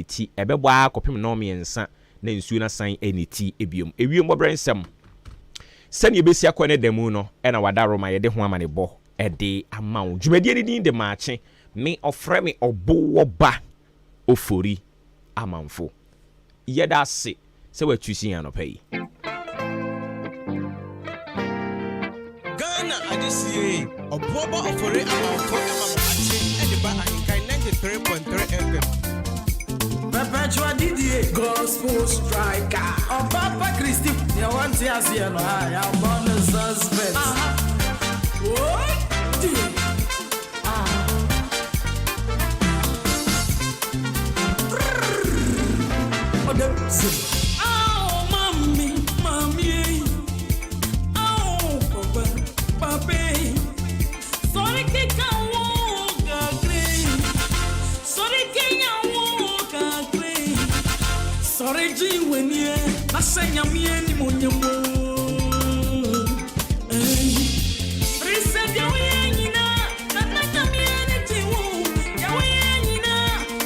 ti ebebo a kopem no miensa na nsuo na san eniti ebiom ewiem bobrensem sani ebesi akọ ne demu no na wada roma ye de ho amane bo ede amawo dwumadie ni din de maache me ofre me obo ba ofori amanfo yeda se se watusi anopai Ghana adisiye obo ba ofori amanfo amache ede ba Ahenkan 93.3 FM. Perpetual DDA Gospel Striker. Oh, Papa Christy, you want to see no I am born a suspect. What? Oh, mommy. Oh, papa. Sorry, kick sorry, G, when you I say, I'm here any more. Reset your way, you know, not a anything.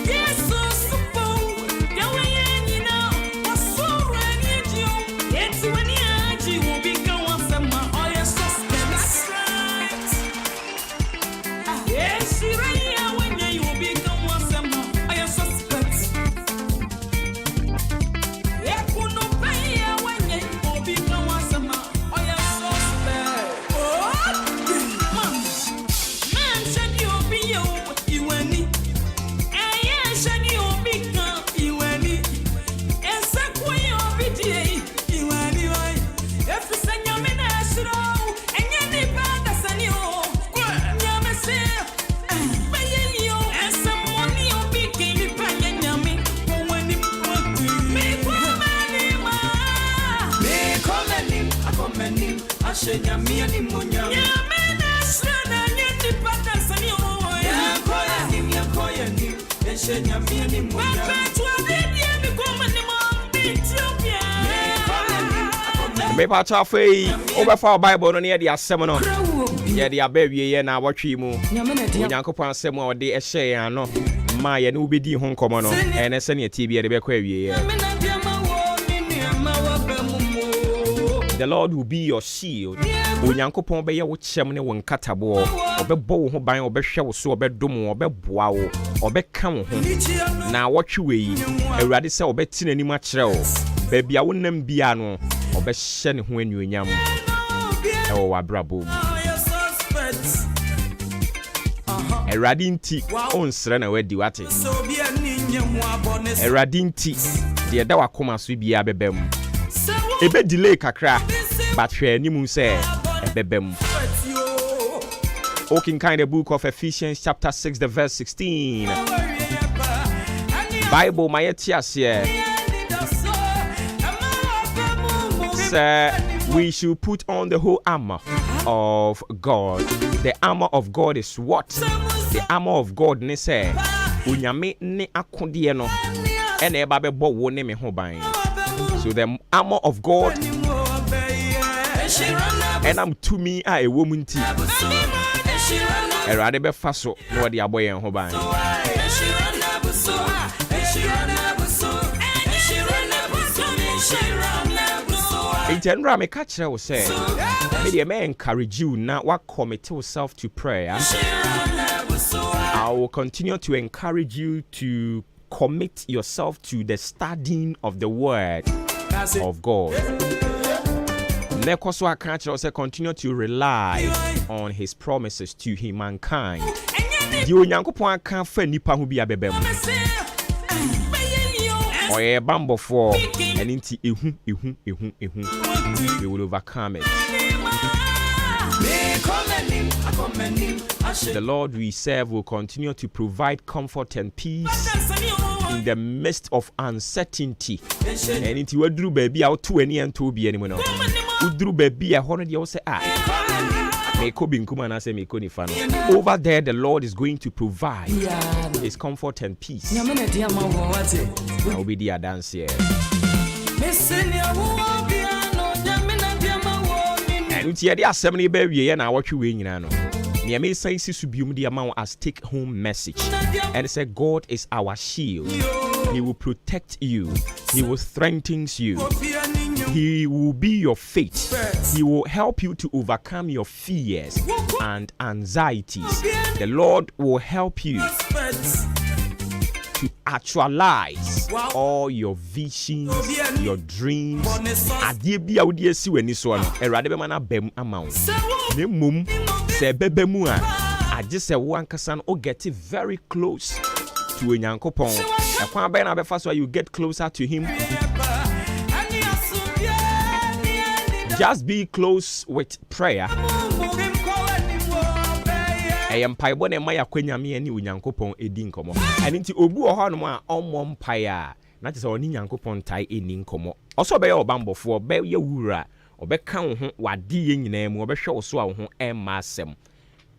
Yes, so simple. Your way, you know, what's so ready, you? It's when you won't become once a month. Oh, yes, that's right. Yes, she ran when you will become once a month. Oh, yes, suspect. Me pa cha fe obefa Bible no ne de asem no ye de abawie ye na watwe mu Onyankopon asem a ode ehye yan no ma ye ne obedi ho nkomo no ene se ne tie bia de bekwa awie ye. The Lord will be your shield. Onyankopon be ye wo kyem ne wo nkatabo obebɔ wo ho ban obehwe wo so obedom obeboa wo obeka wo ho na watwe we awurade se obeti nanim a kyerɛ wo babia wo nam bia no obehye ne ho anuonyam ewo wabrabo awurade nti onsere na wadi wate awurade nti de da wakoma so bia bebam ebe delay kakra but hwe animu se ebebam. Oking kind of book of Ephesians chapter 6 the verse 16 Bible my etias here we should put on the whole armor of God. The armor of God is what? The armor of God ne say unyame ne akode no ene eba bebo wo ne me ho ban. So the armor of God and I'm to me a woman tea. Erade be faso no de aboye ho ban. General me catch you say me may encourage you now what commit yourself to prayer. I will continue to encourage you to commit yourself to the studying of the word of God. Nekoso catch you say continue to rely on his promises to humankind. The Onyankopon kan fa nipa ho bia bebem. Oye bambo for and into ehu. We will overcome it. The Lord we serve will continue to provide comfort and peace in the midst of uncertainty. And into wadru baby out to any and to be anyone. Udru baby a honor you say over there the Lord is going to provide his comfort and peace. I'll be the dance here. And here the assembly baby and I watch you in no. Near me say subium the amount as take home message. And say God is our shield. He will protect you. He will strengthen you. He will be your faith. He will help you to overcome your fears and anxieties. The Lord will help you to actualize all your visions, your dreams. Adie bia wo die si wani so no Erade be mana bam amount. Ne mum se bebe mu a age se wo ankasa no o get very close to Onyankopon. Ekwan be na be fa so you get closer to him. Just be close with prayer. Empire ne maya kwanyame ani Onyankopon edi nkomo. Eni nti obu ho no a ommo mpae a na te se oni Nyankopon tai eni nkomo. Oso be ye obambofo be ye wura obeka wo ho wade ye nyina mu obehwe wo so a wo ho emma asem.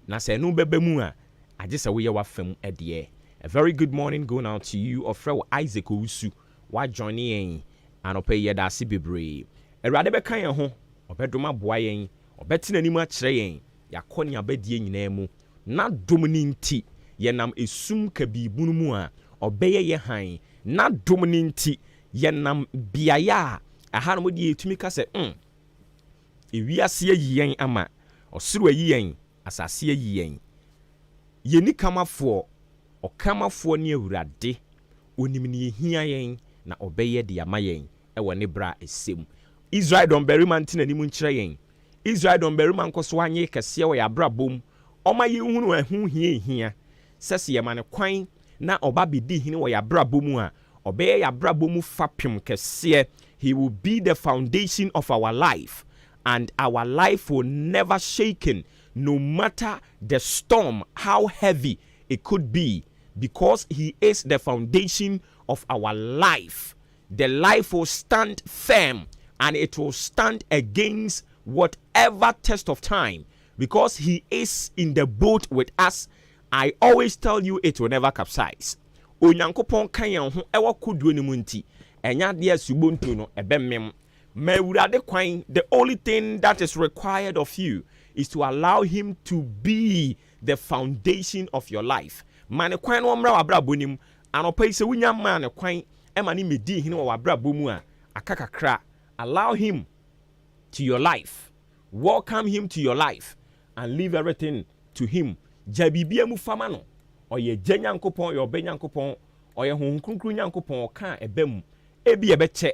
Na se no bebe mu a age se wo ye wafam ede. A very good morning going out to you of Isaac Owusu. Wa joining and opay ye da si bebre. Erade be kan ye ho obedoma boa yen obetena ni mu a kire yen yakoni abadie nyina mu. Na dominanti yenam esum kabibunu mu a obeye ye han na dominanti yenam biaya aha no modi etumi ka se ewiase ayiyen ama osoro ayiyen asase ayiyen yeni kamafo okamafo ne awurade onim ne hia yen na obeye de ama yen ewo ne bra esem Israel don berima ntina ni mu nkire yen Israel don berima nkoso anye kese wo ya bra bom Oma ye hunu ehu hia sese ye mane kwan na oba bedi hini wo ya brabo mu a obeye ya brabo mu fapem kese. He will be the foundation of our life and our life will never shaken no matter the storm how heavy it could be because he is the foundation of our life. The life will stand firm and it will stand against whatever test of time. Because he is in the boat with us, I always tell you it will never capsize. Onyankopon kan yan ho ewo koduo ni munti. Enya de asubonto no ebemmem. Mawurade kwan, the only thing that is required of you is to allow him to be the foundation of your life. Mane kwan no mra wabrabo nim, anopai se wunya mane kwan e mane medi hine wabrabo mu a akakakra. Allow him to your life. Welcome him to your life. And leave everything to him. Jabibia mu fama no. Oye Nyankopon, your Nyankopon, oye honhronkron Nyankopon oka ebem. Ebi ebeche.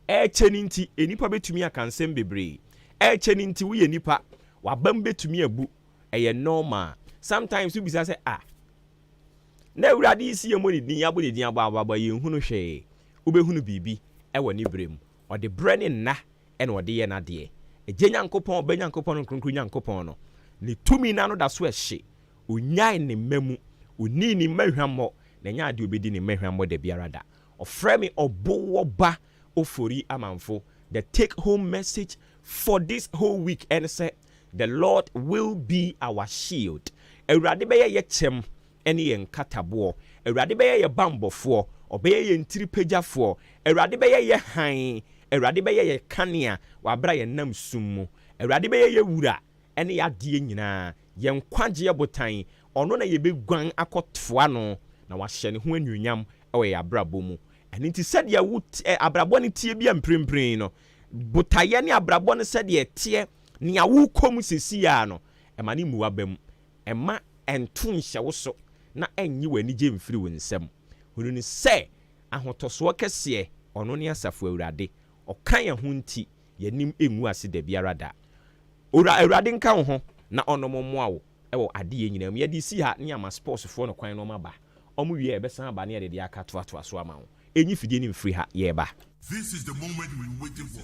Eche ninti enipa betumi akansem bebre. Eche ninti wo ye nipa wabam betumi abu. Eye normal. Sometimes we be say na urade isi ye mo ni din abo de din aba ye hunu hwe. Ubehunu bibi ewo ni brem. Ode brene na ene ode ye na de. Eje Nyankopon be Nyankopon nkronkron Nyankopon no. Ni tumi na no da so ehye onyai ne mamu oni ni mahwammo na nya ade obedi ni mahwammo da biara da ofre me obo ba ofori amanfo. The take home message for this whole week and say the Lord will be our shield. Ewurade be ye chem ene ye nkatabo. Ewurade be ye bambofo obeye ye ntiripegyafo. Ewurade be ye han. Ewurade be ye kanea wabra ye nam sum. Ewurade be ye wura ene ya die nyina ye nkwagye botan ono na ye begwan akotfoa no na wahye ne ho anwunyam ewe ya abrabo mu ene nti sede ya abrabo ne tie bia mprempren no botaye ne abrabo ne sede tie ne awukom sesi ya no ema ne muwa bam ema ento nhye wo so na enyi wani gye mfiri wo nsam hunu ni se ahotoso kese ono ne asafo awurade okan ye ho nti yanim engu ase da biara da Ewurade nka wo ho na onomo moa wo ewo ade ye nyina mu ye di si ha ne ama sports fo no kwan no maba omu wie e besan aba ne ye de aka to aso ama wo enyi fidie ni mfiri ha ye ba. This is the moment we waiting for.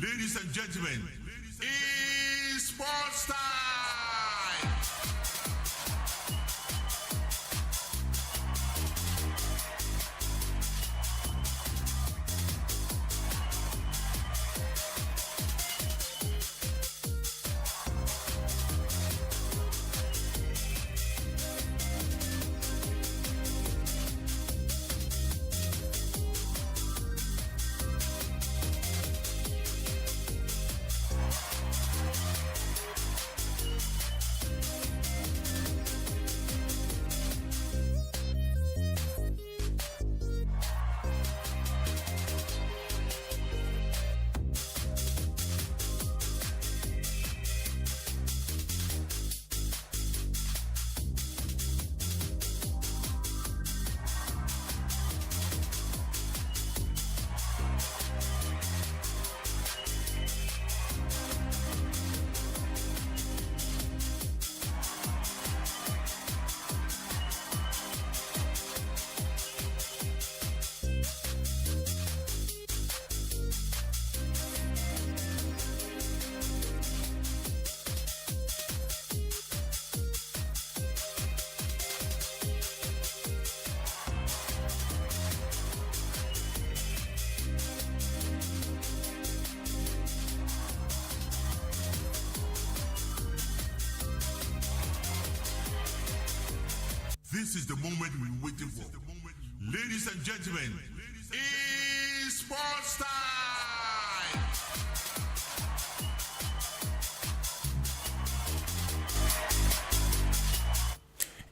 Ladies and gentlemen, it's sports time. This is the moment we've been waiting for. Ladies and gentlemen, it's sports time!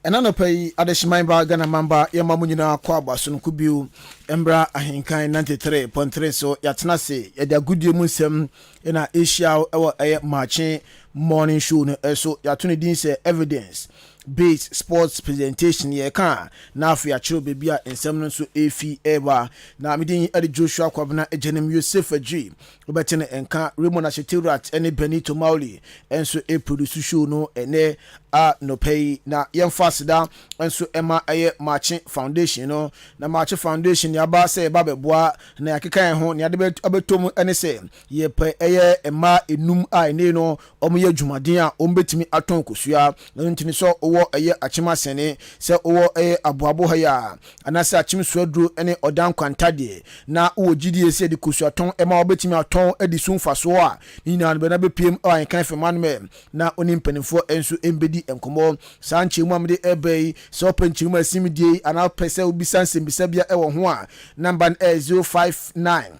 Enano pay adeshimaiba Ghana mamba ya mamunyina kwa basun kubiu Embra Ahenkan 93.3 so yatena se ya goodie mu nsem na Asia ewo Maakye morning show no so yatuni din se evidence based sports presentation ye kan na afi achiro bebia ensem no so efi eba na midin ede Joshua Kwabena ejenem Yosef Adji obetene enka Raymond Ashetirat ene Benito Mauli enso e produce show no ene a no pay na yemfasida enso ema eye Maakye Foundation no na Maakye Foundation ya ba se ba beboa na yakeka ho ne ade abetom ene se ye pe eye ema enum a ene no omoye dwumaden a ombetimi aton kosua na ntini so owo eye achima sene se owo eye aboabo ha ya anase achim suaduro ene odan kwantade na owo gidie se de kosua ton ema obetimi aton edi sunfaso a ni na be na be piem Ahenkan Fm me na onimpanifo enso embedi enkomo sanche mu amde ebei so penchiri mu asimdie ana pese obisan sembisa bia ewo ho a number 059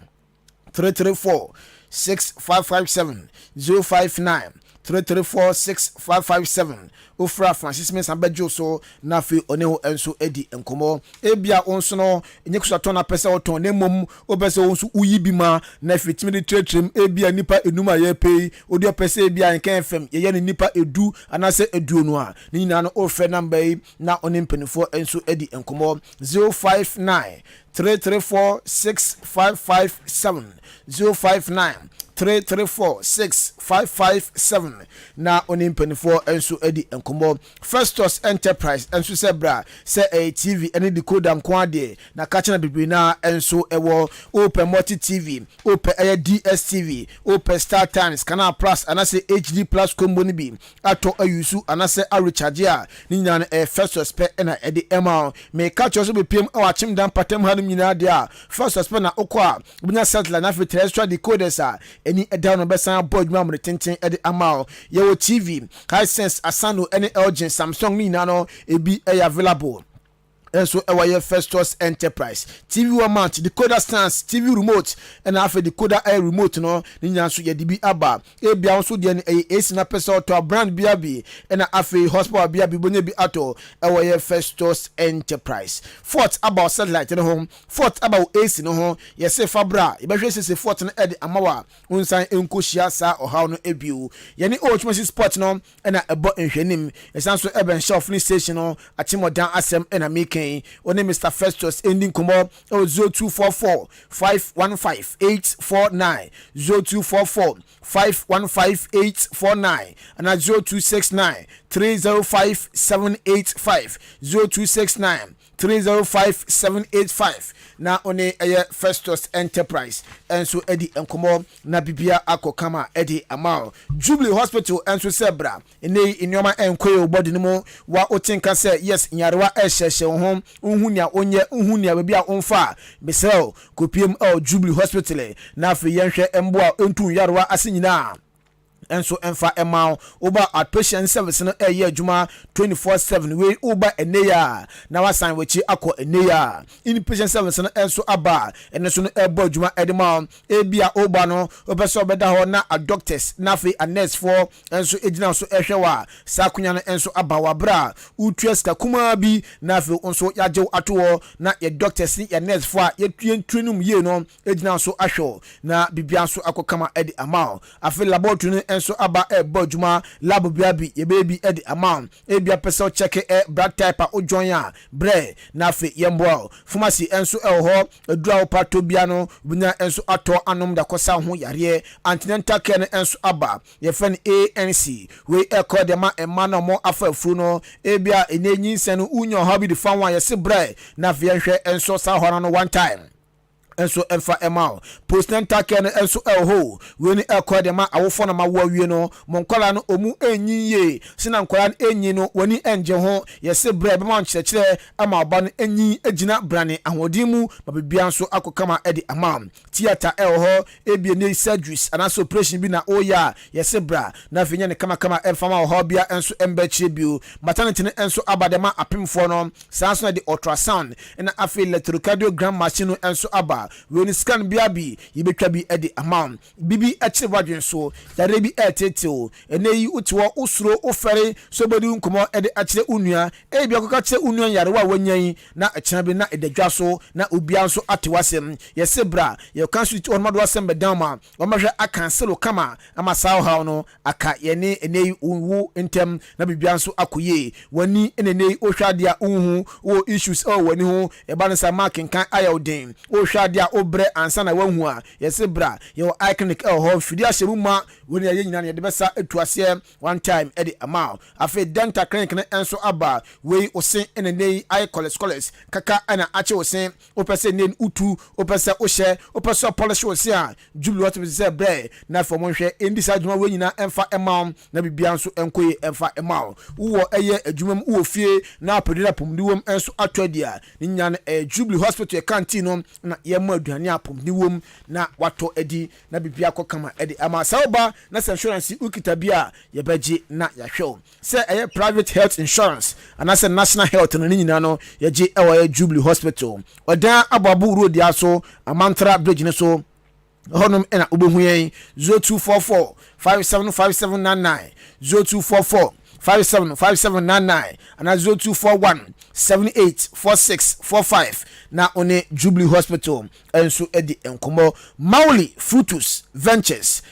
334 6557 059 3346557 Ofra Francis Mensambejo so na fi oneho enso edi enkomo ebia onso no enyekusato na pesa oton na mom obese onso uyibima na fitimi de tretrem ebia nipa enuma ye pay odi pesa ebia Ahenkan FM ye ne nipa edu anase eduonu a ni nyina no ofre number yi na onimpenifo enso edi enkomo 059 3346557 059 3346557 na onimpenifo enso edi enkomo Festus Enterprise enso sebra se TV ene decoder nko ade na kacha na bibiri na enso ewo open multi TV open DSTV open Star Times Canal Plus anase HD Plus combo ni bi ato ayusu anase a recharge a ni nyina na Festus pe na edi ema me kacha so be piem awachim dan patem ha no nyina de a Festus pe na okwa bunya satellite na fi terrestrial decoders a eni edan no besan board ma mo tenten edi amao ye wo TV Hisense Asano eni LG Samsung ni na no ebi available enso ewaye Festus Enterprise TV one mount decoder stands TV remote and afa decoder air remote no ni nyanso ye dibi aba ebia nso de ne AC na pesa auto brand biabi and afa hospital biabi bonye bi ato ewaye Festus Enterprise fort about satellite no home fort about AC no ho ye se fabra ye behwe se fort no ede amawa unsan enkohia sa ohaw no ebiu ye ni ochmasi sport no na ebo nhwenim esanso eben shelf ni station no atimodan asem na make one Mr. Festus ending komo 0244 515 849 0244 515 849 and 0269 305 785 0269 305 785 na one Festus Enterprise enso edi enkomo na bibia akokama edi amao Jubilee Hospital enso sebra ene inyoma enkoye obodi nimo wa otinka se yes nyarewa ehhehye ho unhunia onye unhunia bibia onfa besel kopiem Jubilee Hospital na afi yenhwe emboa entu yarewa asinyina enso enfa emao oba outpatient service no eye adwuma 24/7 we oba eneya na wasan wechi akọ eneya inpatient service no enso aba enso no ebo adwuma edema ebia oba no obeso obeda ho na a doctors na fe a nurse for enso ejina so ehwewa sakunya no enso aba wabra utueska kuma bi na fe onso yaje atowo na ye doctors ye nurse for ye tuenum ye no ejina so ahwo na bibia so akokama edi amao afi laboratory enso aba bodjuma lab biabi ye baby edi amount ebia person check blood type a ojonya bre na fe yembo pharmacy enso ho adura pato bia no bunya enso ato anom da kosa ho yare antenatal care enso aba ye fen ANC we call dem emana mo afafu no ebia enenyi nsen no unyo ha bi the fan one ye se bre na fe hwe enso sa hora no one time enso emfa ema postnatal care no enso ho we ni ekọ de ma awofo na ma wo awie no monkwala no omu enyi ye sina nkwala enyi no wani enje ho yese bre be ma nkyerɛkyerɛ ama oba no enyi agina brane ahodimu ma bibia nso akokama edi ama theater ho ebie ne surgeries anaso operation bi na oya yese bra na afenya ne kama emfa ma ho bia enso embechi bio maternity ne enso abadema apemfo no sanso na di ultrasound na afi electrocardiogram machine enso aba we ni scan bia bi yibetwa bi edi ama bibi akire wadwen so yare bi eteteo eneyi utiwo usuro ofere so bodi nkomo edi akire unua ebi akoka kire unua yare wa wanyan na akira bi na edadwa so na obia nso atewasem yese bra ye constitute on mado asem bedama o mahwe akanselo kama ama saw how no aka yene eneyi unwu ntem na bibia nso akoye wani eneyi ohwadia unhu o issues o wani ho e ba nsa makenkan ayodin ohwadia obre ansa na wahu a yese bra ye iconic ho fidi ahyemu ma woni ye nyina ne de besa etuase one time edi ama afi dental clinic ne enso aba we osen eneyi eye cholesterol kaka ana ache osen opese nen utu opese ohye opese polish osen a jublu what be say bre na for monhwe endisa adwuma we nyina emfa ema na bibia nso enkoye emfa ema wo eye adwumam wo fie na apodira pomdiwom enso atwadia nya na jublu hospital canteen no na yema aduane apomdiwom na wato edi na bibia kokama edi ama sauba na insurance ukita bia yebeji na yahwe say eye private health insurance and as national health no nyina no yeji ewa jublu hospital odan ababu road aso amantra bridge ne so honum ena obohu yen 0244 575799 0244 575799 and 0241 784645 na one Jubilee Hospital enso edi enkomo Mauli Fruitus Ventures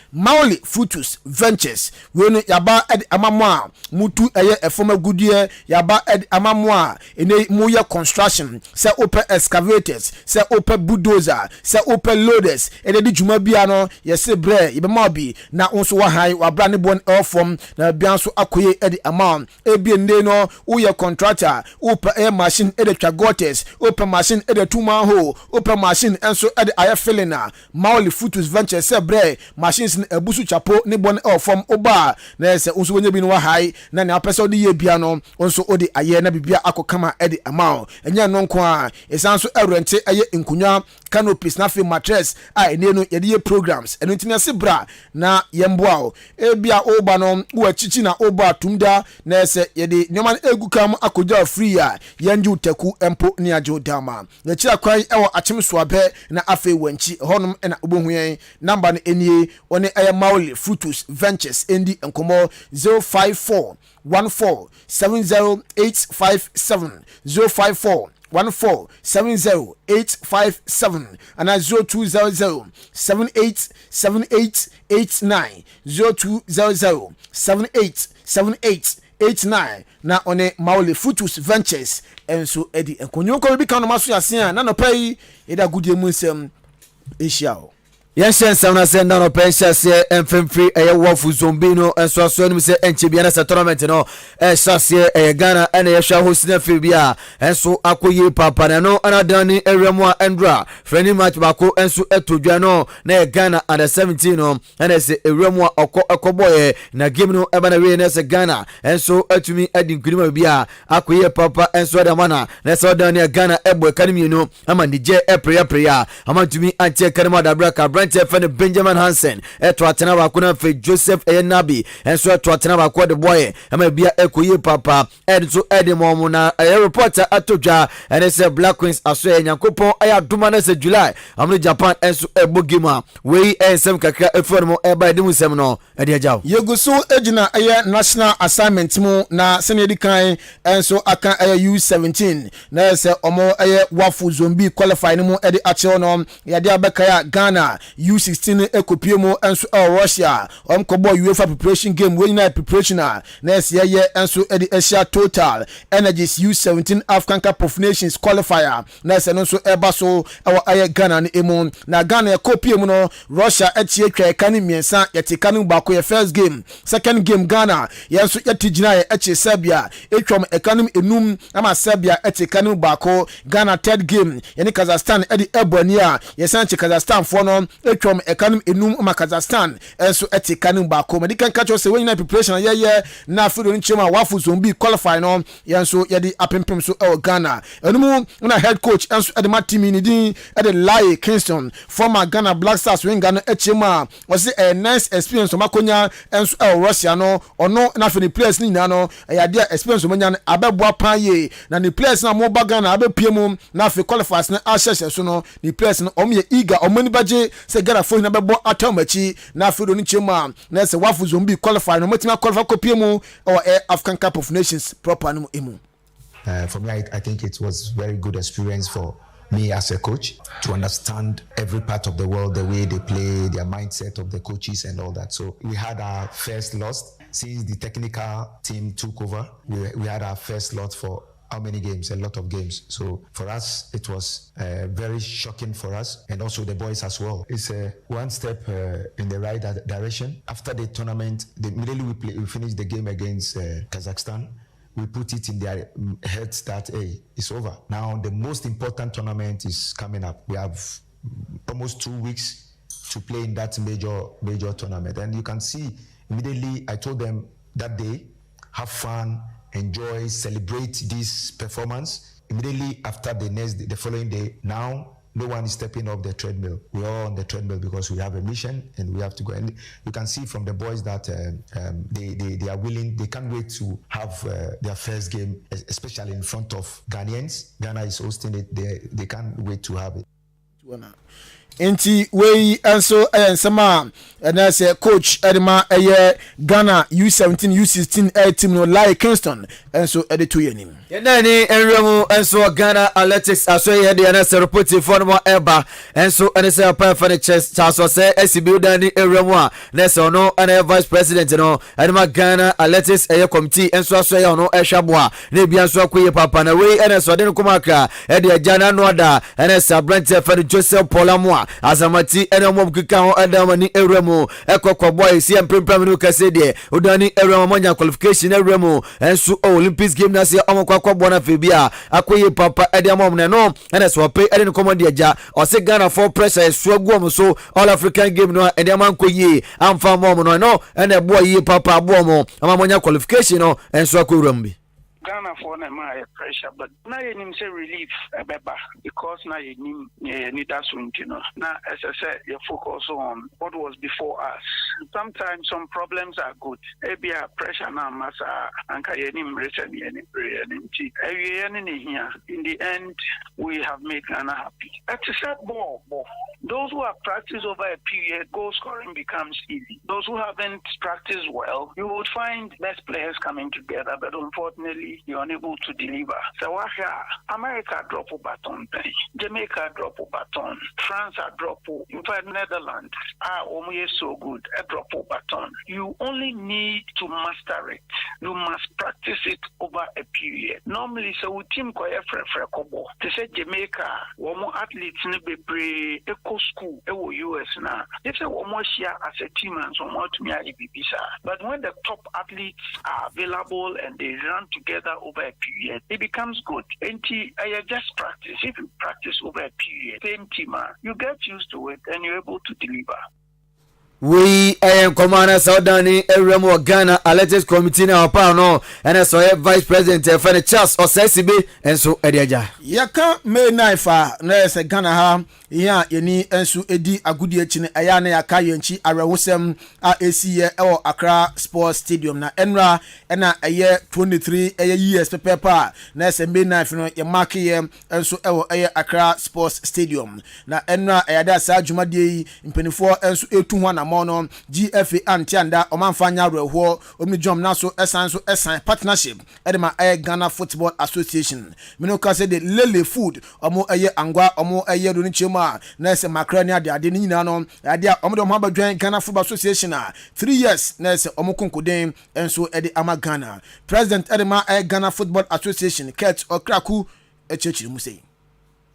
we no yaba edi amamwa mutu eye efoma gudie yaba edi amamwa ene moye construction se open excavators se open bulldozer se open loaders ene di juma bia no yese bre yebe ma bi na onso wa han wa bra ne bon form na bia so akoye edi amount ebie nde no uye contractor open air machine ede twa gutters open machine ede two man hole open machine enso ede air filling na Mauli Fruitus Ventures se bre machines ebusu chapo ne bon form oba na se onso wonye bi no wa hai na ne apese odi ye bia no onso odi aye na bibia akokama ede amount enya no nko a esanso erente aye nkunya canopies na fe mattress a ene no ye die programs eno ntimi ase bra na yemboa o ebia oba no wo achichi na oba tumda na se ye de nyoman egu kam akoja free a yenju utaku empo ni ajo dama na chira kwan ewo achimso abe na afe wanchi honum na obohu yen number no enie one eye Mauli Fruitus Ventures endi enkomo 054 1470857 054 1470857 and 0200 787889 0200 787889 na one Mauli Fruitus Ventures enso edi enkonyo ko bi kan no maso yase a na no pai eda gudie mu nsem ehia Yes, Sana send down a pension, say, and free a wafu zombino, and so soon say, and Chibiana tournament, no, as Sassia, a Ghana, and a shall host Fibia, and so Akuye Papa, no, and a Dani, a Remwa, and Dra, friendly match Bako, and so Eto Jano, na Ghana, and a 17, and I say a Remwa or Koboye, na Gimno, Ebana, as a Ghana, and so to me, adding Grimabia, Akuye Papa, and so Damana, that's all down near Ghana, Ebo Academy, no, I'm on the J. Prayer, I'm on to me, and check Kanamada Braka, Benjamin Hansen eto atena ba kuna fe Joseph Enabi enso eto atena ba kwa de boy ama bia ekoye papa enso edemo na reporter atodwa ene se Black Queens aso Yankopon aya duma na se July amne Japan enso ebogima we ensem kakra eformo eba edimu sem no ede ajaw yeguso ejina aya national assignment mu na senedi kan enso aka aya U17 na se omo aya wafu zombi qualify no mu ede ache no yade abeka ya Ghana U16 ekopie mu enso Russia kɔbɔ UEFA preparation game wey na preparation na ɛsɛ enso ɛde Asia Total Energies U17 African Cup of Nations qualifier na ɛsɛ no nso ɛba so ɛwɔ Ghana ne emu na Ghana ekopie mu no Russia ɛtie twa ɛka ne miɛnsa yɛte ka no baako yɛ first game second game Ghana yɛnso yɛte gyina ɛkye Serbia etwam ɛka no enum ama Serbia ɛte ka no baako Ghana third game yɛne Kazakhstan ɛde ɛbɔni a yɛsan kye Kazakhstan fo no etwam ɛka no enum ama Kazakhstan ɛnso ɛte ka no baako medikan catch us when na preparation yɛyɛ na afido no nkyɛm a wafu zombi qualify no yɛnso yɛde apempem so ɛwɔ Ghana ɛnum na head coach ɛnso ɛde ma team ni din ɛde Lai Kingston former Ghana Black Stars winger no ɛkyɛm a wɔse a nice experience o makonya ɛnso ɛwɔ Russia no ɔno na afini players ni nyina no ɛyɛ experience o manya abɛboa pan ye na ni players na mo ba Ghana abɛpie mu na afi qualifiers na ahyɛhyɛ so no ni players no ɔmo yɛ eager ɔmo ni bagye sɛ Ghana fo na bɛbɔ atamachi na afi do ni kyɛm a na sɛ wafu zombi qualify no motimi qualify kopie mu ɛwɔ African Cup of Nations proper no emu. For me, I think it was very good experience for me as a coach to understand every part of the world, the way they play, their mindset of the coaches and all that. So we had our first loss since the technical team took over. We had our first loss for how many games? A lot of games. So for us, it was very shocking for us and also the boys as well. It's one step in the right direction. After the tournament, immediately we finished the game against Kazakhstan. We put it in their heads that, hey, it's over. Now the most important tournament is coming up. We have almost 2 weeks to play in that major tournament. And you can see immediately I told them that day, have fun, enjoy, celebrate this performance. Immediately after the following day, now no one is stepping off the treadmill. We're all on the treadmill because we have a mission and we have to go. And you can see from the boys that they are willing, they can't wait to have their first game, especially in front of Ghanaians. Ghana is hosting it. They can't wait to have it. Enti we enso ensema na say coach edema Ghana U17 U16 team no Lai Kingston enso edeto yanim yenani enremu enso Ghana Athletics aso ye de na say report for no eba enso ene say pa fa chess so say SB dani enremu a na say no ene vice president no edema Ghana Athletics committee enso aso ye no ehwabo a na bia enso akoye papa na we ene so de no komakra e de agana no da ene say brand fa Joseph Polamo Azamati ene mo kika ho adamani ewremu ekokko boy si emprempram no kase de odani ewremu monya qualification ewremu enso Olympics game na se omokwa bona febia akoye papa ede amom ne no ene so pe ede no command aja o se Ghana for pressure so aguom so All African game no ede amankoye amfa mom no ene boy yi papa abomo amamonya qualification no enso akwrem bi Ghana for na my pressure, but now you need say relief because now you need that soon, you know. Now, as I said, you focus on what was before us. Sometimes some problems are good. Maybe pressure now, massa, and in the end, we have made Ghana happy. It's a sad ball. Those who have practiced over a period, goal scoring becomes easy. Those who haven't practiced well, you would find best players coming together, but unfortunately, you're unable to deliver. So America drop a baton, Jamaica drop a baton, France drop in fact Netherlands almost so good, a drop a baton. You only need to master it. You must practice it over a period. Normally, so team kobo. They say Jamaica, one more athletes be pre eco school, US now. They say one more share as a team and so much me but when the top athletes are available and they run together over a period, it becomes good. And I just practice. If you practice over a period, same team, you get used to it and you're able to deliver. We commander Saudani Eremo Ghana Athletics Committee na opa no and so vice president for the Charles Osesibe and so Ediaja. Yaka me naifa na se Ghana ha ya yeni ensu edi agudi echi ne aya na yaka yenchi arewosem a esiye ewo Accra Sports Stadium na enra na eye 23 eye years pepepa na se me knife no ye Maakye enso ewo eye Accra Sports Stadium na enra eyada sa adwumadie mpenifo enso etu ho na mono GFA antianda omanfanya reho omijom na so esan partnership edema Ghana Football Association mino ka say the Lele Food omo eye angwa omo eye do ni chema ma na se makra ne ade ni nyina no ade a omo de ho abadwan Ghana Football Association 3 years na se omo konkoden enso ede ama Ghana president edema Ghana Football Association Kurt Okraku echechiri mu sei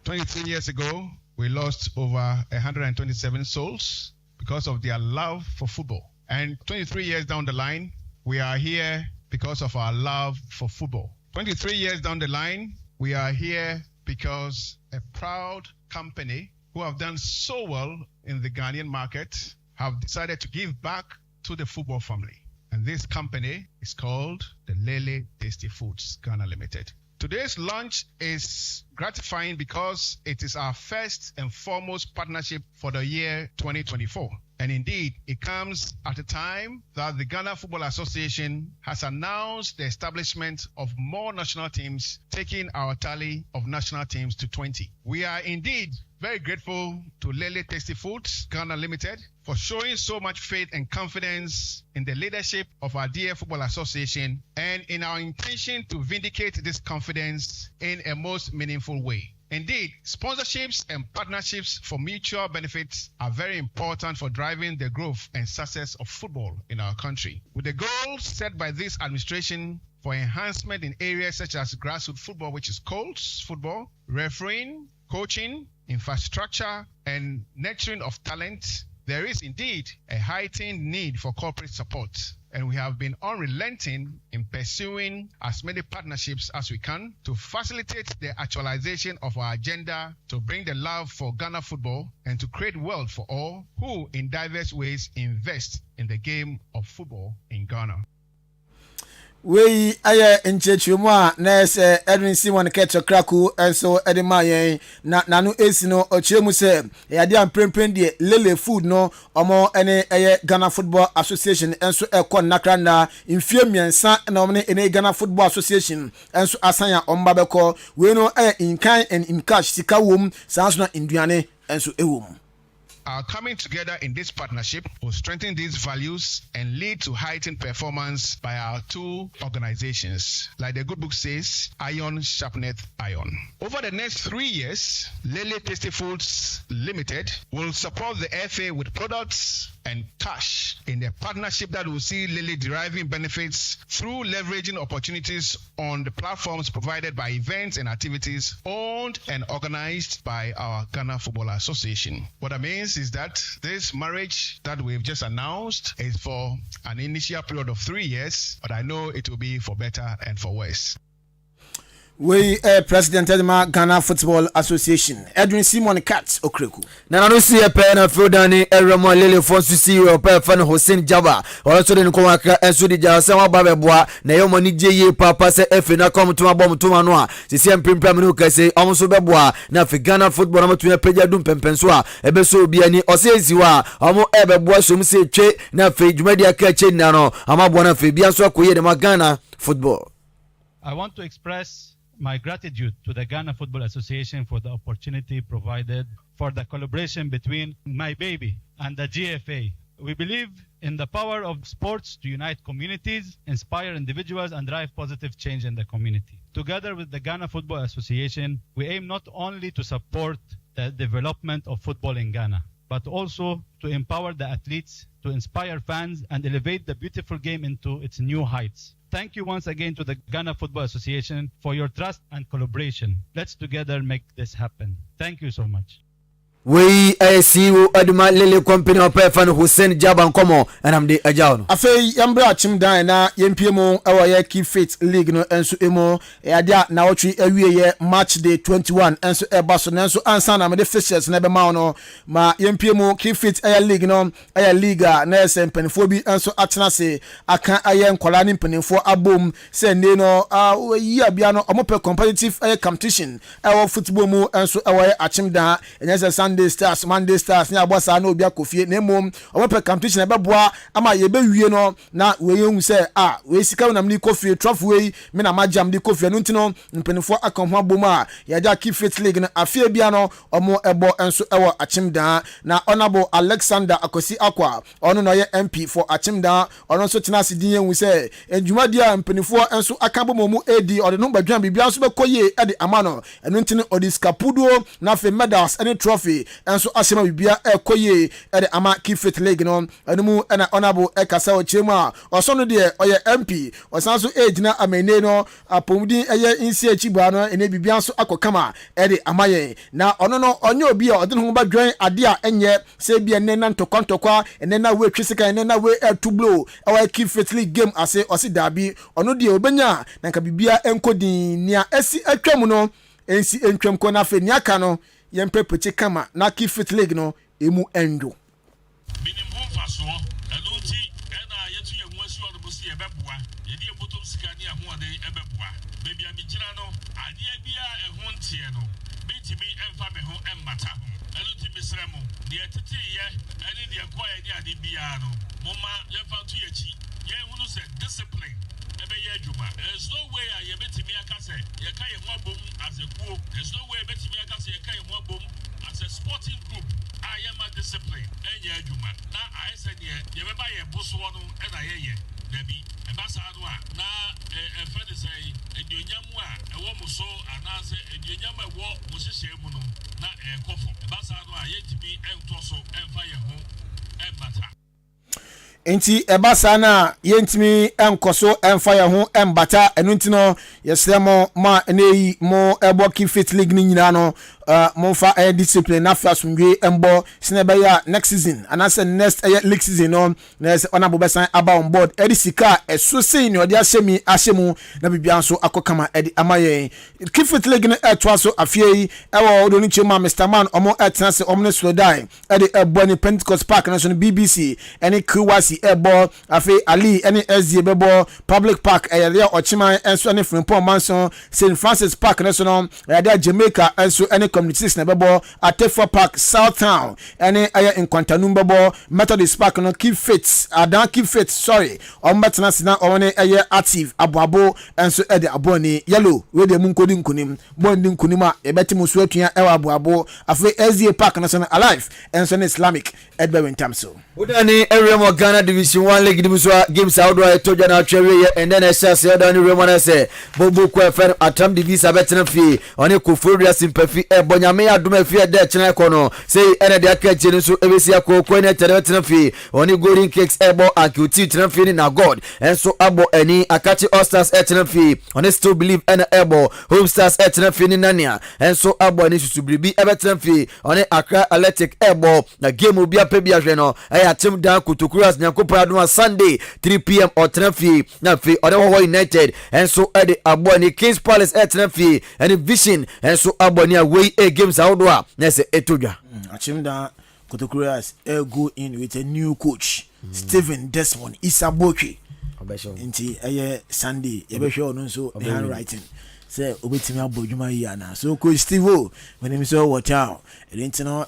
23 years ago we lost over 127 souls because of their love for football, and 23 years down the line we are here because of our love for football. 23 years down the line we are here because a proud company who have done so well in the Ghanaian market have decided to give back to the football family. And this company is called the Lele Tasty Foods Ghana Limited. Today's launch is gratifying because it is our first and foremost partnership for the year 2024. And indeed, it comes at a time that the Ghana Football Association has announced the establishment of more national teams, taking our tally of national teams to 20. We are indeed very grateful to Lele Tasty Foods Ghana Limited for showing so much faith and confidence in the leadership of our dear Football Association and in our intention to vindicate this confidence in a most meaningful way. Indeed, sponsorships and partnerships for mutual benefits are very important for driving the growth and success of football in our country. With the goals set by this administration for enhancement in areas such as grassroots football, which is Colts football, refereeing, coaching, infrastructure, and nurturing of talent, there is indeed a heightened need for corporate support. And we have been unrelenting in pursuing as many partnerships as we can to facilitate the actualization of our agenda to bring the love for Ghana football and to create wealth for all who in diverse ways invest in the game of football in Ghana. We aye enchechumu a na se Edwin Simon Ketcho Kraku enso edema yen na nanu esi no ochemu se yade amprempren de Lele Food no omo ene aye Ghana Football Association enso ekọ nakra na mfie miensa na omo ene Ghana Football Association enso asanya omba beko we no aye in kind and in cash sika wom sanso na induane enso ewom. Our coming together in this partnership will strengthen these values and lead to heightened performance by our two organizations. Like the good book says, iron sharpeneth iron. Over the next 3 years, Lele Tasty Foods Limited will support the FA with products and cash in a partnership that will see Lele deriving benefits through leveraging opportunities on the platforms provided by events and activities owned and organized by our Ghana Football Association. What that means is that this marriage that we've just announced is for an initial period of 3 years, but I know it will be for better and for worse. We President Edema Ghana Football Association Edwin Simon Katz Okreku na no see pe na Frodani Eremo Lele Fonsu CEO pe fa no Hussein Jaba also de nko aka enso di ja se wa ba beboa na yo mani je papa se efe na kom to abom to no a se se mprimpram no ka se omso beboa na fi Ghana Football na to peja dum pempenso a ebe so obi ani o se eziwa omo ebeboa so mu se twe na fi dwumadi aka che na no amabo na fi bia so akoye de ma Ghana Football. I want to express my gratitude to the Ghana Football Association for the opportunity provided for the collaboration between my baby and the GFA. We believe in the power of sports to unite communities, inspire individuals, and drive positive change in the community. Together with the Ghana Football Association, we aim not only to support the development of football in Ghana, but also to empower the athletes, to inspire fans, and elevate the beautiful game into its new heights. Thank you once again to the Ghana Football Association for your trust and collaboration. Let's together make this happen. Thank you so much. We CEO Aduma Lele Company Opefan Hussein Jaban Komo and I'm the Ajao. Afei yambra chim dan na yempiemo ewo ye Key Faith League no enso emo ya na otwi awie ye match day 21 enso eba so nenso ansa na me the fixtures na be ma no ma yempiemo Key Faith air league no air liga na ese mpanifo bi enso atena se aka aye nkola ni mpanifo abom se ne no yi abia no omope competitive air competition ewo football mu enso ewo ye achim dan enye Sunday Stars, Monday Stars, ni abosa na obi akofie na emom omope competition ebe boa ama ye be wie no na we yehun se we sika na mni kofie trophy we me na majam di kofie no ntino mpenifo akonho abom a ya ja Key Faith League na afie bia no omo ebo enso ewo achimdan na honorable Alexander Akosi Akwa ono no ye MP for achimdan ono so tena sidin yehun se edwuma dia mpenifo enso akabom mu edi ode no badwan bibia so be koye ede amano eno ntino odi skapudo na fe medals any trophy yie enso ahyema bibia ekoye ede ama Kifit League no enemu na honorable ekasa o chemu a oso no de oye MP osanso age na amene no apomudin eye insi achibua no ene bibia so akokama ede amaye na ono no onye obi a ode no ba dwen ade a enye se bia ene na ntokwa ene na we twisika ene na we tublo awa Kifit League game ase osi dabi ono de obenya na nka bibia enkodin nia esi atwam no ensi entwam ko na fe niaka no yempepeche kama na Kifit League no emu endo minimum faso enuti ena yetu ye nwansi ono bosi ebeboa yedi ebotom sika ni aho ade ebeboa bebi abijira no ade bia ehon tie no bitimi emfa me ho emmata ho enuti misremo ne etete ye ene de koye ni ade bia no moma yemfa to yechi ye hunu se discipline ebe ye adwuma there's no way ye betimi akase ye ka ye ho abom as a kuo there's no way betimi akase ye ka ye ho abom as a sporting group I am a discipline enye adwuma na I said ye beba ye boso no e na ye dabi e ba sa no a na e fa de say eduonyam a e wo mo so anase eduonyam a wo mo hihye mu no na e kofo e ba sa no a ye tibi ento so emfa ye ho embata enti ebasa na yentimi enkoso emfa ya ho embata enu ntino yesremo ma eneyi mo ebo Kifit League ni nyina no monfa discipline na fasumwe embo sinebeya next season anase next league season no na ona bobesan aba on board edisika eso sei ni odi ahyemu na bibia so akokama edi amaye Kifit League no etwa so afie ewo odoni chema Mr Man omo etenase omne slodai edi ebo ni Pentecost Park na so BBC eni Kriwasi ebo afi Ali eni SZ bebo Public Park area ochima enso eni Frimpong Manson St Francis Park na so no area Jamaica enso eni communities na bebo Atefa Park South Town eni aya Nkwantanum bebo Methodist Park no Kifit adan Kifit sorry ombatena sina omne aya active aboabo enso ede aboni yellow we de munkodi nkunim bondi nkunima ebetimu so atua ewa aboabo afi SZ Park na so alive enso ne Islamic edbe wentamso udani Remo Ghana Division 1 League dimuswa games outdoor etoja na atwewe and then SS udani Remo na se bobu kwa fer atam divisa betena fi oni kufuria sympathy bonyame aduma fi de chena kono say ene de akaje ni so ebesi akoko ne betena fi oni golden cakes ebo akuti tena fi ni na god enso abo eni akati Ostars etena fi oni still believe ene ebo home stars etena fi ni nania enso abo ni susubribi ebetena fi oni Accra Athletic ebo na game obi apebia hwe no atim dan kutukuras nyankopra no Sunday 3 p.m. or Trefi na fi Odewo United enso ede abo ni Kings Palace Trefi and Vision enso abo ni away games outdoor na se etodwa atim dan kutukuras go in with a new coach Stephen Desmond Isaboki nti Sunday ye be hwe ono so handwriting say obetimi abodwuma yana so coach Steve when him so watch out no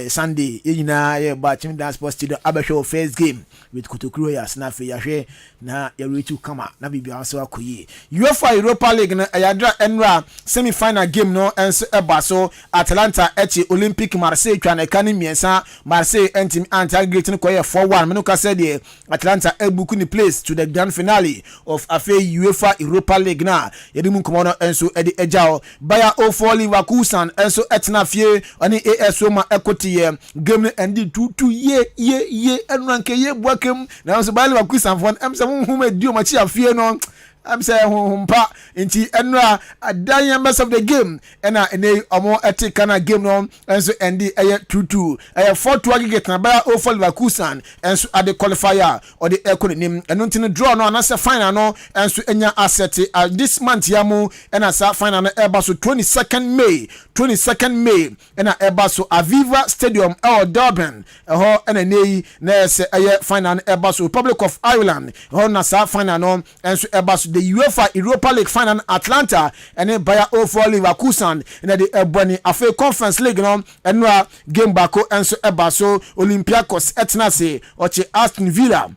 Sunday yina ye ba team dance sports studio abehwe first game with Kotokuro ya na fe yahwe na ya reach kama na bibia so akoyi UEFA Europa League na ayadra enra semi final game no enso eba so Atalanta echi Olympic Marseille twa na kan miensa Marseille entim anti-aggregate no koye 4-1 menuka said the Atalanta ebuku ni place to the grand finale of UEFA Europa League na yedimu komono enso edi ejao Bayer 04 Leverkusen enso etna fie oni AS Roma equity game endi 2-2 ye enranke ye buakem na so Bayer Leverkusen fon emse hu dio machi afie no I'm saying humpa inti enra adan members of the game ena ene omo etikana game no enso endi 2-2 4-2 aggregate na Bayer 04 Leverkusen enso at the qualifier or the economy eno ntino draw no anase final no enso enya asset this month yamu ena sa final no eba so 22nd May ena eba so Aviva Stadium Dublin ho ena nei na se final no eba so Republic of Ireland ho na sa final no enso eba so the UEFA Europa League final Atlanta and then Bayer 04 Leverkusen in the Ebony Afe Conference League no enra game bako enso eba so Olympiacos etnase oche Aston Villa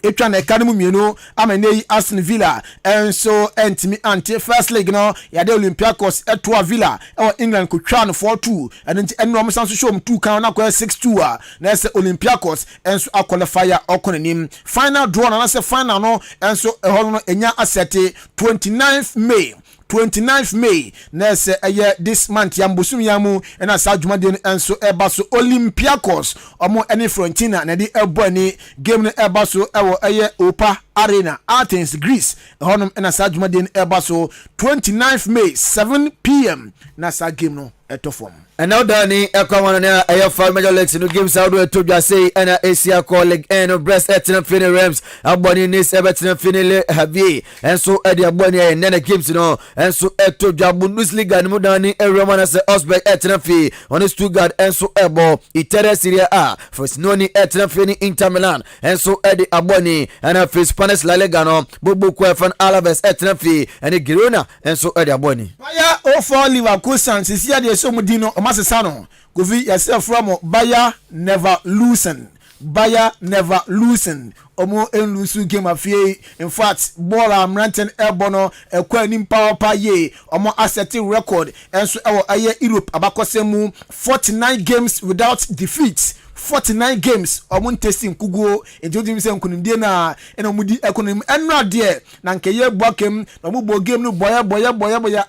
etwa na academy mienu amenei Aston Villa enso entimi anti first league no yade Olympiacos etwa Villa England ko twa no 4-2 and enno mo sanso show 2 kan na ko 6-2 na se Olympiacos enso qualifier okonanim final draw na se final no enso eholo no enya asete 29th May 29th May na se this month yambusum yamu na sa dwumade enso eba so Olympiacos omo ene Fiorentina na di ebo ni game no eba so ewo Opa Arena Athens Greece honum na sa dwumade eba so 29th May 7 p.m. na sa game no etofom. And now Danny Ekwawana ayo 5 major leagues no games out to just say na Asia League and Brest Etina Fini Rams aboni nis Everton Fini Havi and so edi aboni and then games no and so eto Bundesliga no Danny Romana se Osberg Etina Fi on Stuttgart and so ebo Italia Serie A first noni Etina Fini Inter Milan and so edi aboni and a Spanish La Liga no Bobo Kwefan Alaves Etina Fi and Girona and so edi aboni Baya o for Liverpool Sans is here the so mudino Masano Govi yourself from Bayer never loosen. Bayer never loosen. Omo en lusu game afie. In fact, ball am ranting airbono ekwa nim power pa ye. Omo asset record enso ewo aye Europe abakosemu 49 games without defeat. 49 games omo testing kugo ejodi se nkunimdie na eno mudi ekonomi enra de na nkeye bokem na mo bo game no boya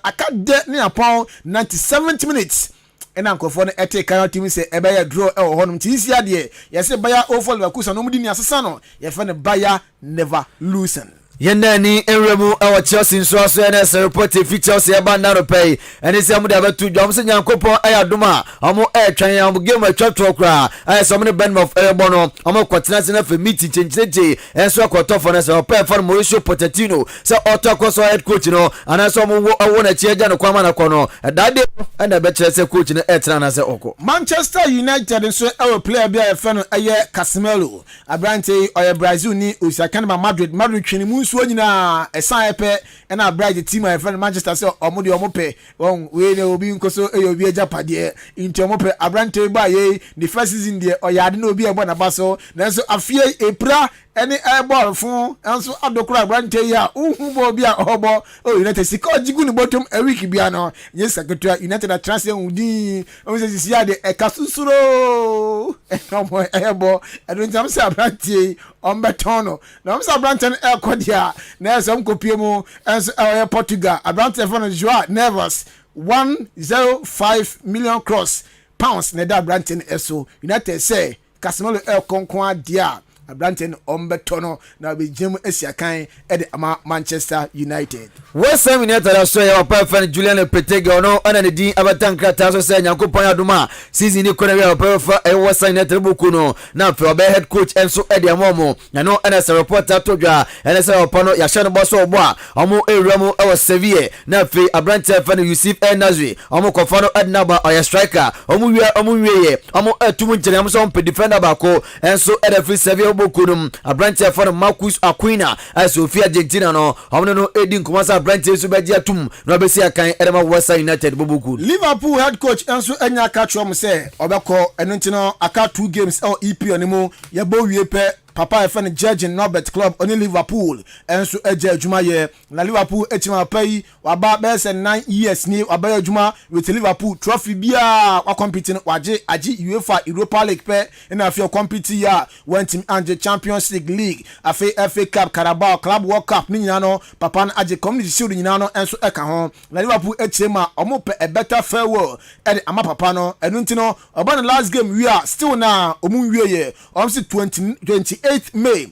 akade ne apon 97 minutes ena nkofo no ete kan team se ebaya draw e honum ti isi ade yese baya ofol bakusa no mudi ni asesa no ye fe ne baya never loosen. Yenani enremu awa Chelsea nso aso na se report features ya banda no pay ene se amuda batu dwom se nyankopon ayadoma omo twan ya game atwa kra ay so me ben of bono omo kwatena se na fe meeting chencheche enso akoto for na se pay for Mauricio Pochettino se auto akoso head coach no ana so mo wo na chieja no kwama na kono dade anda be chere se coach no etna na se oko Manchester United nso our player bia fe no aye Casemiro abrante oye Brazil ni Osaka Madrid twini so nyina esan epe na bright team my friend Manchester say omode omope won we ne obi nkoso obi ejapade into omope abrante ba ye the first season there oyade na obi ebo na baso nanso afie epra any airball fun enso adokura abrante ya uhu bo bia obo United sika ojigu ni bottom a week bia no yes secretary United na transfer udi o se sia de ekasusuro omo airball adon jam say abrante ombetono na o say abrante ekodia na some kopie mu enso Portugal abrante for Joao Neves 105 million cross pounds na da abrante eso United say Casemiro konkon dia abrante ombetono na be gem asiakan e de Manchester United. West Ham United so ya perfect Julian Petega no ana ne din abatan krata so say nyankopon adoma season ni kona we perfect West Ham United buku no na fe obe head coach enso e de amomo na no ana se reporter to dwa ana se opano ya hye no boso obo a omo ewramu e was Sevilla na fe abrante fa no Yusuf El Nazri omo kofa no adnaba oya striker omo wiye omo atumu nkyere am so on defender ba ko enso e de free Sevilla bukunum abrante fa no Marcus Aquina as Sofia Argentina no omo no edin komasa abrante su beji atum no obesi akan edema West United bubuku Liverpool head coach enso enya ka twom se obekọ eno ntino aka 2 games or EPL ni mu ye bo wie pe papa efan Jurgen Norbert club oni Liverpool enso eje adwuma ye na Liverpool etima pay waba be se 9 years ni waba adwuma with Liverpool trophy bia wa competing waje UEFA Europa League pe na afia compete ya went team anje Champions League FA Cup Carabao Club World Cup ni nyina no papa na aje Community Shield nyina no enso eka ho na Liverpool echema omo pe a better farewell e ama papa no enu ntino oba na last game we are still na omu wie ye omsi 28th May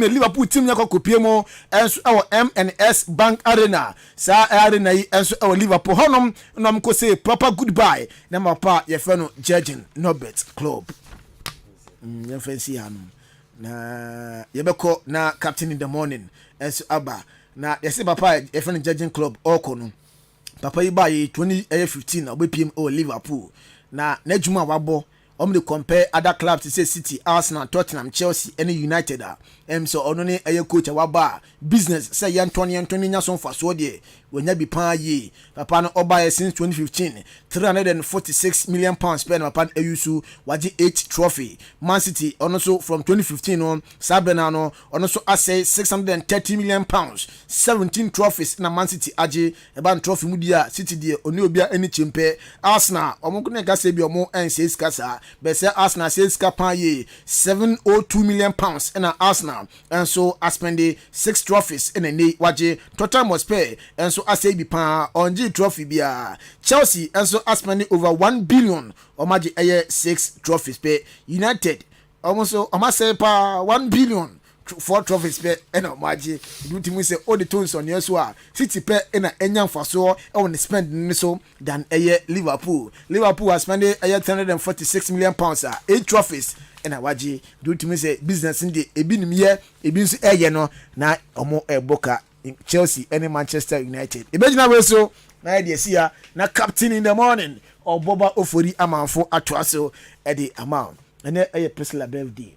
Liverpool team nyako kopie mo enso our MNS Bank Arena sa arena yi enso our Liverpool honom nom ko say proper goodbye na mapa ye fe no Jurgen Norbert club ye fancy hanu na ye beko na captain in the morning enso aba na ye say papa ye fe no Jurgen club oko no papa yi ba yi 2015 obepiem o Liverpool na juma wabo they compare other clubs to say City, Arsenal, Tottenham, Chelsea, any United. So only a coach waba business say yan 20 nyason for so de when you be pan ye papa no oba since 2015 346 million pounds spent upon Eusu waji 8 trophy. Man City also from 2015 on Sabenano also assay 630 million pounds 17 trophies na Man City aje ban trophy mudia City de oni obia any chimpe. Arsenal omukune gase bi omo en says kasa be say Arsenal says kapan ye 702 million pounds na Arsenal Arsenal and so I spend 6 trophies in a day waje Tottenham Hotspur and so I say bi pa on G trophy bia Chelsea and so I spend over 1 billion or maji 6 trophies pe United almost so I must say pa 1 billion 4 trophies pe ena maji do timi say all the tones on yeso a City pe ena enyan faso e won spend ni so than Liverpool has spent 346 million pounds 8 trophies ena waji do timi say business ndi ebi nim ye ebi nso no na omo eboka Chelsea and Manchester United ebejina we so na dey see ya na captain in the morning or Boba Ofori amanfo atwaso e the amount ene personal birthday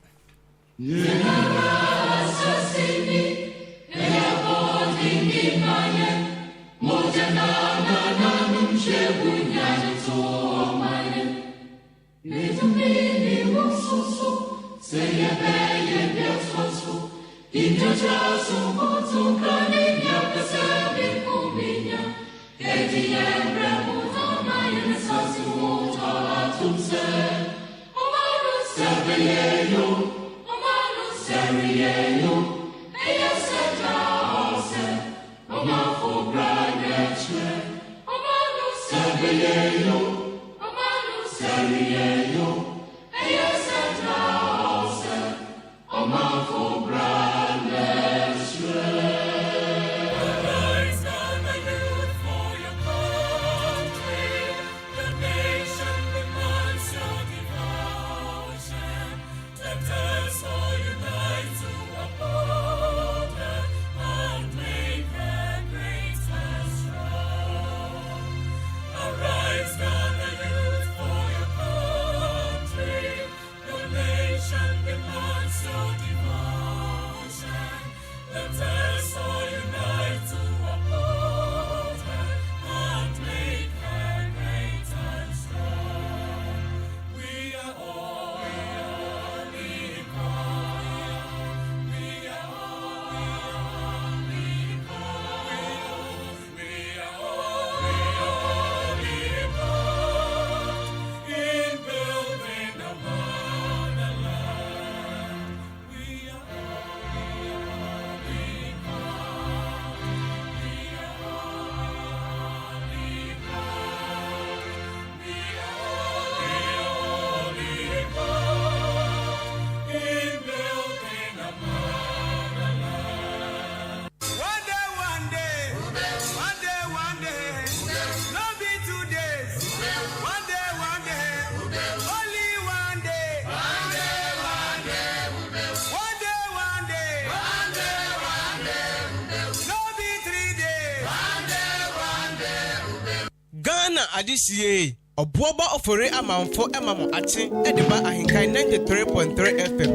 Adisiye Obuoba ofore amanfo emamo ache ediba ahenkan 93.3 FM.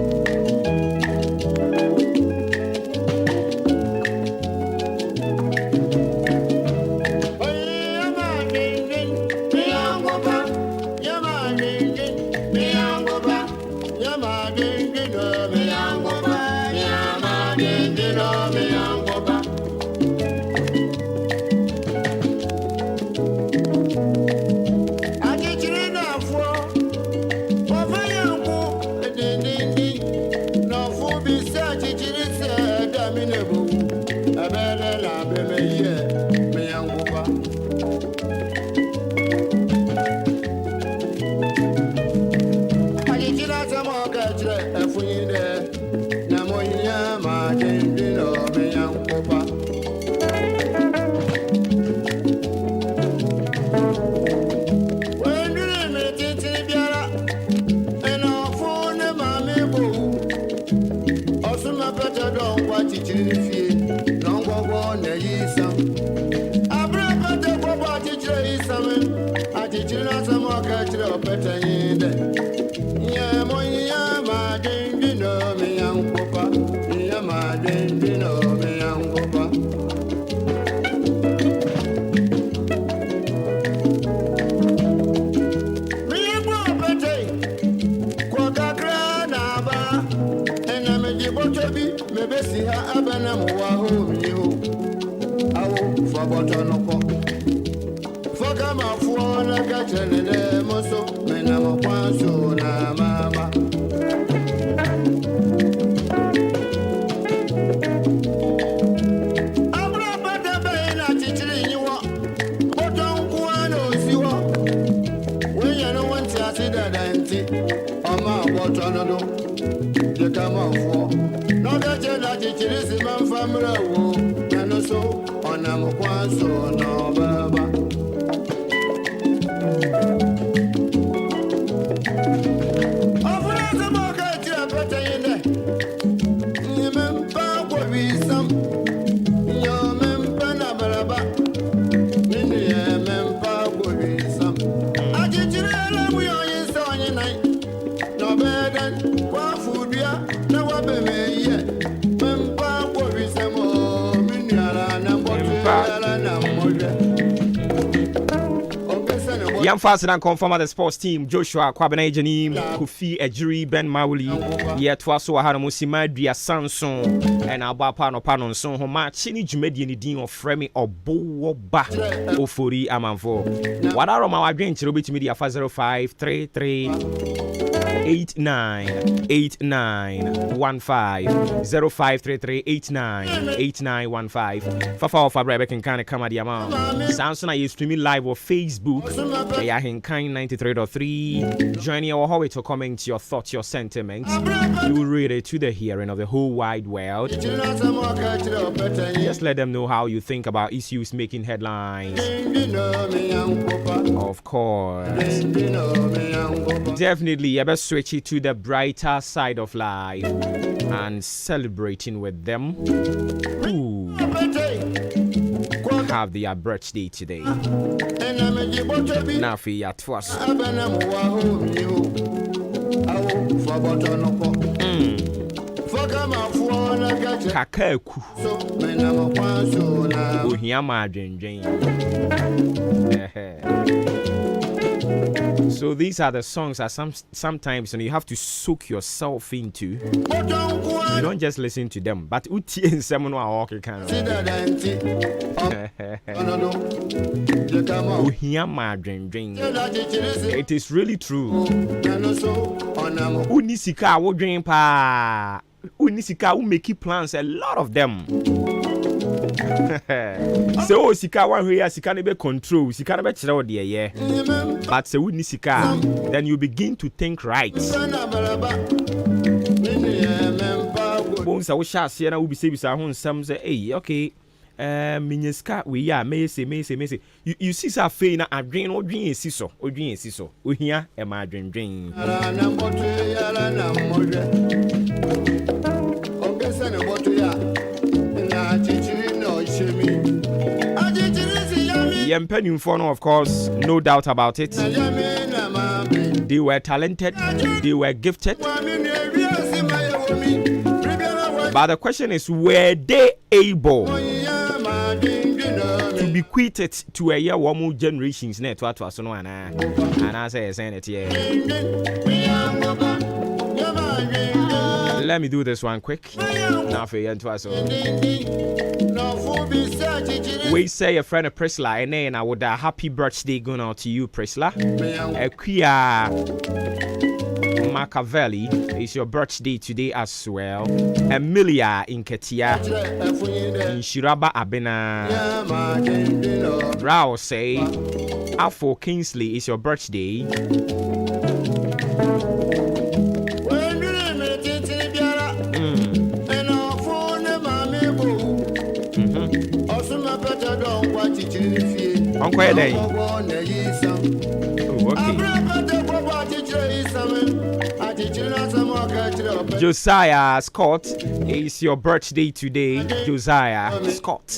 Young fast and confirm the sports team Joshua Kwabena Janim Kofi Ejiri Ben Mawuli yet was so Hanamusima Dia Samson and Abapano Panon son Homa Chini Jumedi ni din of Fremi or Boba Ofori Amanfo. What are my again to Robit Media 50533 898915 0533898915 Fafa of Abrebe can kind of come at the amount. Samson is streaming live on Facebook. Ahenkan 93.3. Joining our hallway to comment your thoughts, your sentiments. You will read it to the hearing of the whole wide world. Just let them know how you think about issues making headlines. Of course. Definitely, I best switch it to the brighter side of life and celebrating with them who have their birthday today. Nafi at first. Kakaku. Ohiyama drenjen. So these are the songs that sometimes you have to soak yourself into. You don't just listen to them, but uti and someone who are walking kind of. It is really true. Unisika wo dream pa. Unisika will make plans, a lot of them. So sika one way sika ne be control sika ne be kire wo de ye but se woni sika then you begin to think right. Bon sa wo sha se na wo bi se ho nsam say hey okay minyeska we ya me say you see sa fe na adwen odwen esi so ohia e ma adwendwen Yempenyumfo, of course, no doubt about it. They were talented, they were gifted. But the question is, were they able to bequeath it to a year one more generations? And I say, it here. Let me do this one quick. We say a friend of Prisla, and then I would happy birthday going out to you, Prisla. Quia Machiavelli, it's your birthday today as well. Emilia in Ketia, in Shiraba Abena. Rao say, Afo Kingsley, is your birthday. Uncle Eddie. Josiah Scott, it's your birthday today, Josiah Scott.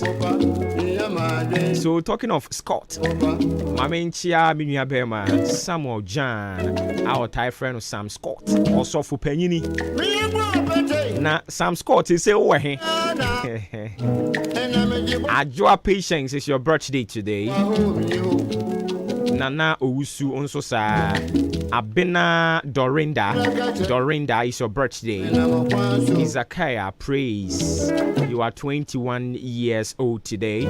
So talking of Scott, Mamenchia Minya Bema, Samuel John, our Thai friend Sam Scott, also for Penini. Now Sam Scott is away. Ajua Patience, is your birthday today. Nana Owusu also sa Abena Dorinda is your birthday. Izakaya Praise, you are 21 years old today.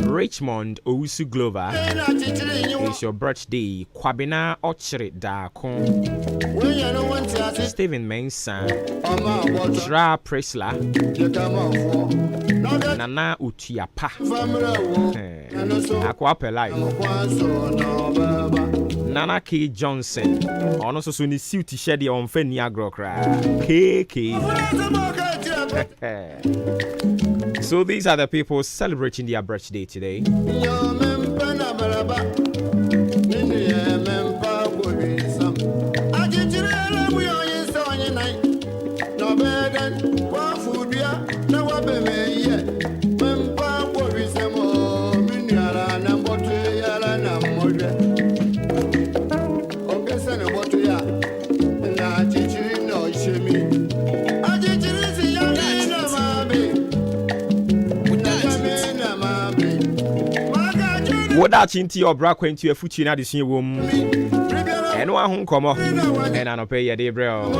Richmond Owusu Glover, is your birthday. Kwabena Ochre Dakon, Stephen Mensa, Tra Presla, Nana Utiapa, Aquape Life, Nana K Johnson. Ono so ni suit t-shirt on fe ni agro kra. KK. So these are the people celebrating their birthday today. What that chinti or bra kwenti a fuchi na disin wom. Eno ahun komo. Ena no pay ye de bro.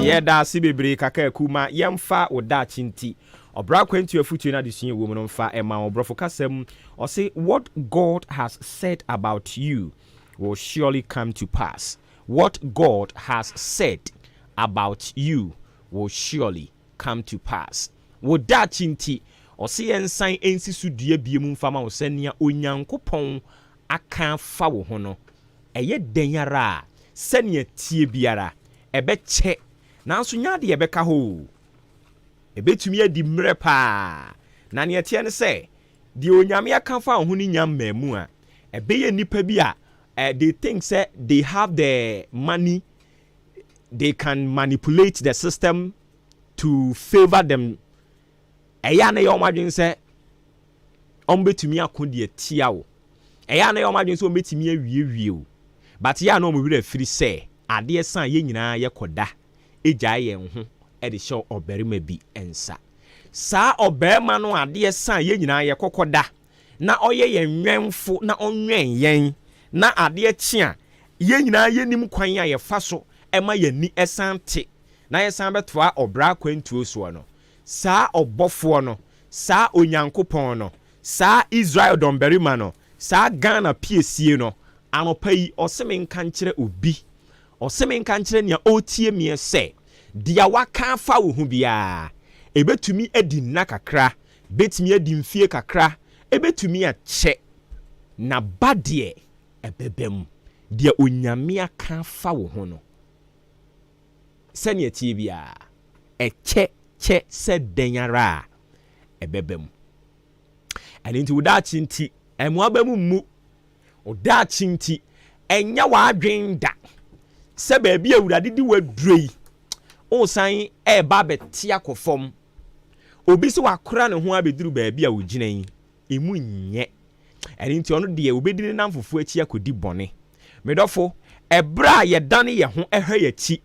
Yeah, da si bebre kaka kuma yemfa oda chinti. Obra kwenti afutu na desun wo no mfa ema obrofo kasem or say what God has said about you will surely come to pass. What God has said about you will surely come to pass. Wo da chinti or say ensan ensi sudue biemu mfa ma wo senia onyankopon aka fa wo ho no. Eye denyara senia tie biara ebe che nanso nyade ebe ka ho. Ebetumi adi mre pa na ne etie ne se di onyame aka fa ho ni nyam mamu a ebeye nipa bi a they think say they have the money, they can manipulate the system to favor them. Eya na yo madwen se ombetumi akodi etia wo. Eya na yo madwen se ombetumi awiewie wo. But ya na omwire afiri se ade san ye nyina ye koda eja ye ho e de show oberima bi ensa. Sa oberima no ade san ye nyina ye kokoda na oye ye nwenfo na onwen yen na ade chia ye nyina ye nim kwan a ye fa so ema ye ni esante na ye san betoa obra kwantuo so no. Sa obofo no, sa onyankopon no, sa Israel domberima no, sa Ghana piesie no, anopai osemen kankere obi. Osemen kankere nia otie mie se, dia waka fa wo hu bia. Ebetumi edi na kakra, betumi edi mfie kakra, ebetumi ache na badie ebebem. Dia onyame aka fa wo hu no. Sene tie bia, eche che se denyara ebebem. And into that chinti emwabemu mu oda chinti enya wa adwen da se ba bia awurade di wadrei o san e ba betia kofom obi se wakora ne ho abeduru ba bia woginan emu nye. And into ono de obedi ne namfofo achi akodi bone medofo ebra ye dane ye ho ehwe ye chi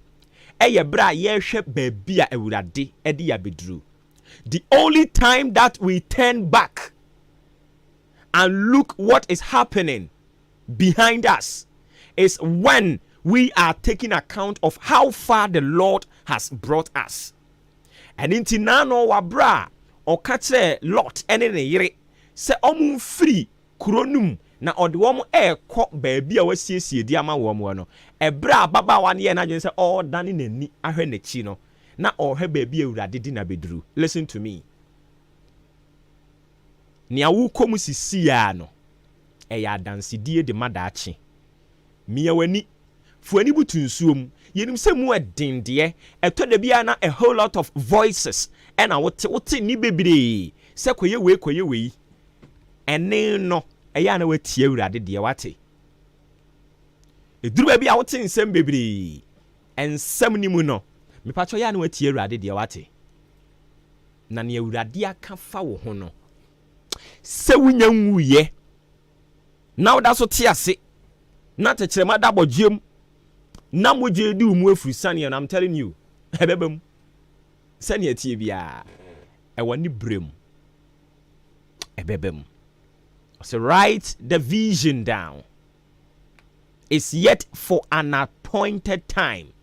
eye bra ye hwe ba bia awurade e de ya beduru. The only time that we turn back and look what is happening behind us is when we are taking account of how far the Lord has brought us. And in Tinano wabra or katre lot ene ne yere se omu free kuronum na odwom ko baabi a wasiesie di ama wo mo no ebra baba wan ye na dwen se o dane nani ahwe na chi no na ohwe baabi awurade di na beduru. Listen to me. Ni awu komu sisi ya no eya dansidie de madachi miya wani fuani butu nsuom yenim se mu edinde eto da bia na a whole lot of voices and wote ni bebre se koye we ene no eya na watie awurade de wate eduru bia wote nsem bebre ensem ni mu no mepacho ya na watie awurade de wate na ne awurade aka fa wo ho no se wunya nwuye na woda so te ase na tekyerema da bogiem na moje di umu afuri sane and I'm telling you ebebem sane atie bia e wani brem ebebem. So write the vision down. It's yet for an appointed time.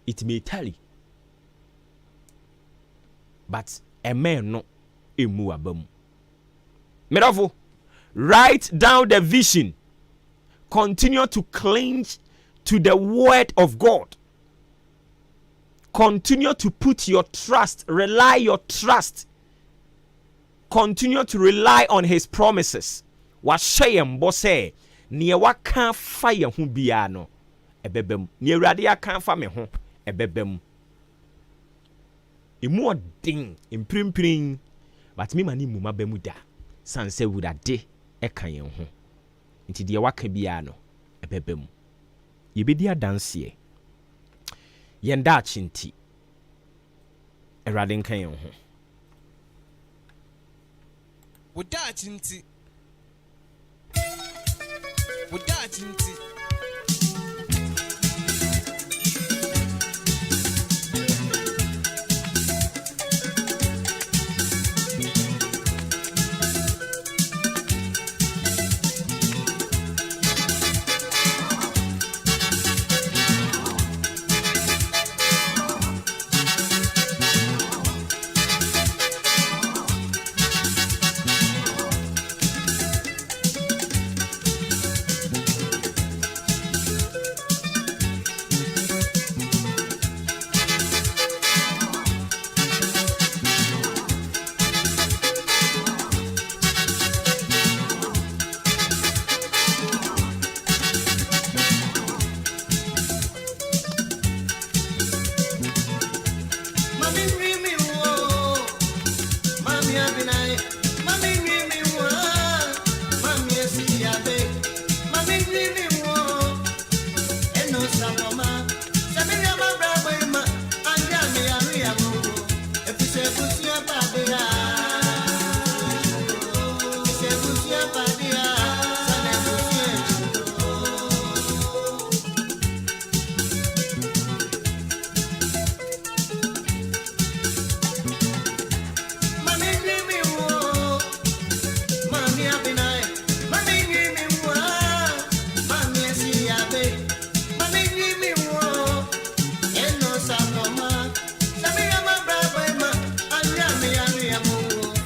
It may tarry, but a man no emu abam. Medofo Write down the vision. Continue to cling to the word of God. Continue to put your trust, rely your trust. Continue to rely on his promises. Washayem bose niye waka fire hu biya no ebebem. Niye radi aka fa me ho ebebem. Imu odin imprimprin but me mani mu mabemu da sanse wurade eka yen ho. Nti de waka biya no ebebem. Yebedi adanse yenda chinti erade nkan yen ho. Wodachinti.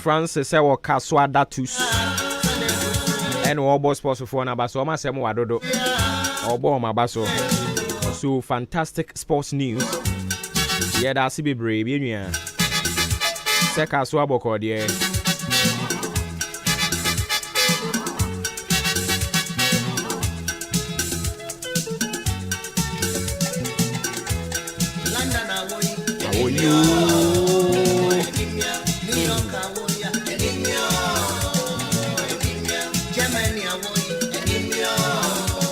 Francis say Kaswa Datus and Obo Sports for Nabaso Masemo Wadodo Obo Mabaso. So fantastic sports news. Yeah, that's be brave. Yeah, say Kaswa Boko there.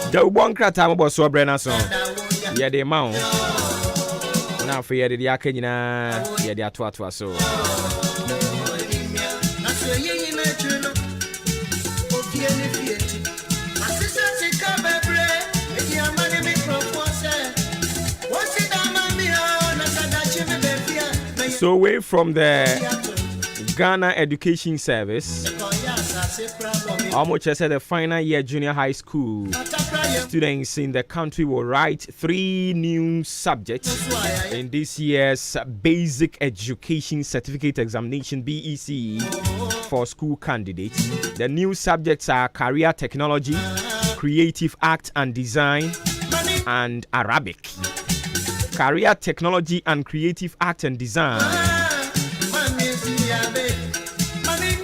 The one crata about so Brennason. Yeah, the amount. Now for the Yakina, yeah, the Atwatwa so. So away from the Ghana Education Service, almost said the final year junior high school students in the country will write 3 new subjects in this year's Basic Education Certificate Examination BEC for school candidates. The new subjects are Career Technology, Creative Art and Design, and Arabic. Career Technology and Creative Art and Design,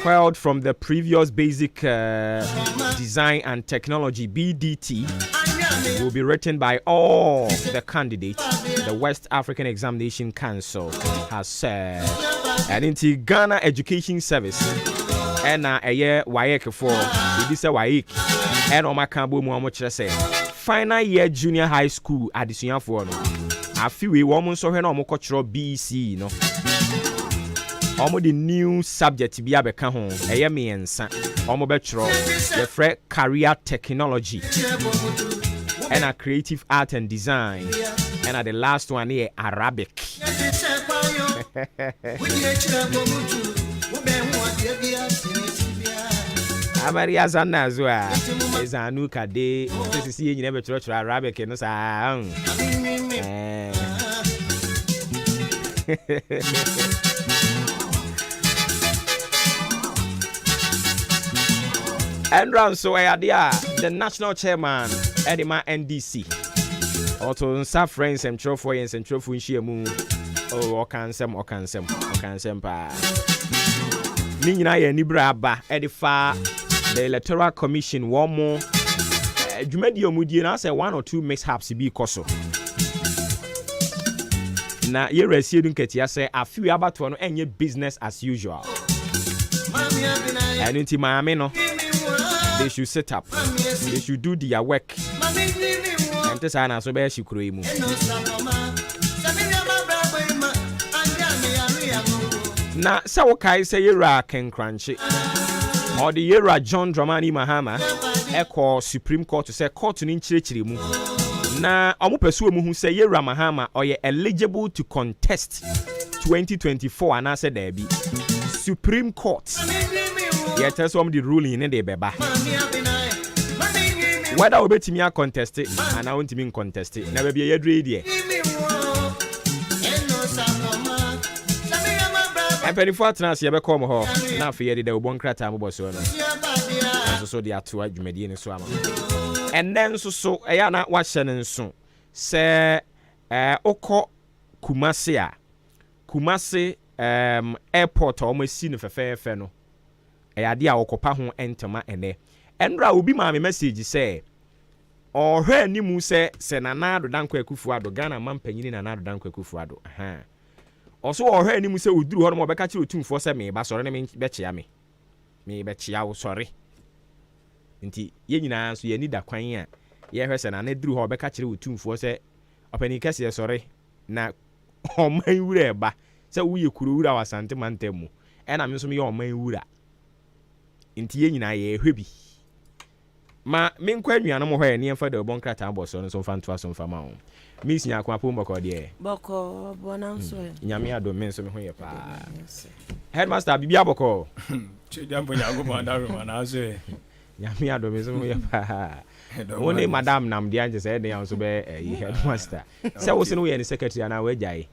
held from the previous Basic Design and Technology BDT, will be written by all the candidates, the West African Examination Council has said. And in the Ghana Education Service, and a year WAEC for Ibisa WAEC, and Omakambo Muamocha say, final year junior high school addition for a few women so when Omokochro BC, no. Omo the new subject be abeka ho eye me ensa omo betro the free Career Technology and a Creative Art and Design and the last one here Arabic. Amaria zanna azwa ezanu kade sisi yenyi na betro Arabic no sa And run so I the national chairman Edema NDC. Also some friends and trophy and trophy in oh, okansem pa. Nina ye nibra ba edifa the electoral commission one more. Jumedio mudi na say 1 or 2 mishaps be koso. Na ye resi edun ketia say afi abato no enye business as usual. And inti Miami no, they should set up. They should do their work. And this ana so be shikuro mu. Na sa wokai say yera Ken Crunchy. Or the yera John Dramani Mahama eko Supreme Court to say court ni nchirechire mu. Na omo pesu mu hu say yera Mahama oye eligible to contest 2024 and I said there be Supreme Court. Yeah, tell some the ruling in the beba. Whether we bet me a contest it and I want to mean contest it. Never be a dread. And penny fortness, you ever come home. Now for you, the one crater mobile so they are 2 Median swammer. And then so I am not watching and soon. Say, Oko Kumasi airport almost seen of a fair feno. A idea okopa ho entema ene. Enra obi ma me message say or her ni mu say Nanado Danko Akufuado Ghana man panyini Nanado Danko Akufuado. Aha. Also or her ni mu say oduru ho no beka chi otum fo say me ba sori na me bechia me. Me bechia wo sori. Nti ye nyina so ye ni da kwan a ye hwe say na na duru ho beka chi otum fo say opani kase sori na oman wura eba say wo ye kuro wura wasante mantemu. Ena me so me ye oman wura. Inti ye nyina ye hwebi ma me nkwa anuanom ho ye ne emfa da obon krata aboso no so mfa ntoa so mfa ma ho miss nya akwa pombo ko de boko bona nso nyame ado me nso me ho ye pa headmaster bibi aboko chejambo nyago ma daru ma na so nyame ado me nso ho ye pa woni madam nam de anje say de yan so be headmaster say wo se no ye ne secretary na we jai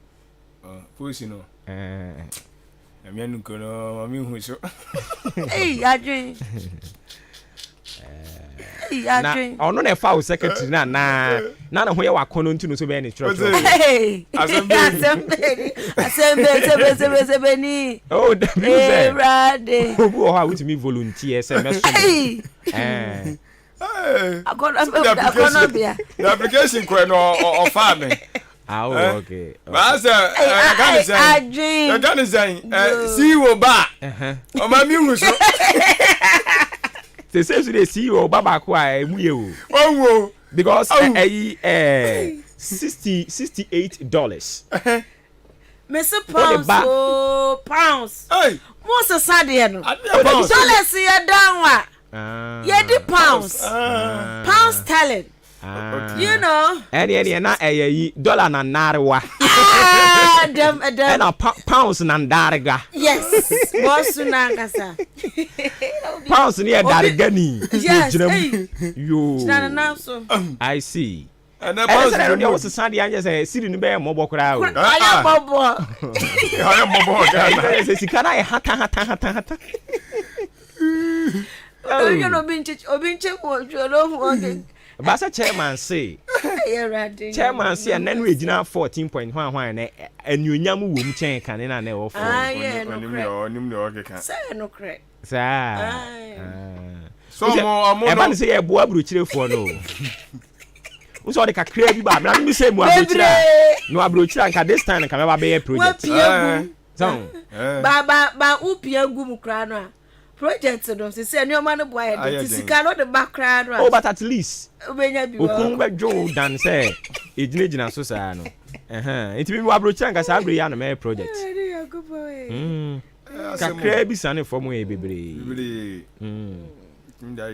police no Amianu kono mami hu so. Hey, adwin. Hey, adwin. Na ono na fa secretary na ho ye wakono ntu no so be ni church. Hey. Assemble ni. Oh, that music. Rade. Obu o ha with me volunteer say me so. Hey. Akono bia. The application ko no o fa me. Oh, okay. But I can't say, see you ba. Oh, my music. They say they see you baba kwa muye. Oh, because $68. Mr. Pounds. Hey, most of Sadian. Dollars here down. Yeah, the pounds. Pounds talent. You know. Any na dollar na narwa. Dem. And pounds na ndariga. Yes. Bosunanga sa. Pounds ni ndariga ni. Yes. Yo. I see. And the pounds there was Sunday and say siri ni be mo bokura o. Aya bobo. Aya bobo. Say sikana e hata. You know obinche ko jolo Basa chairman say chairman say and then we gina 14.1 na anuonyam wo mu chen kan na na wo for onim no okay kan say no correct sa so mo e ban say e bo abrochirefo no so de kakra bi ba na mi say mo abrochira no abrochira nka this time nka ba be project so ba upia gum kra no project no say no man boy de sika no de background. Oh, but at least obenya bi okun be jo dan say ejinejina so sa no enti bi abrocha nka sa abre ya no me project kakra bi sane form e bebre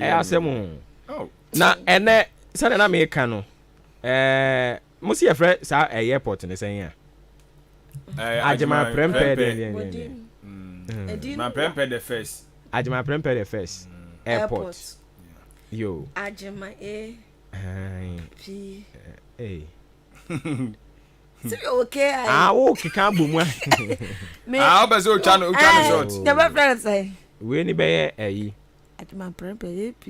asemu na ene sane na me ka no musi efre sa airport ne sen ya ajema prempe de ma prempe the first Ajima prepare the first airport. Yo. Ajima P. So okay. Okay kan bomu. Be so channel short. Never friend say. We ni be Ajima prempe AP.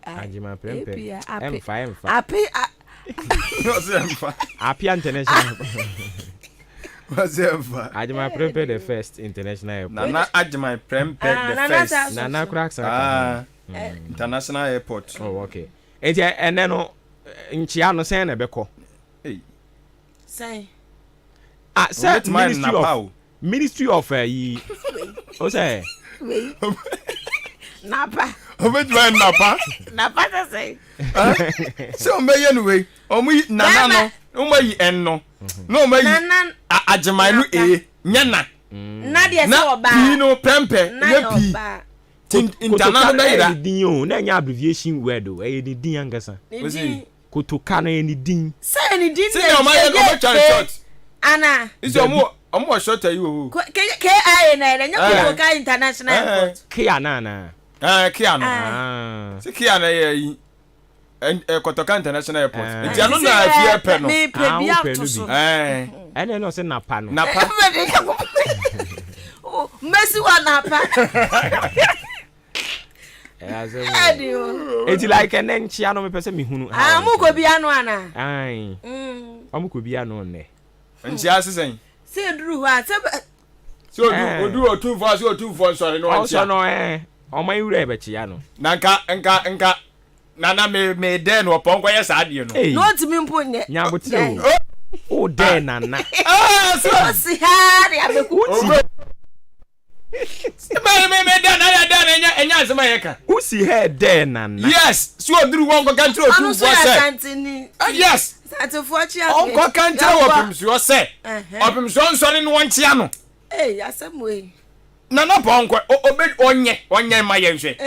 Ajima prempe. M5. Api international. What's M5? Ajima prempe the first international airport. Nana Ajima prempe the first. Nana Cracksa. International airport. Oh, okay. And then nchia no sen na beko. Hey. Say. Say Ministry of o say. Napa. Obetwa napa. Napa to say. So me anyway. Omu nana no. Omu yi enno. No omu yi Ajima no nyana. Na de say oba. Pino prempe. Na pi. International na din o na nya abbreviation word o e ni din angasa kotoka na ni din say ni din say o ma ye go short ana is o short ayi o KI na nya kotoka international airport kia na kia no say kia na ye kotoka international airport ti anu na afie pe no me pe bia to so ene no say napa no napa oh Messi wa napa It's like an enchiano me pese mi hunu. Amu ko bia no ana. Ai. Amu ko bia no ne. Enchia sesen. Se duru ho a se so odu otu fo so otu fo so no enchia. Also no Oman wura e be chia no. Na nka nana me de no ponko ye sa de no. No timi mpo nye. Nya botre o. O de nana. So si ha de abeku. Me dan enya asema yeka. Who see her there nana? Yes, so oduru won ko kantre otu fo say. Yes. Santifo chia. On ko kantre opim so say. Opim so nsori no won chia no. Eh, asem we. Nana ponko onye ma ye hwe.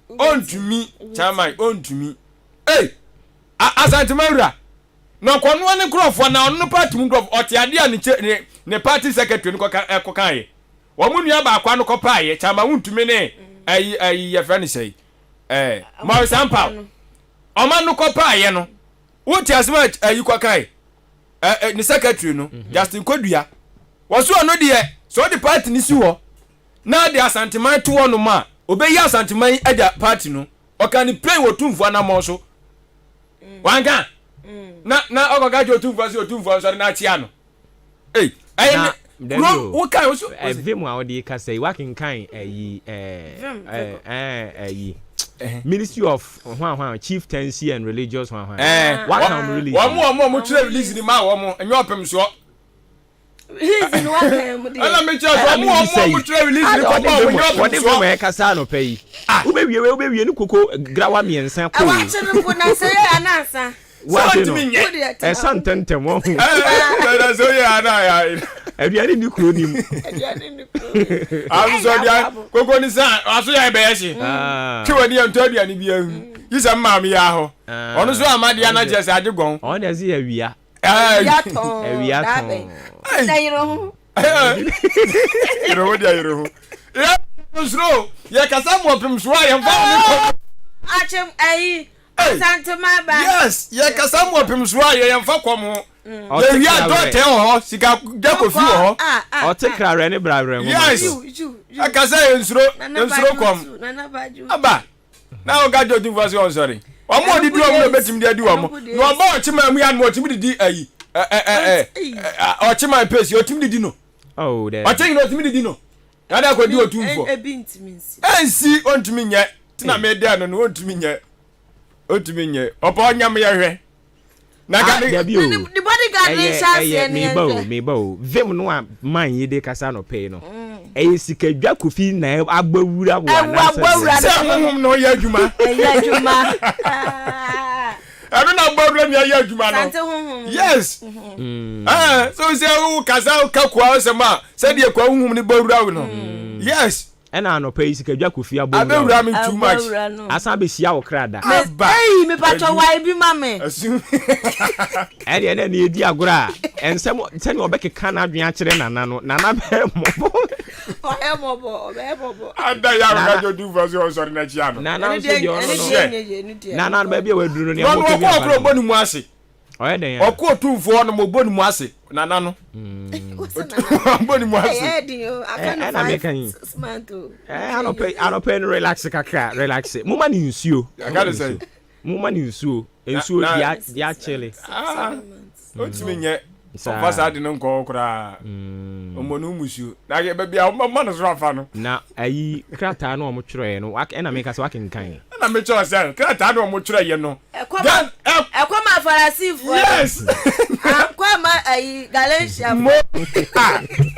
Ontumi chamai ontumi. Eh. Asantimawura. No kwonu ne krofo na onu party mu krof otiade a ne party secretary ko kan ye. Wamu nua ba kwa no kopaye chama wuntumi ne ayi ye friend say ma sampa o ma no kopaye no wuti asma ayi kwa kai ni secretary no Justin Kodua woso no de so the party ni si ho na de asanteman to no ma obeyi asanteman ada party no o kan play wotumfo na mo so wanga na ogoga otumfo so na chia no ayi wo kai wo so vim a odi ka say working kind Ministry of Chieftaincy and Religious what am release wo tire release ni ma wo mo enyo opem so He's what time dey. Ala me just wo tire release ni papa wo enyo opem so wo ka sa no pay wo be wie ni koko grawa miensa ko wa chiri ko na say anasa what no santentem wo na so ya ana ya aduane ni kuro nim am so dia koko ni sa aso ya be yeshi ti woni anto aduane bia hu yisa maami ya ho onu so amade ya na jese ajegon on dey see awia awia ton da yiro yiro ya nusro ya kasa mo pem so ya fa ni ko achem ai santoma ba yes ya kasa mo pem so ya fa kom ye wi adote ho sika jakofi ho o te krare ni brare mo yes akasa ensuro kom aba na o ga jodi fasi on sorry o mo di du o mo betim di adi o mo no o ba o chima mu ya no o chimi di ayi o chima pesi o chimi di no oh there o chimi no chimi di no na da ko di o tumfo ebi ntiminsi ensi o ntimi nye tina me dia no o ntimi nye o pa onyam ye hwe na ga the bodyguard ni chance me bo vim no a man ye de kasa no pay no sika dwa kofi na agbawura wo na se no ye adwuma I na agbawura mi ye adwuma no yes so se wo kasa ka kwa se ma se de kwa hunhum ni bawura wo no yes ena no pay sika dwa kofi abawura mi too much asa be sia wo krada me pacho wai bi mame eri ena ni edi agora ensem se ni obekeka na adwen a kire nana no nana be mobo ada ya ga jodu fasi o sori na chia no nana so di ono no nana ba bia waduru no ne mo ko ko bonu mu ase oye den o ko tumfo no mo bonu mu ase nana no Boni mo ase and I make an open relax kakra relax muma ni nsuo I gotta say muma ni nsuo dia chele otimi nye fasa de no nko kra omonu musuo na ge bia o ma no so afa no na ayi krata na o mo twere no na make say wakin kan na me twere say krata na o mo twere ye no ekoma farasi fo yes akoma ayi Galatia mo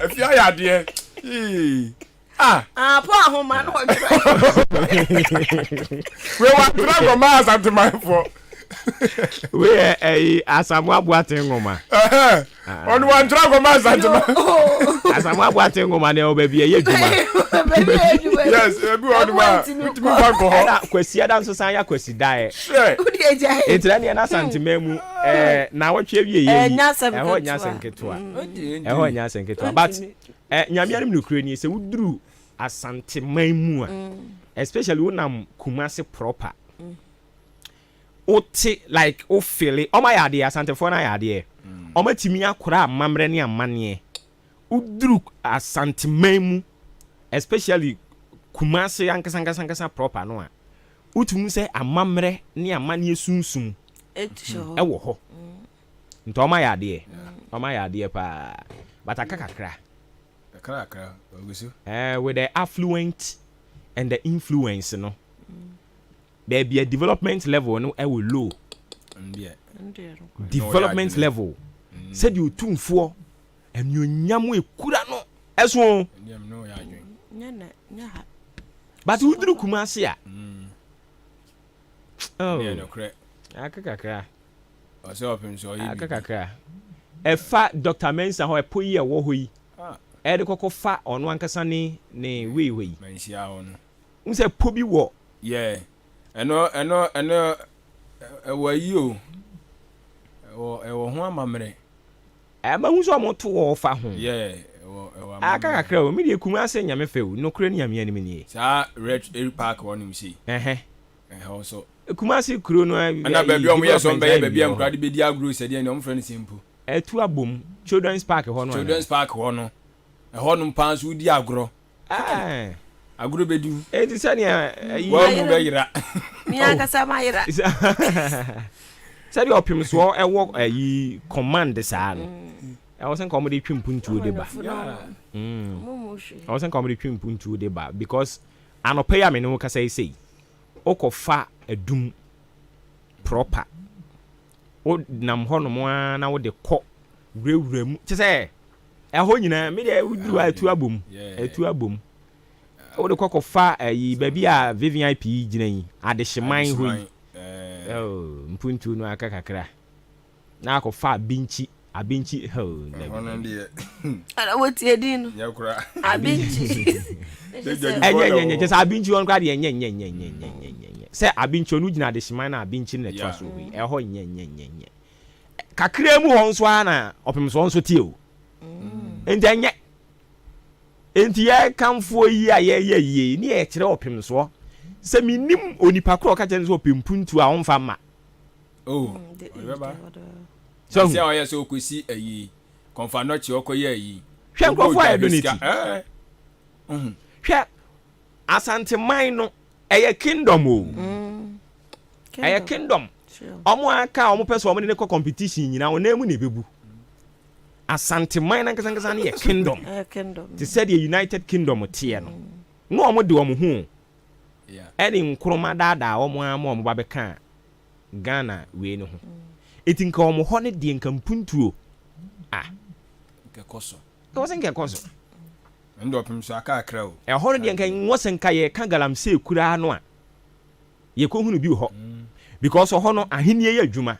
afia ya de po ahoma no we wa trago ma asantima for we asamu abuate ngoma on one trago ma asantima asamu abuate ngoma ne obabi ye djuma yes ebi on ma utimi ba ko ho na kwasi ada so san ya kwasi dae etra ne na santima mu na wotwe wie ye ho nya senketo ho nya senketo but nyame anim nukure ni se wuduru asantima mu a especially wonam Kumasi proper oti like o feel oma yade asantefo na yade oma timi akora amamre ne amane uduru asanteman mu especially Kumasi ankasa proper no a utumu se amamre ne amane sunsum ewo ho nto oma yade pa bataka kakra ogusu with the affluent and the influence no there be a development level no e will low development level said you tumfo enyonyam ekura no eso but we do Kumasi a akakakra oso opim so yi akakakra e fa Dr. Mensa ho e poyi e wo ho yi e de kokko fa ono ankasa ne we manhia ho no unse pobi wo yeah eno ewa yi o ewo ho amamre ma hu so mo to wo fa ho yeah ewa akakakra o me de Kumasi nyame few no kure ni nyame ani ni sa red park won mi see also Kumasi kuro no ana ba bia o mo yeso mba ye ba bia mkra de be di agro se de ni o mo friend simple etu abom children's park ho no ho no mpan so di agro agro be du enti se ne wa mu be yira ni akasa ma yira se de opim so ewo ayi command sa no I wasn't comedy twimpuntu de ba I wasn't comedy twimpuntu de ba because anopa ya me no ka say okofa adum proper o nam ho no mo na wo de kɔ wurewura mu te sɛ ɛho nyina me de wuduru atu abom o de kɔkɔfa ayi baabi a VIP gyina yi adehyeman ho yi mpuntu no aka kakra na akɔfa abinchi ana wotie din no yakura abinchi enye just abinchi won kwa de enye se abinchi onu gina adehyeman na abinchi na twa so yi ɛho enye kakra mu hon so ana opem so nso tie o enti ye kamfo yi a ye ni e kire opem so se minim onipa kro ka kire so opem puntu a onfa ma so se o ye so okosi ayi konfa no chi okoye ayi hwe nkrofo a donate hwe asanteman no eye kingdom o eye kingdom omo aka omo pese omo ne ko competition nyina onemu ne bebu asanteman na nkasa ne kingdom ti said the United Kingdom tie no omo de omo hu eni nkroma dada omo omo ba beka Ghana we no ho etinka omo ho ne de nkampuntuo nkekoso nkekoso ndo opim so aka akra o ho ne de nkan wosenka ye ka galamse kura no a ye ko hunu bi ho because ho no ahenie ya adwuma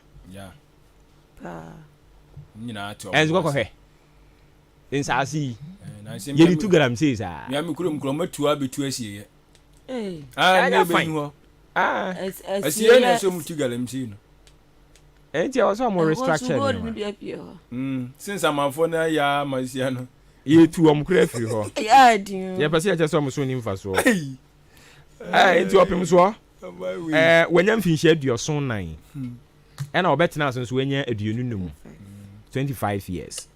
nyina to enzo ko he insasi ye ni 2 gram says ya mi kuro matu abetu asie ne be hu asie na so mu 2 gram si no enti o so mo restructure since amafo na ya masia no ye tu o mkura afiri ho ya din ye pese ya cheso mo so ni mfa so enti opim so wanya mfinhia aduoson nan ena obetena so wanya aduonu num 25 years.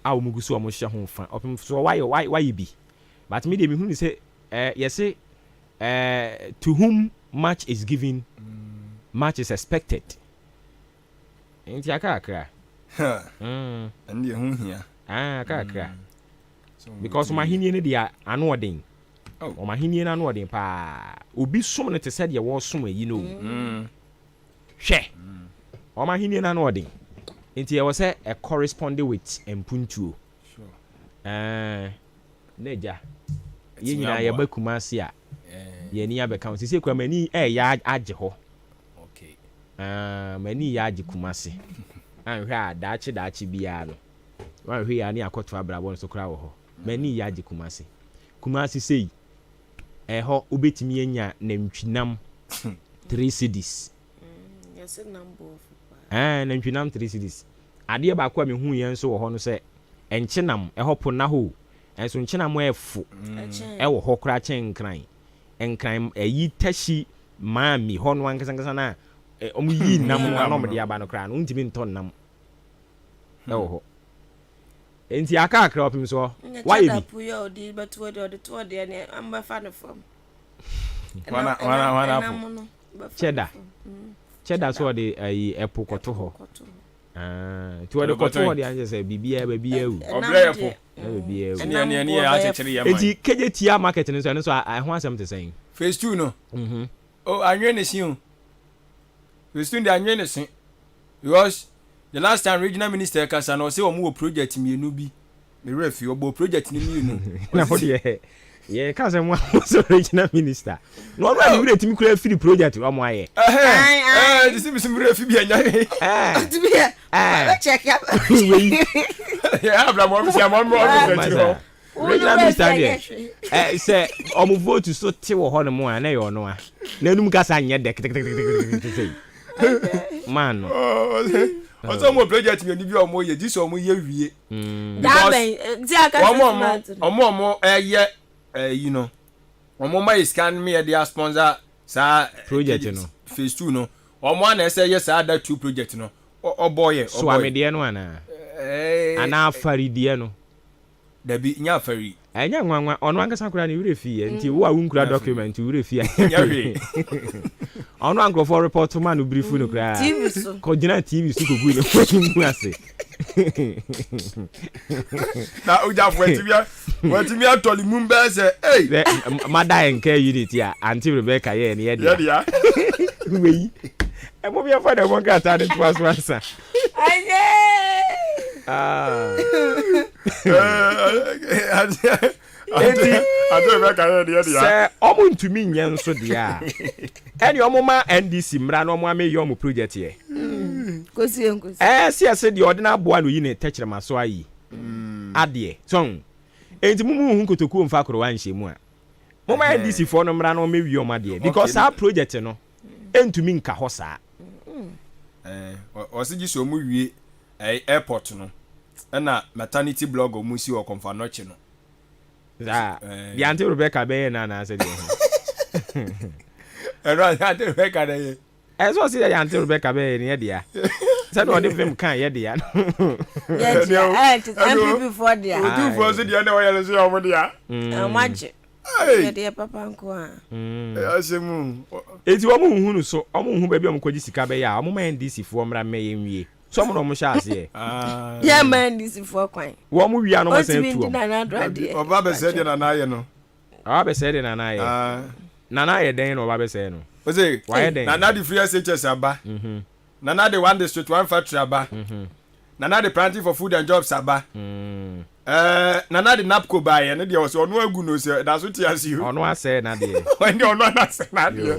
I will go so much home fan. So why you be? But me, who say, yes, say, to whom much is given, much is expected. Ain't ya cry? And the home here. Cry. Because my hini they are anoding. Oh, my hini anoding pa. Ubi so many to said you was somewhere, you know. She. Oh, my hini anoding. Inti I was a corresponding with Mpuntu. Sure. Neja. Ye nyina ye ba Kumasi a. Ye ni abeka. Sisi kwa mani ya age ho. Okay. Mani ya age Kumasi. Anhwe a daachi bia no. Wanhwe ya ni akoto abrabo so kra wo ho. Mani ya age Kumasi. Kumasi sei. Ho obetimi anya nantwinam 3 cedis. Yes, number of. Nantwinam 3 cedis. Ade ba kwa me hu yen so wo ho no se enkyenam ehopo na ho enso nkyenam efu ewo ho kra chen nkran eyi tashi maami ho no ankasa na omu yi nam na mo de aba no kra no ntimi nton nam ewo ho enti aka akra opim so why be puyo di beto de to de ne amba fa no fam wana cheddar so de epo koto ho to the koto de anje say bibia u oblepo bibia u eni ya chechiri ya enti kejetia market no so I ho asem to say phase 2 no oh anwe ne sin phase 2 de anwe ne sin because the last time regional minister kasa no say omo project mienu bi me refi obo project ni mienu na ho de ye kasa mo so regional minister no no we retimi kura free project omo aye this is me refi bi anya check up. Yeah, I'm more regional minister say omo vote so te wo ho no mo na ye ono a na enum kasa anye de say man no also mo project me ni bi omo ye ji so omo ye wie omo ye you know omo my scan me dey sponsor sa project no phase 2 no omo na say yes sa that 2 project no o boy so amede no ana ana faridie no da bi nya fari enya nwanwa ono ankasa kura ni wure fi nti wo a wunkura document wure fi nya we ono anko for report man brief no kura TV so ko gina TV so ko gu ne ko mu ase na uja wetimi atoli mumbe se hey mada enka unit ya anti Rebecca ye ne ye dia we e mo bia fa de mo ka ta de twas wansa aye se omo ntumi nyen so dia eni omo ma NDC mra no omo ameyi omo project ye kosi se de ordinary boa no yi ne techrema so ayi ade so enti mumu hu kotoku mfa koro wan hyemu a moma NDC for no mra no mewi omo ade because our project no entumi nka ho saa osigi so mu wie airport no na maternity blog o musi o konfa noche no di Auntie Rebecca be na say dey Auntie Rebecca dey so say Auntie Rebecca be ne dia say no dey film kan ye dia MPP for dia do for say dia na wa yele say omo dia amaje ye dia papa nko a asemu eti omo hunu so omo hu ba bi omo kwaji sika be ya omo man DC fo mra me ye nwie so mo no mo sha ase ya man DC fo kwan wo mo wia no mo sen tuo oba be say dia na na ye no oba be say dia na na ye na na ye den no oba be say no o say na na the free SHS aba na na the one district one factory aba na na the planting for food and jobs aba na na the napco buy and there was ono agu no say na so tiasi you ono ase na de when the ono na say na de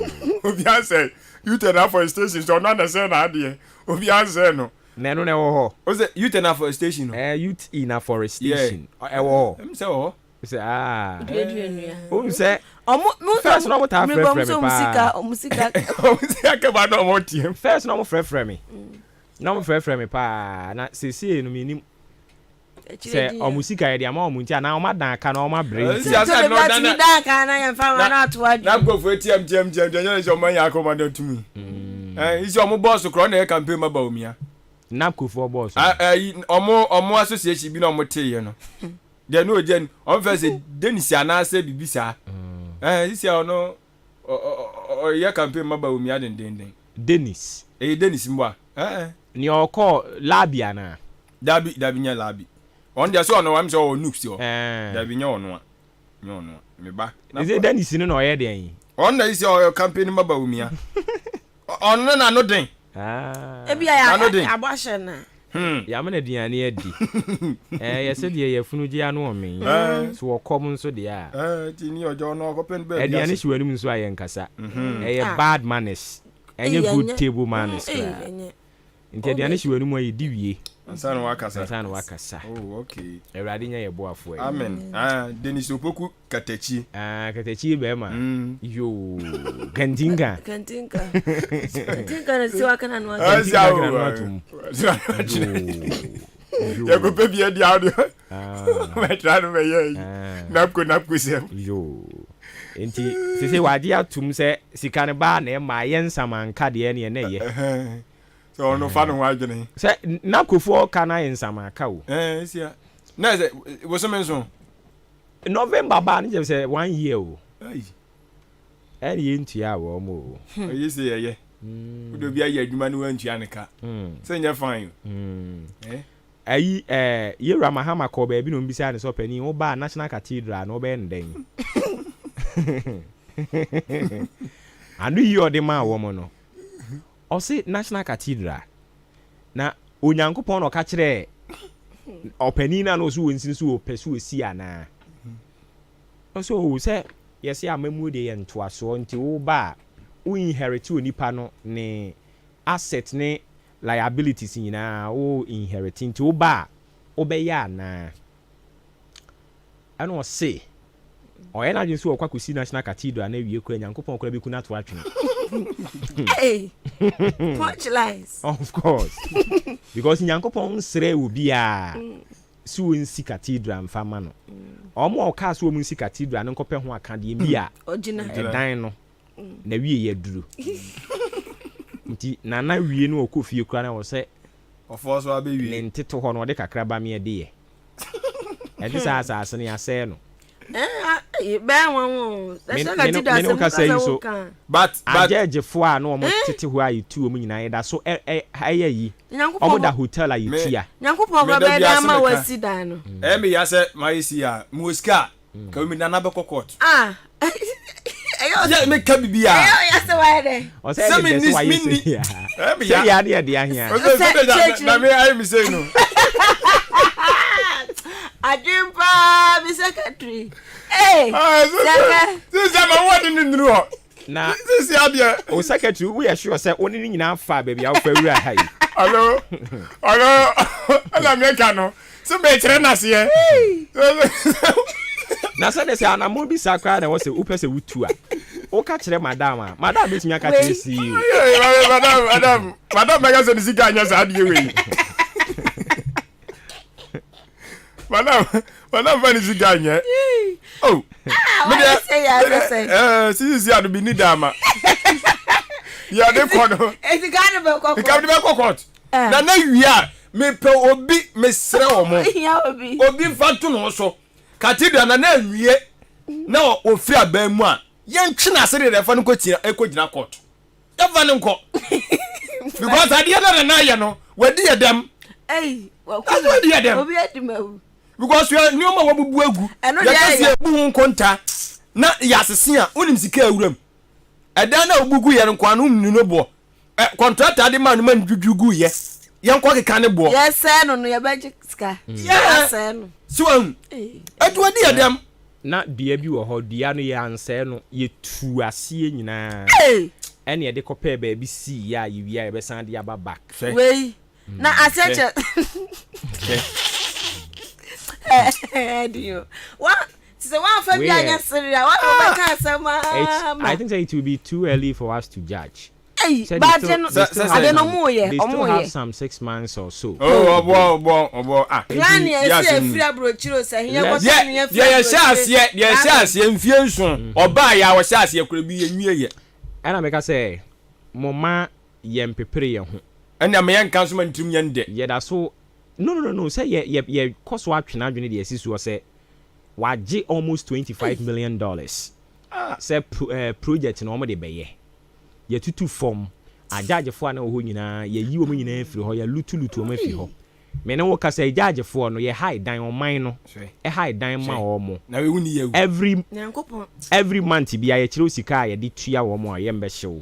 obi an say you turn up for station so ono na say na de obi an say no na no na wo ho o say you turn up for station no youth in a forestation e wo em say wo say say first no mo ta musika ke ba no mo tiem first no mo frɛ me no mo frɛ me pa na sesi no minim say o musika ye dia ma o munti na o ma dan aka na o ma brain si asa no dan aka na ye fa ma na to adu na go for tiem de nyane so man ya ko ma dan tumi isi o mo boss kro na e campaign ma ba omia Napco for boss. Omo association bi na omo te ye no. They no gen on first Dennis anase bibisa. This year no your campaign maba umi aden. Dennis. Dennis mwa. Ni oko labia na. Dabi nya labi. On dia so no am so nooks yo. Dabi nya ono. Nya ono. Me ba. Is it Dennis no no ye den? On na is your campaign maba umi a. On na no den. Ebi ya abashe na. Ya me na diane edi. Ye se de ye funu gia no omen. So okom nso de a. Ti ni ojo no okopen be. Ediane hwanu nso aye nkasa. Ye bad manners. Enye good table manners. Nti ediane hwanu mu aye diwie. Ansana wakasa. Oh, okay. Ewrade nya ye boafo e. Amen. Denis Opoku Katechi. Katechi be ma. Yo, Gantinga na siwa kana no. Ya go pebi e di audio. Me try no me ye. Napko sem. Yo. Enti sese wadi atum se sika ne ba na e ma yensamanka de ne na ye. So no fa no wadwene. Se Napkofo kana yensamanka o. Sia. Na se wo so menso. November ba ne say 1 year o. Eri entua wo mo. Oyi se ye. Udo bia ye adwuma no antua ne ka. Se nya fine. Ayi Yera Mahama ko ba bi no mbisa ne so pani wo ba National Cathedral no be nden. Anu yi ode ma wo mo no. O se National Cathedral na Onyankopon no ka kire opani na no so wonsin so opesu osi ana. So say yes ya mamu de ento aso nti wo ba wo inherit onipa no ne asset ne liabilities nyina wo inherit nti wo ba obeya na ano say oye na jinsu okwa kusi National Cathedral na wie kura Nyankopon kura bi kuna to atwene. Hey. Punchlines. Of course. Because Nyankopon sre obi a su nsi cathedral mfama no. Omo oka so mu nsi cathedral no nkopɛ ho aka de bi a. Dan no. Na wie ye duru. Nti nana wie no okofie kura na wo se ofo so abe wie. Ne nteto ho no de kakra ba me de ye. E di sa asase ne ase no. Ba won. But ajeje fo a no omo tete ho ayi tu omo nyina ye da so ayi. Omo da hotel ayi tia. Nyankopon ba be da ma wasi da no. Me ya se my see a muska ka mi na be court. Ayo me ka bibia. Ayo ya se wa de. O se me this minni. Me ya de ahia. O se na me ayi mi say no. Ajimpa mi secretary. Hey. This am what in the na this ya there. O secretary we sure say oni ni nyina fa baby a fa wura hai. Hello. Ala me ka no. So me kire na se. Na so dey say ana mo bi sakra na wo say upese wutu a. O ka kire madam betimi aka kire si you. Madam me ga so ni sika anya sa de we. Madam Fanny Ziganya. Oh. See, I be need ama. Ya de kono. E ti ga be kokot. Ka be kokot. Na wi a me pe obi me sre omo. Ya obi. Obi fatu no so. Cathedral na wie. Na ofri aban mu a. Ye ntwe na se de fa no ekogina court. Ya fa no nko. Because ade na ye no, wadi ye dem. Hey, wadi ye dem. Obi edimawu. Because you are new ma wabubu egu. Ya kasi ebu nkonta na yasese a onim sika awuram. Eda na obugu ye nkwa no nnu bo. Contractor de man man dwudwugu ye. Ye nkwa keka ne bo. Yes sir no ye beji sika. Yes sir no. So edu adi adem. Na dia bi wo ho dia no ye anse no ye tu ase nyina. Ene ye de kopɛ ba bi si ya ye wi ya be san de aba back. Wei. Na aseche. Dio. What? So one for Bianya Syria. What I think it will be too early for us to judge. Hey, but I don't know more yet. They still have some 6 months or so. Oh, Granny, I see a free abrochiro say he was yes, infusion. Or buy our chassis could be a year. And I make us say, Mama yem prepare. ɛna me yan kanso man trim yan de ye da so no say ye koso atwena adwene de asiso say waje almost $25 million say project no mo de beye ye tutu form ajajefo na ho nyina ye yi omo nyina afiri ho ye lutu omo afiri ho me ne wo ka say ajajefo no ye high dan oman no e high dan ma omo na we wuni ye every month bia ye kire osika ye de tua omo a ye mbe hyew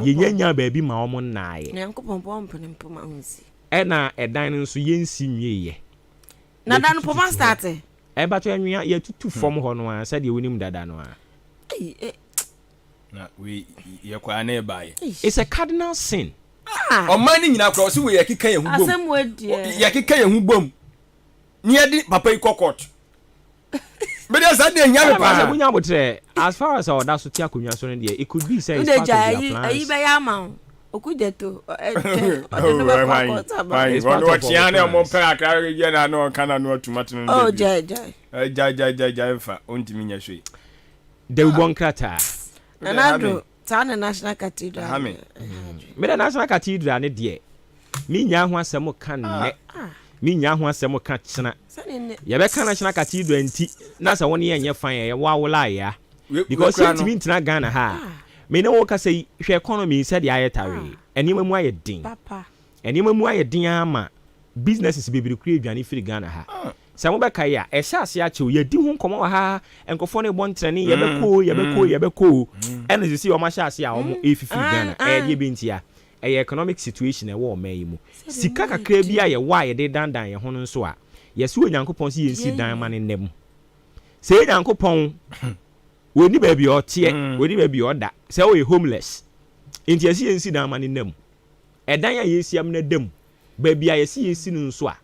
ye nyanya ba bi ma omo naaye nyankopon pompo ma hunsi e na edan nso ye nsi nwie ye na dan poma start e ba to anwia ye tutu form ho no a say de wonim dada no a na we ye kwa na ba ye it's a cardinal sin oman ni nyina kro so we ye keka ye hu bom asem wadie ye keka ye hu bom ni ye di papa yi kokot but there's a day nya me pa munya botre as far as our that so tia konwa so ne it could be say it's part of their plans ayi be ya ma okujeto One watch yan e mo pa akra ye na no kana no tomato no oh jai fa ontimi nya hwe de ubon krata Anado Tana National Cathedral. Me the National Cathedral ne de. Me nya ho asem kan ne. Me nya ho asem kan kyena. Ye be kan National Cathedral nti na sa woni ye fan ye wawola ya. Because it mean na Ghana ha. Me ne wo ka say hwe economy said ya yetare. Enima mu aye din. Papa. Enima mu aye din ama businesses bebiri kure aduane firi Ghana ha. Sa mo be kai a ehya ase a che ye di ho nkomo wa ha enkofo ne bon trene ye be ko ene sisi o ma hya ase a o mo efifi Ghana de bintia e economic situation e wo o mai mu sika kakra bi a ye wa ye de dandan ye ho no so a ye se onyankopon si ye si dan ma ne nem se onyankopon woni ba bi o tie woni ba bi o da se o ye homeless enti ye si ye si dan ma ne nem e dan ya ye si am na dem ba bi a ye si ye si no so a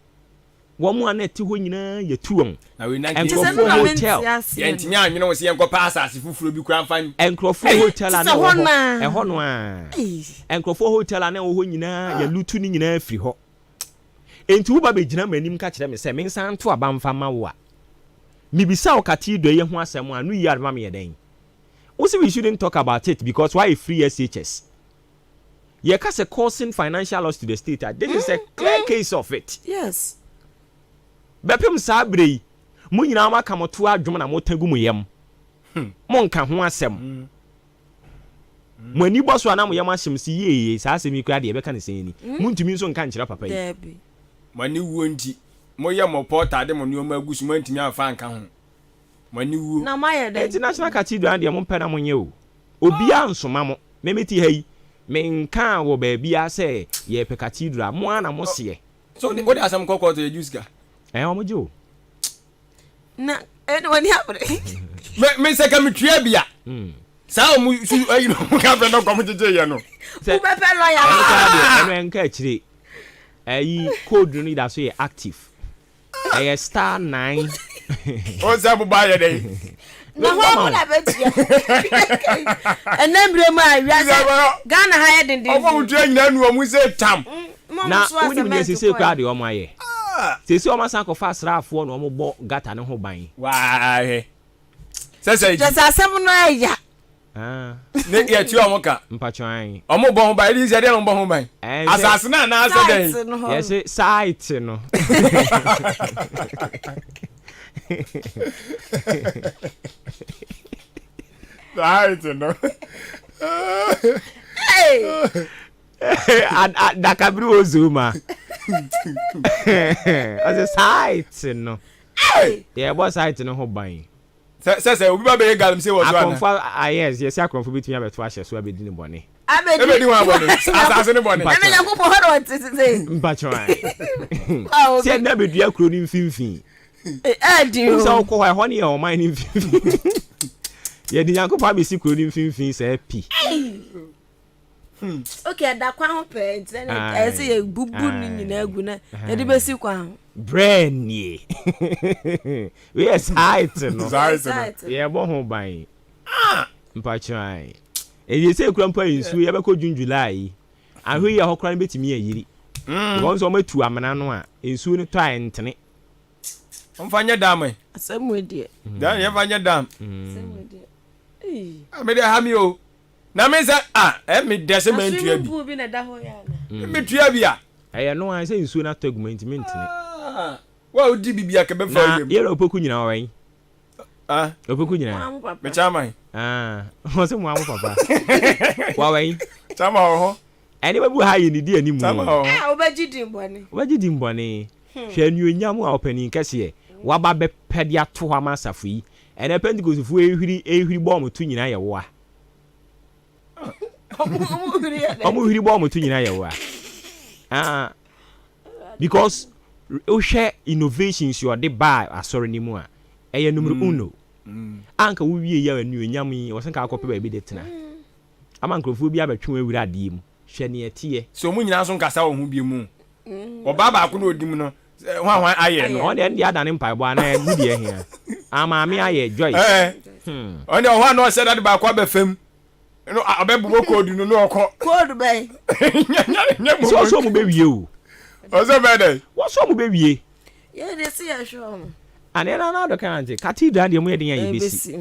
womu aneti ho nyina yetuon na we na hotel yentimi anwene wo se yenko pa asase fufuro bi kura mfan enkrofo hotel ana ho ho no a enkrofo hotel ana ho nyina ya lutu ni nyina afiri ho enti wo ba be gina manim ka kire me se me nsan to aba mfa ma wo a mibisa o cathedral ye ho asem a no yi adma me yeden we shouldn't talk about it because why free SHS ye ka se causing financial loss to the state. This is a clear case of it. Yes. Bepem sabrei mu nyina ma kamoto adwom na motagu mu yam mo nka ho asem mo ani boso ana mo yam ahyem si yeye saa asem ikura de be ka ne seni mu ntumi nso nka nkyira papa yi debi mani wuo nti mo yam portal de mo nyoma agusu mo ntumi afa nka ho mani wuo na maye de international cathedral de mo mpena mo nye o obi ansoma mo memeti hayi me nka wo ba bia se ye pe cathedral mo ana mo se so what are some kokko to use ga omojo na wani habre me se ka me twa bia sa o mu su ayi no ka fe no kom jeje ye no u be pe lo ya eno enka chire ayi code no da so ye active *9 o se bu ba ye dey na ho na betia enembre ma wiasa Ghana ha ye den den o mu twa nyina nu o mu se tam na woni me se kwa de o ma ye sesi o ma san ko fa srafo no mo bo gata ne ho ban wa he sese just asem no ya ne ye ti o mo ka mpatwan o mo bo ho ban ri se de no bo ho ban asase na na ase den yes site no site no hey da kabru ozuma as a site no yeah boss site no ho ban se obi ba be galm se wo so ana yes akonfo bitumi abeto ahye so abedi ne bone abedi wa bone asase ne bone na me yakopɔ hɔ ro tete mpachwa se na bedua kuro ni mfimfin di o so ko hɔ ne o man ni mfimfin ye di yakopɔ abesi kuro ni mfimfin se pi okay da kwa ho pe ntene ese ye bubu ni nyina agu na e de besi kwa ho brand ye we are site no ye bo ho ban mpachwa e say kura mpa insu ye be ko June July ahwe ye hokra betimi ayiri because o matu amana no a insu ni to ntene mfanya dam asem we dan ye fanya dam asem we me de ha mi o na me say me de se man tu abi bu bi na da ho ya na metua bia ɛyɛ no an sɛ nsuo na tagment mentene wa odi bibia ke be fa yem na yɛrɛ opoku nyina wɔn opoku nyina me chama o se mo amu papa wa wɔn chama ho ɛne babu ha yɛ ni di ani mu obagidi mbɔne hwɛ anuonyam a ɔpanin kɛseɛ waba bɛpɛde ato hɔ ama asafo yi ɛnɛ pentikosifo ehwiri bɔ ɔmo to nyina yɛ wo a ɔmo hwiri bɔ ɔmo to nyina yɛ wo a because wohwɛ innovations yɛ ɔde baa asɔre ne mu a ɛyɛ numero uno anka wowie yɛ anuonyam yi wɔsɛ nka akɔpɛ baabi de tena ama nkurɔfoɔ bi abɛtwe wɔn awura adeɛ mu hwɛ ne ɛteɛ so mu nyina so nkasa wɔ ho bi mu ɔbaa baako na odi mu no hwan ayɛ no ɔne ɛde adane mpaebɔ ana mu deɛ hia amaame ayɛ joy ɔne ɔhɔ na ɔsɛ dade baako abɛfam no abɛbobɔ koodu no na ɔkɔ koodu bɛn so so mu bɛwie o ɔsɛ bɛdɛ wɔso mu bɛwie yɛde si yɛhwɛ ɔmo ane na do kan ante cathedral deɛ mu yɛ den yɛ bɛsi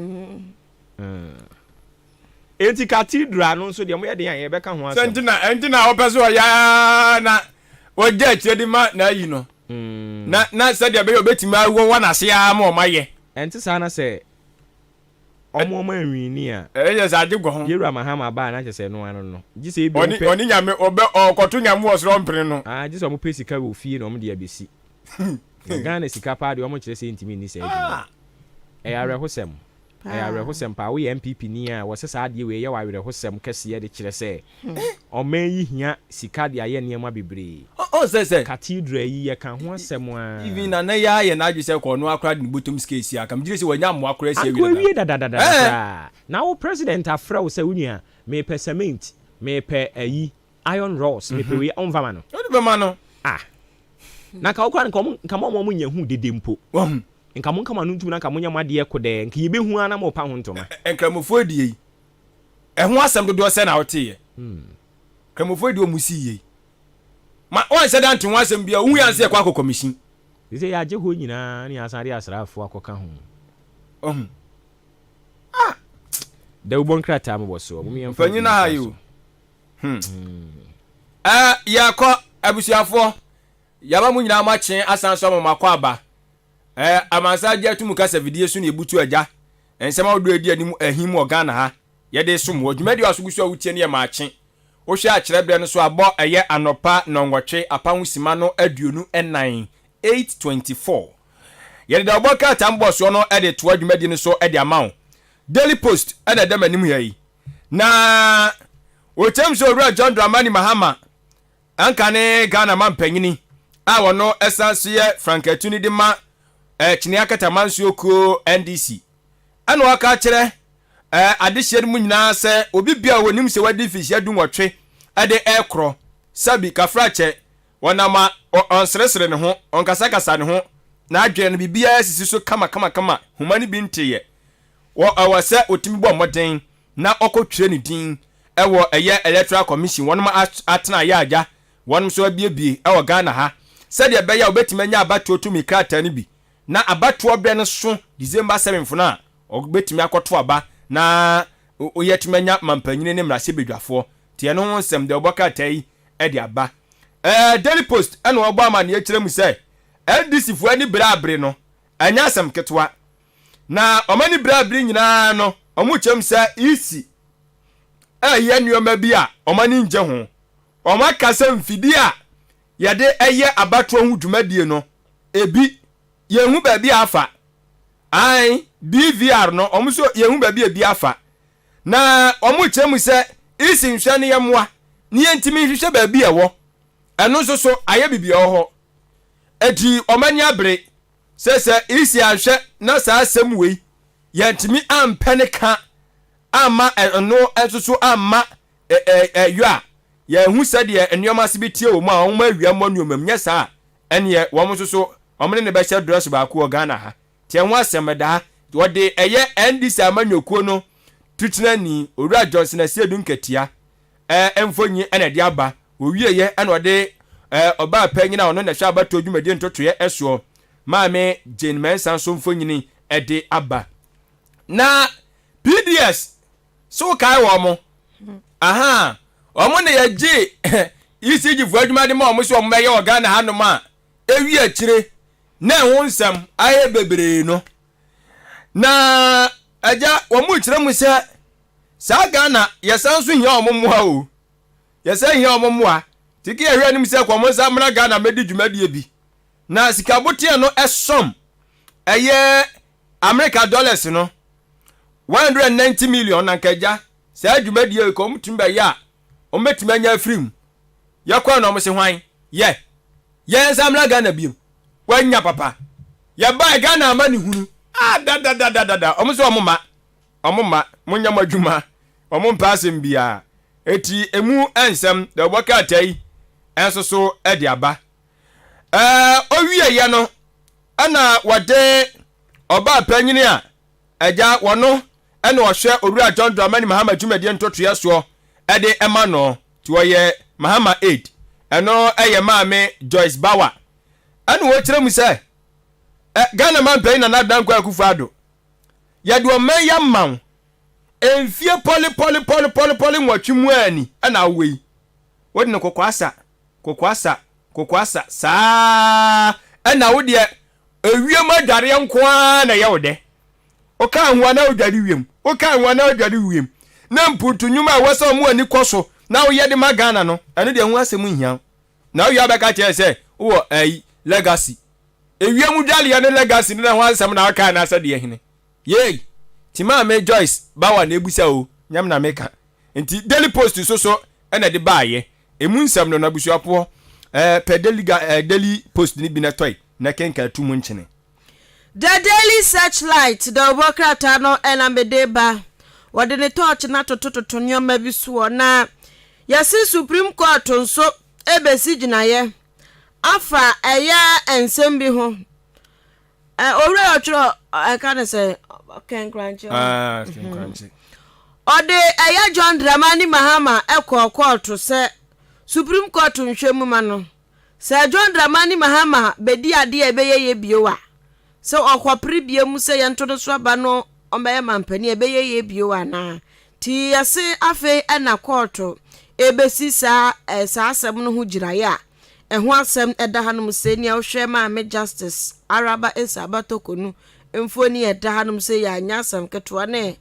enti cathedral no nso deɛ mu yɛ den yɛ bɛka ho asɛm sentina ɔpɛ so ɔya na ɔgya akyire de ma na ayi no na sɛdeɛ bɛyɛ obɛtumi awo na ase a ma ɔma yɛ ɛnte saa na sɛ ɔmo anwini a ɛyɛ sɛ ade gɔ ho yɛwura mahama ba na kyɛ sɛ no ano no gye sɛ ebi ɔne nyame ɔkɔto nyame wɔ soro mpene no gye sɛ ɔmo pɛ sika wɔ fie na ɔmo de abɛsi Ghana sika pa de ɔmo kyerɛ sɛ ntimi ni sɛ adwuma ɛyɛ awerɛhosɛm pa woyɛ MPP ni a wɔsɛ saa adeɛ wei yɛ wɔ awerɛhosɛm kɛseɛ de kyerɛ sɛ ɔman yi hia sika de ayɛ nneɛma bebree sɛ cathedral yi yɛka ho asɛm a even na yɛ ayɛ na adwe sɛ kɔno akora de ne bɔtɔm sika esi aka megyere sɛ wɔnya mmoa akora si awie dadadada na wo president afrɛ wo sɛ wonua mepɛ cement mepɛ ayi iron rods mepɛ wei ɔmfama no wode bɛma no na ka wokora nka mo nya hu dede mpo nka mo nkama no ntum na nka mo nya madeɛ kodɛ nka yɛbɛhu ana ma ɔpa ho ntoma nkramofo die yi ɛho asɛm dodoɔ sɛ na wote yɛ nkramofo die ɔmusi yi ma wɔn sɛ dante ho asɛm bia wo yan sɛ kɔ akɔ commission sɛ yɛ agye hɔ nyinaa ne asare asrafo akɔka ho da wobɔ nkrataa mobɔ so mo yɛmfa fanyina ha yo yɛkɔ abusuafoɔ yaba mu nyinaa makye asan so amakɔ aba amansa gye atumu kasa vidie so na ebutu agya ensɛm awdo edi anim ahim Ghana ha yɛde som wɔ dwumadi waso gusu a wutie ne maakye wo hwɛ akyerɛ brɛ no so abɔ ɛyɛ anopa nɔnwɔtwe apahu sima no aduonu ɛnan 824 yɛde da ɔbɔ ka tambɔ so no ɛde to dwumadi no so ɛde amawo Daily Post ɛna dɛm anim yɛ yi na wotem so owura John Dramani Mahama anka ne Ghana mampanyini a wɔno ɛsan so yɛ Frankatuni de ma Chinia Katamansuo ko NDC ana waka kyerɛ adehye mu nyinaa sɛ obi bia wonim sɛ wadi fihia dunwɔtwe ade ɛkro sabi kafrache wonama onsresre ne ho onkasakasa ne ho na adwene no bibia sisi so kama humani bi nteye wo awase otimi bɔ mmɔden na ɔkɔtwere ne din ɛwɔ ɛyɛ electoral commission wɔnom atena ya agya wɔnom so abiebie ɛwɔ Ghana ha sɛdeɛ bɛyɛ obetimi nya abatoɔ tumi krata ne bi na abatoɔ bɛ no so December 7th na obetimi akɔto aba na oyetimi nya mampanyine ne mrase bedwafoɔ tie no nsɛm de oboka tai ɛde aba Daily Post ɛna ɔbɔ ama ne akyerɛ mu sɛ NDC fo ani brabre no anya asɛm ketwa na ɔmani brabre nyinaa no ɔmo kyɛm sɛ isi ɛyɛ nneɛma bi a ɔmani nje ho ɔma kasa mfidi a yɛde ɛyɛ abatoɔ ho dwumadie no ebi yehu baabi afa ai BVR no ɔmo so yehu baabi ebi afa na ɔmo kyɛm sɛ isi nhwɛ ne yɛmoa ne yɛntimi hwehwɛ baabi ɛwɔ ɛno nso so ayɛ bibia hɔ eti ɔmani abre sɛ isi ahwɛ na saa asɛm wei yɛntimi ampɛne ka ama ɛno ɛso so ama ɛyɔ a yɛhu sɛdeɛ nneɛma se bi tie wɔ mu a ɔmo awia mmɔ nneɛma nyɛ saa ɛneɛ wɔn nso so ɔmo ne bɛhyɛ dress baako wɔ Ghana ha tie ho asɛm da wɔde ɛyɛ NDC amanyɔkuo no tutuna ni owura Johnson asiedu nketia ɛmfonyi ɛna de aba owie yɛ ɛna ɔde ɔba panyina ɔno na hwɛ abato dwumadie ntotoyɛ ɛsoɔ maame Jane Mensa so mfonyini ɛde aba na PDS so kai wɔ mo aha ɔmo ne yɛgye ECG for adwuma de ma omo so omo ye Ghana hanom a ewi akire na ho nsam aye bebre no na aja omo kire mu se sa Ghana yesan so hia omo moa o yesan hia omo moa tiki ehwe anim se kwa mo sa mra Ghana medi dwumadie bi na sika botie no esom eye America dollars no 190 million na nkaja sa dwumadie ko mutumba ya o metima nya afrim yakwa na o se hwan ye samra Ghana biem wanya papa ya ba Ghana amani hunu da o so omma munya madwuma o mpasem bia eti emu ensem da boka atai enso so edi aba owie ye no ana wade oba panyini a eja wono ene ohwe owura John Dramani Mahama dwumadie ntotoya so ede ema no ti oye Mahama 8 eno eye maame Joyce Bawa ene wo kire mu se Ghana man pay na nadan kwa Akufo-Addo ya do man ya man enfie poli nwatwemu ani ana wei wodi no kokwasa saa ana wodi ewiem adware nkoa na ye wode o ka anwa na odware wiem na mputu nyuma wasa mu ani koso na wo ye de ma Ghana no ene de hu asem hia na wo ya beka che se wo legacy ewiem dwale ya ne legacy na ho asem na aka na asa de hene ye tima me Joyce Bawa na ebusa o nyam na meka enti Daily Post so ene de baaye emu nsam no na busuapo pe Daily Post ni bi na toy na kenka tumu nchene The Daily Searchlight the Obokrata no enamedeba wode ne torch na tototo nyoma bi so na yasi Supreme Court nso ebesi ginaye afa eya ensem bi ho owre otro can say Ken Crunchy Ken Crunchy ode eya John Dramani Mahama court se Supreme Court nhwemu ma no se John Dramani Mahama bedi ade ebeye biowa se okwapre biemu se yento so aba no omeye mampani ebeye biowa na ti yase afe na court ebesi sa asem no ho giraya eho asem eda hanom se nia ohwe ma me Justice Araba Esabatokonu mfoni eda hanom se ya anya asem ketwa ne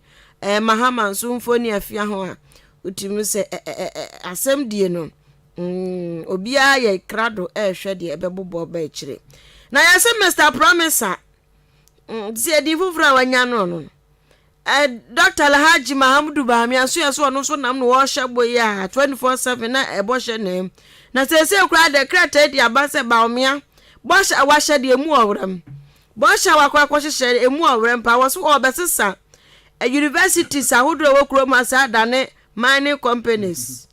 Mahama nso mfoni afia ho a utimi se asem die no obia ye krado hwe de ebebobo ba ekire na yase Mr Promiser sie di fufura wanya no Dr. Alhaji Mahamudu Bahami aso yaso no so nam no wo hyabo ya 24/7 na eboshe nem na sese kura de krata di abase baomia bosha wahye de emu owram bosha wakwa kwhye emu owram pa wo so obesesa universities ahodo wo kuro masa dane mining companies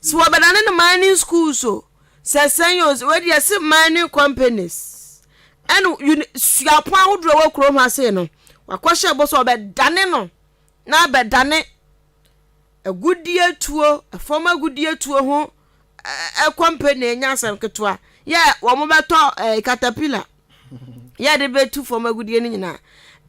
so obedane no mining schools so sesanyos we dey say mining companies enu suapo ahodo wo kuro masa no wakwhye boso obedane no na bedane agudie tuo former gudie tuo ho company enya sam ketwa ye wo mo beto caterpillar ye de betu former gudie ni nyina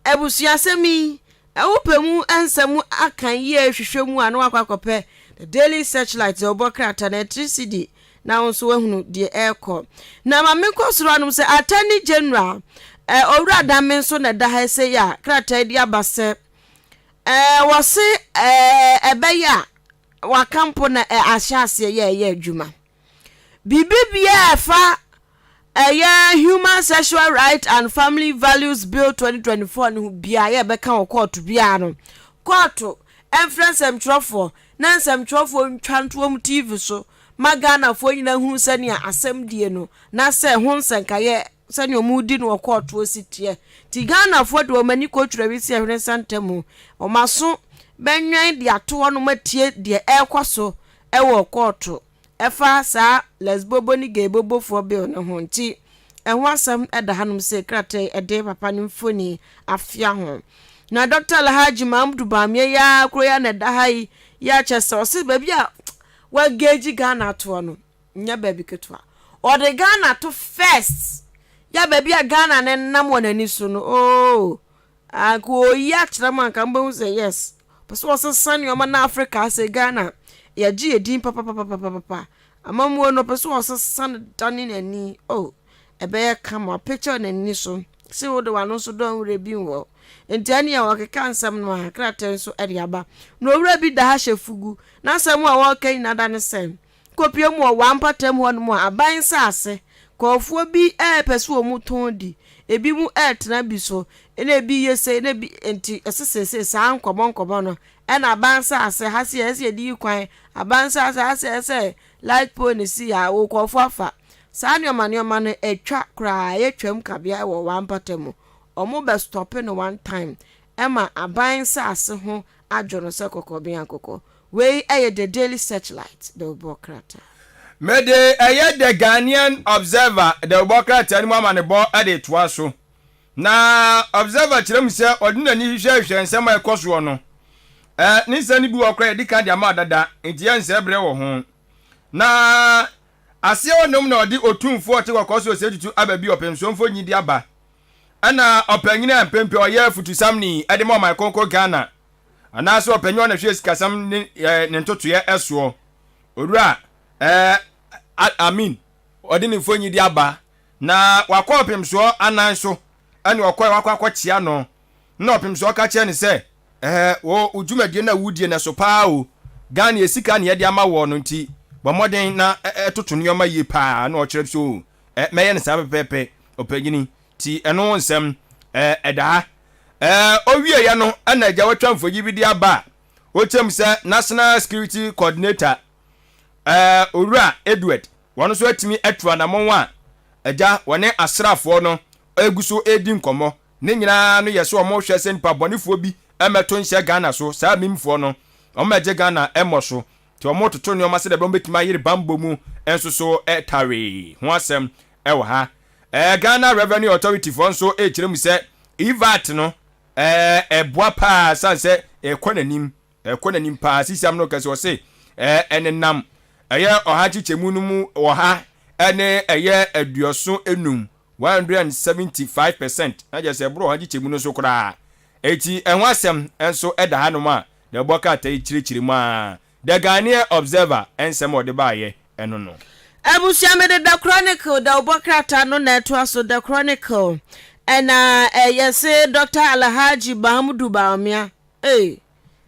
ebusua semi ewopemu ensemu akan ye hwehwemu anu akwakope the Daily Searchlight Obokrata na 3CD na onso wahunu de eko na mameko soro anum se Attorney General owura dame so na da ha se ya krata di abase wose ebeya wa kampo na ahyase ye adwuma bibibia fa Human Sexual Rights and Family Values Bill 2024 no bia ye beka wo court bia no court enfrance emtrofo na nsemtrofo ntwantom TV so magana fo nyina hu sane asem die no na se hu nsenka ye sane omudi no court ositie ti Ghana fo de omani ko twura wi si ahwene santemu omaso benwan de ato no matie de ekwaso ewo court efa sa lesbobo ni gebobo fo bill no ho nti eho asem eda hanum se krate ede papa ni mfoni afia ho na Dr. Alhaji Mahamudu Bahami ya kro ya na da hai ya chesa osi baby a wa geji Ghana to no nya baby ketwa o de Ghana to first ya baby a Ghana ne nam wonani so no ako ya kira man kan bo say yes paso so sani o man Africa say Ghana ya ji edin papa amamuo no peso osesa dane nani oh ebe ya kama picture nani so si wo de wano so don wure bi wo enti ani ya wakeka nsam no akrate so ade aba no wure bi da ha hyefugu na nsam a wo kan na dane sem kopie mu o wampatam ho no mu aban saase kofuo bi peso mu ton di ebi mu etna bi so ene ebi yese ene bi enti esesese sa nkobon no ena abansa ase hase ese di kwan abansa ase ase light pole ni si ya wo kofo afa sa nyoma no etwa kra yetwam kabia wo wampatemu omo be stop no one time ema abansa ase ho adwono se kokobia kokko we the daily searchlight the Bokrata mede the Ghanaian Observer the Bokrata ni mama ne bo ade toa so na Observer kirem se odina ni hwehwe nsema ekoso no ninsa ni bi okra edika dia ma dada entia nsa bre wo ho na ase onom na odi otumfo ote kokoso osetutu ababi opemsomfo nyidi aba ana opanyina mpempe oye futusamni ade mo my konko Ghana ana so opanyo na hwe sikasam ne ntotoye eso odura amin odi ne mfo nyidi aba na wakọ opemso ananso ani wakọ chia no na opemso ka che ne se wo ujumadie na wudie na so paa o Ghana esika ne ye de ama wo no nti bomoden na etoto nyoma ye paa na o kire so meye ne sa pepepe opagini ti eno nsem eda owie ya no ana agya watwa mfogi bi de aba o tem se National Security Coordinator Owura Edward wono so atimi atwa na monwa agya wone asrafo no eguso edi nkomo ne nyina no yeso omo hwe se nipa bonifuo bi emeto nhyɛ Ghana so saa mimfo no ɔmɛgye Ghana ɛmɔ ti ɔmo toto ne ɔma se de bɛmbɛtuma yiri bambo mu enso so etare ho asɛm ɛwɔ ha Ghana Revenue Authority fo nso kyerɛ mu sɛ EVAT no ɛboa pa sanse ɛkɔ nanim pa sisiam no kɛse ɔse ɛnenam ɛyɛ ɔha kyikyɛmu no mu wɔ ha ɛne ɛyɛ aduoso enum 175% na gye sɛ bro ɔha kyikyɛmu no so koraa eti enwasem enso eda hanom a de Bokrata ichirichiri mu a the Ghanaian Observer ensem ode baaye eno no abusia me the Chronicle the Bokrata no na to aso the Chronicle ena yese Dr. Alhaji Bahamudu Baamia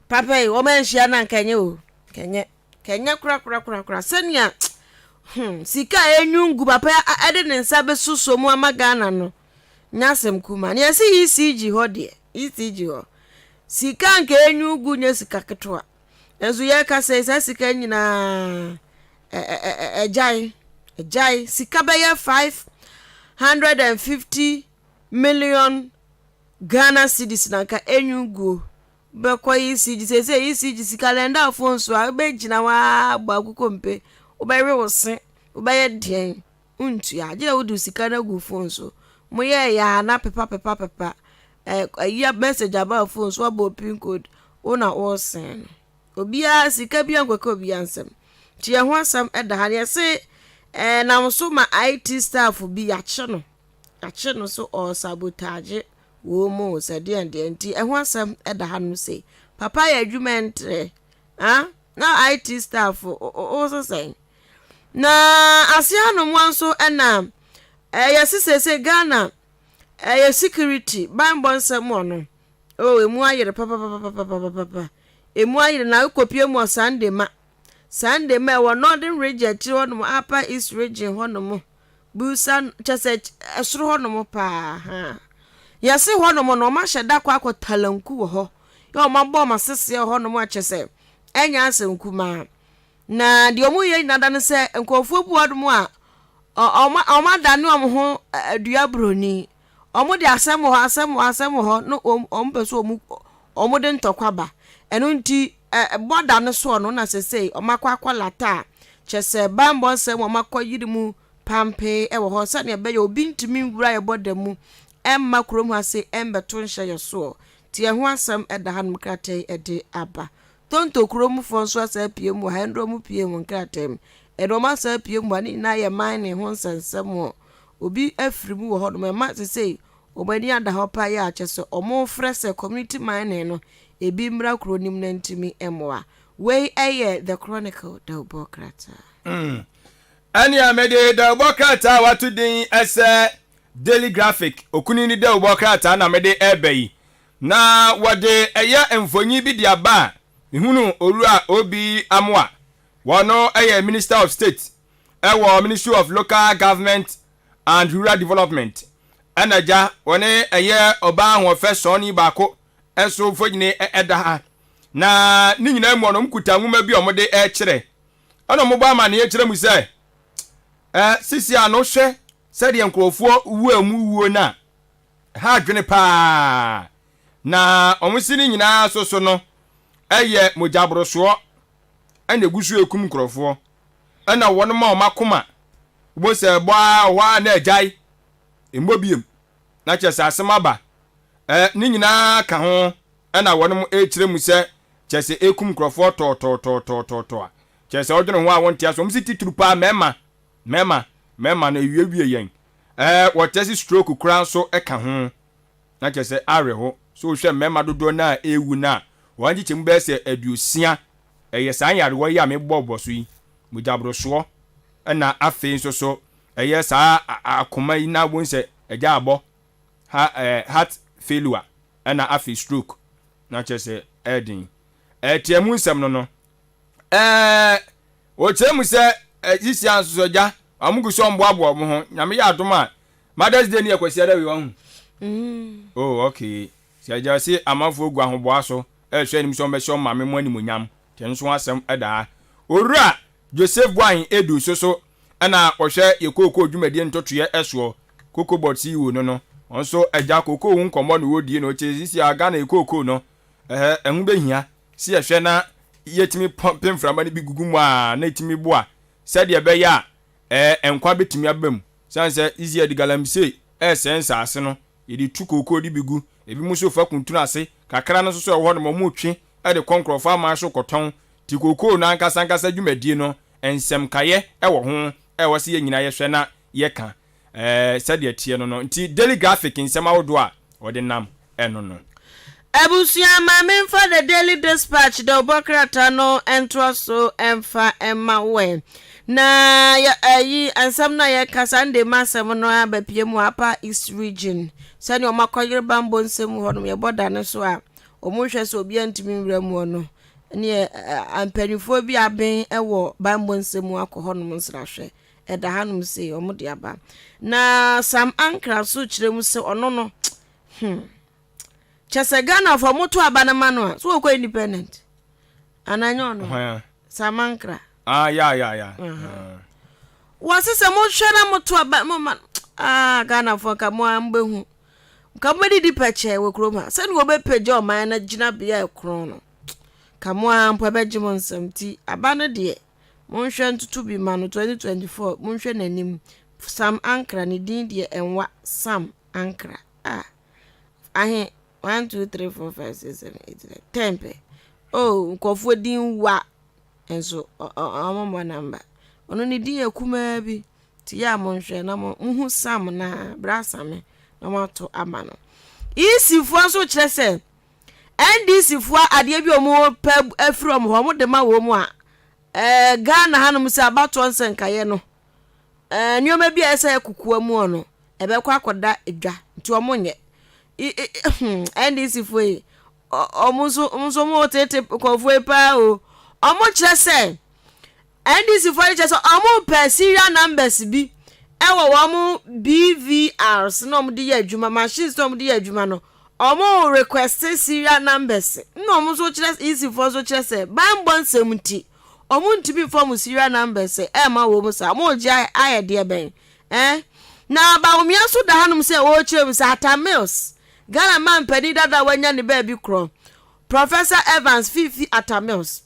papa wo menhia na nkanye o kenye kura senia sika enyungu papa ade ne nsa besuso mu amagana no nyasem kuma ne yesi ECG hode ECG ho sika nke enyugu nye sika ketwa enzo ye ka se sika nyina ejai sika be ye 550 million Ghana cedis na ka enyugu be kwa ECG se ECG sika lenda afonso a be gina wa gba kukompe obewe wose obeye den untu ya je wudu sika na gu fonso moye ya na pepa ya message about phone so about pin code ona all sen obia sika bia nkwa obia nsem ti ye ho asam eda ha ye se na so ma IT staff bi ya che no so or sabotage wo mo se de nti ho asam eda ha no se papa ya adwument na IT staff o so sen na asia no mo so na ye se Ghana security bambon semono emu ayere papa emu ayere na kopie mu Sunday ma wo northern region ti hono upper east region hono busan chese esoro hono pa yesi hono no ma hyeda kwa talanku wo ho ye o ma bo ma sese hono mo achese enya asenku ma na de omu ye nada ne se enkofu bu hono mo a o ma dane o mo ho adua broni omo de asem ho no ompeso omo de ntokwaba eno nti boda no so no na sesei omakwa lata chese bambo nsem omakwa yirimu pampe ewo ho sane be ye obi ntimi nwura ye boda mu emma kurom ase embeto nhye ye so ti ye ho asem eda han mkratai ede aba tonto kurom fo nso asa pie mu ha ndro mu pie mu nkratai edo ma asa pie mu ani na ye mine ho nsensem obi afrimu wo hodom ma sesei obani ada hopa ya achese omo frese community mine no ebi mra kronim na ntimi emwa wei ɛyɛ the chronicle da obokrata ani amede da obokrata watu din ese daily graphic okuni ni da obokrata na mede ebeyi na wode eye emfonyi bi dia ba ihunu olua obi amwa wono eye minister of state ewo ministry of local government and rural development anaja wone eye oba ho fesoni bako enso fonyine edaha na ni nyina mu no mkuta nwuma bi omode kire ana mo ba ma na kire mu se sisi ano hwe se de nkrofo wuo na ha dwene pa na omsini nyina soso no eye mojabroso ana egusu ekum nkrofo ana wono ma omakoma bo se bwa wa na ajai embobiem na chese asemaba ni nyina ka ho ana wono kire mu se chese ekum nkrofo to chese odwene ho a wonte aso msi tituru pa mema na ewie yen wotesi stroke kura so eka ho na chese are ho so hwe mema dodo na ewu na wanji chim be se aduosia eye san yare wo ya me bobo so yi mujabro so na afi so eye sa akoma yi na wonse eja abo heart failure na afi stroke na chese edin tiemu nsem no o tiemu se ejisian so ja amugu so mboabo mo ho nyame ya adoma Mother's Day ni ekwesi ada wi won oh okay si aja si amafo ogu ahobo aso ehwe nim so mbe so mame mo ani monyam ten so asem eda owura Joseph Boahin edu so na ohwe yekoko dwumadi ntotoye eso koko botsi wo no onso eja koko hu nkomo no wodie no chesi aga na yekoko no ehun behia si ehwe na yetimi pemframa ni bigugu mu a na etimi boa said ye be ya enkwa betimi abam sanse easy edigalamse sense ase no yedi tukoko di bigu ebi muso fa kuntuna ase kakra no so ho no mo twe de konkrofa ma so koton tikoko na ankasa dwumadie no ensem kaye wo ho wose ye nyina ye hwe na ye ka said ye tie no nti daily graphic nsem awodo a wode nam no Ebusia mame for the Daily Dispatch the obokrata no entro so emfa emma wen na ya yi ansam na ya kasande masem no abapie mu apa East region sani o makoyere bambo nsem ho no ye boda ne so a o mo hwe so obi antimi nwura mu no ne ampanifo bi aben ewo bambo nsem akọ no nsra hwe eda hanum se o mo de aba na Sam Ankra so kire mu se ono no chese Ghana for moto abanama no so ko independent ananyo no Sam Ankra ya wasese mo hwera moto abanama Ghana for ka mo ambehu ka mo di peche we kroma se no be peje o man na gina bia ekro no ka mo ampo be gimo nsamti abano de mo hwe ntutu bi ma no 2024 mo hwe nanim Sam Ankra ni din de enwa Sam Ankra ahe 1 2 3 4 5 6 7 8 10 oh nkofo din wa enso amamo number ono ni din akuma bi ti ya mo hwe na mo hu Sam na brasa me na mo to amano isifo so kire se NDC fo ade bi omo pa afrom ho mo de ma wo mu a Ghana hanum se abato nsenkaye no nyoma bi esa ekukua mu ono ebe kwa akoda edwa nti omo nye NDC foi omuso mo tete ko foi pa o omo kire se NDC foi kire se omo pe serial numbers bi ewo wo mo BVRs no mo di adwuma machines no mo di adwuma no omo request serial numbers no omo so kire easy for so kire se bambo nsemti omo ntimi form serial numbers ma wo mo sa mo je ayede ben na ba omia so da hanum se wo kire mo sa Atamils Ghana man pedi dada wanya ni baby kro Professor Evans Fifi Atamils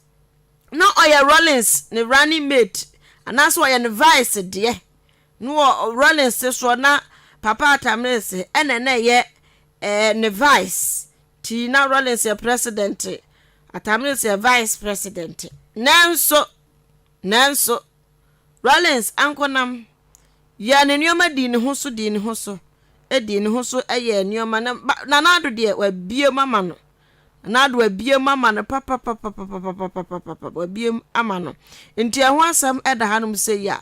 no oya Rollins ni running mate anaso oya ni vice de no Rollins so na papa Atamils enene ye ni vice ti na Rollins ye president Atamils ye vice president nanso Rollins ankonam ya ne nyoma di ne ho so edi ne ho so eye nioma na na do de wa bie mama no na do abie mama no papa abie ama no nti ehho asam eda hanum say ya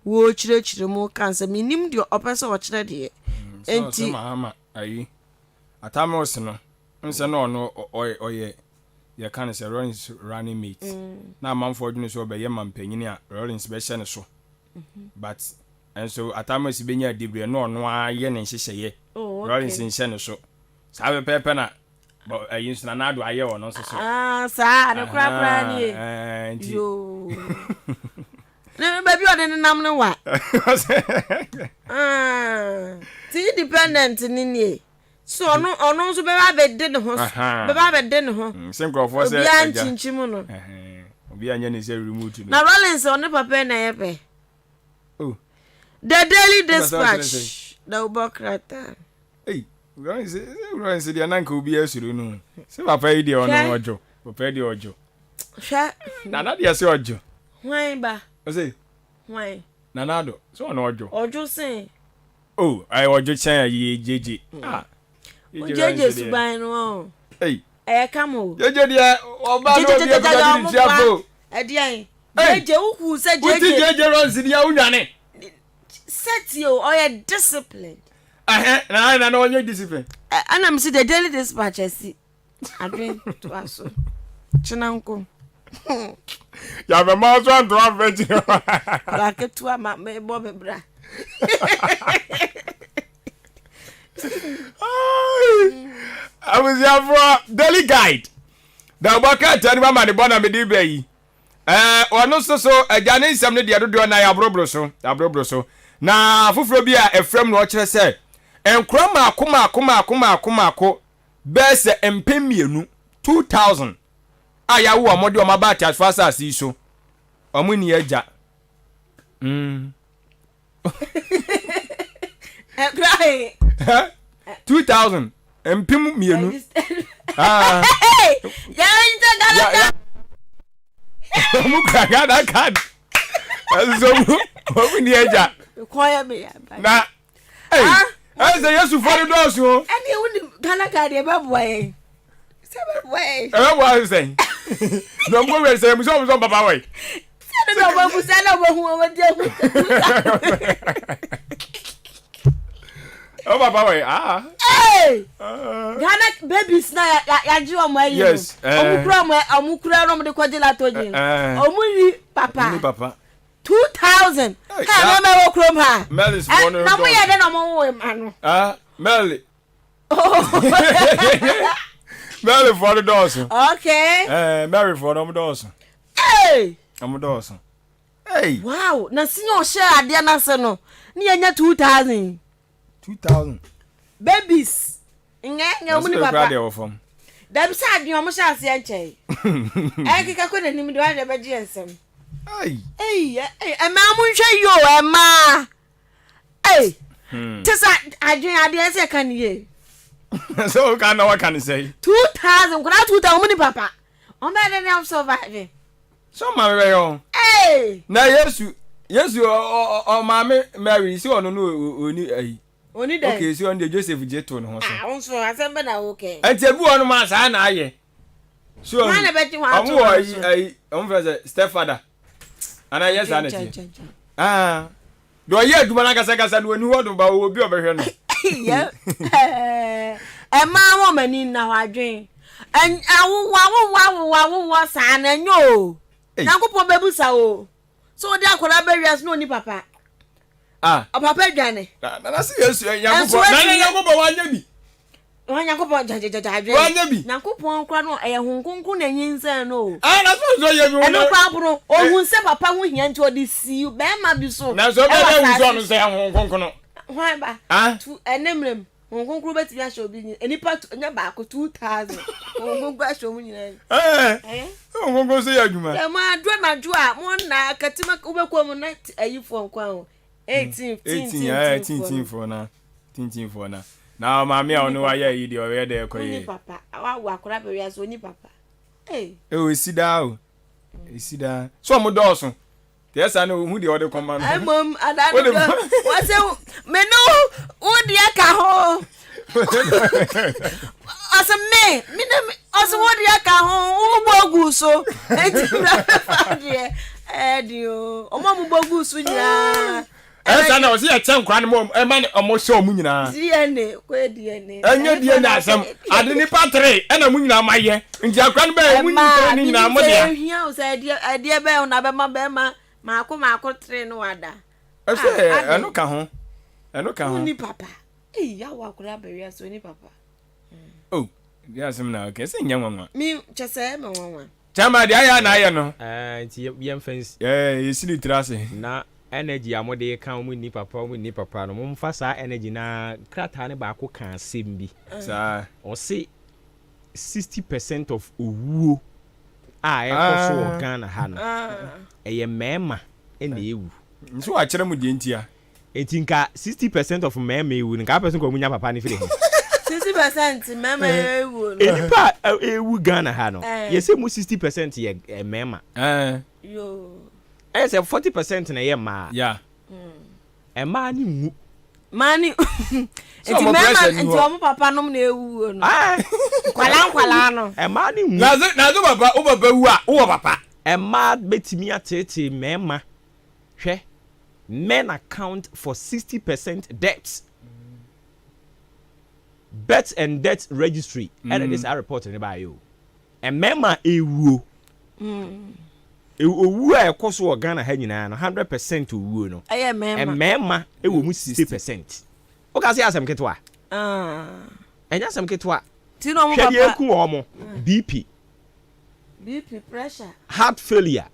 wo chire mu kansa minim de opese wo chire de enti mama ayi atamos no nse no no oye ye kan say Rollins running mate na manfo dwene so be ye mampanyini a Rollins be hye ne so but and so atamos be nya dibre no no aye ne hyehyeye Rollins hye ne so sabe pepe na ayi nsina na do aye wo no so sa na kra ni yo na baby odin nam ne wa ti independent ni so ono so be ba de ne ho be ba de ne ho synchro say ya chinchim no obi anya ne say remote na Rollins on papa na ye pe oh the Daily Dispatch da ubokrata Rollins dia nanka obi asuru no se papa yi dia ono ojo papa dia ojo sha na dia se ojo why ba say why nanado so ono ojo say oh I ojo chen yi jeje jeje suban no kamo jeje dia oba no dia bi tiafo edian jeje uku se jeje Rollins dia unwane set you or disciplined na onye discipline and I'm see the Daily Dispatch see adwen to aso chinanko ya be ma so ando afeji la ke to ama me bo be bra I was here for Daily Guide da baka tani ba ma de bona me di be yi ono so agane nsam ne de dodo na ya brobro so na fufuro bi a efrem no kire se enkura maako bese empemienu 2000 aya wo amode o mabati as fast as iso omuni eja cry 2000 empemienu ya muka gada card so omuni eja koya me na say Yesu for the doors o ani woni Ghana card e ba boy se ba boy wa say no go we say so papa boy se no ba bu se no ba hu o de hu oh papa boy Ghana babies na ya ji o mo ayi yes omukura no mo de kwagela toji omuri papa 2000 ha na wo krom ha Melis for no na mo ye de no mo wo ma no Meli Meli for the doors okay Mary for no doors am doors wow na sinyo share ade na se no ni anya 2000 babies nga mo ni papa da bi sa ade o mo sha ase enche kika ko na nim de wa de be je ensem ma mu nhwe yo ma tesa adwen ade ese kan ye so kan na what can say 2000 kuna 2000 mu ni papa o me de na survive so ma we yo na Yesu o mama Mary si ono no oni dai okay si on de Joseph Jeto no ho so on so asembe na okay entebu ono ma sa na aye so na be ti wa to on fe stepfather ana yes aneti do ye aduma na kasa do ani hodo ba obi obehwe no yeah ma wo mani na wadwen awu sa na nyo na kopo bebusa o so de akola bewias no ni papa o papa dwane na se Yesu Yakobo wanya bi Yakobo jajajaja wanya bi Yakobo nkwa no hunkunku na nyinsa no na so ye bi eno kwa bro ohun se papa hu hia nti odi si be ma bi so na so be hu so no se hunkunku no hwan ba tu enemrem hunkunku beti ya show bi enipa nya ba ko 2000 hunkunku a show mu nyina hunkunku se ya dwuma ya ma do na do a mo na katima ubekwo mu na ayifo nkwa ho 18 for na na mama ya onu wa ya yi de o we de ko yi papa wa akora be ya so ni papa esida so mo do so te esa no hu de o de koma no mom adado wa se me no u de ka ho ɔsɛ me ɔsɛ wo deɛ ka ho wo bogu so enti deɛ ɛdio ɔmo mo bogu so nyinaa ɛsa na ɔsɛ yɛ kyɛn kora no mo ɛma ne ɔmo hyɛ ɔmo nyinaa DNA ko DNA ɛnyɛ DNA asɛm ade nipa 3 ɛna mo nyinaa mayɛ nti akora no bɛyɛ mo nyinaa ne nyinaa mo deɛ hia wo sɛ ɛdeɛ bɛyɛ na bɛma maako 3 no wada ɛsɛ ɛno ka ho ni papa yawo akora bɛwia so ni papa oh dia asɛm na okay sɛ nya nwanwa mi kyɛsɛ me nwanwa chama dia ya na ayɛ no nti yɛm fans yɛsiri trase na energy amode ka mu ni papa no momfa saa energy na krata ne baako ka asɛm bi saa ɔse 60% of owuo a ɛkɔ so wɔ Ghana ha no ɛyɛ mɛɛma ɛna ewu nso akyerɛ mu deɛ ntia enti nka 60% of mɛɛma ewu nka person ko munya papa ne firi ho 60% mɛɛma ewu no enipa ewu Ghana ha no yɛsɛ mu 60% yɛ mɛɛma yo ɛsɛ 40% na yɛ mmaa ya ɛmaa ne nwu mani enti mɛɛma enti ɔmo papa nom na ewu no kwala no ɛmaa ne nwu nazo papa wo papa wu a wo papa ɛmaa betimi atete mɛɛma hwɛ men account for 60% debts birth and death registry and this are report in by you and mema ewu owu a ɛkɔ so wɔ Ghana ha nyinaa no 100% owu no ɛyɛ mema ɛwɔ mu 60% oka sɛ asɛm ketwa ɛnya asɛm ketwa ti no mo papa hwɛ papa eku wɔ mo BP pressure heart failure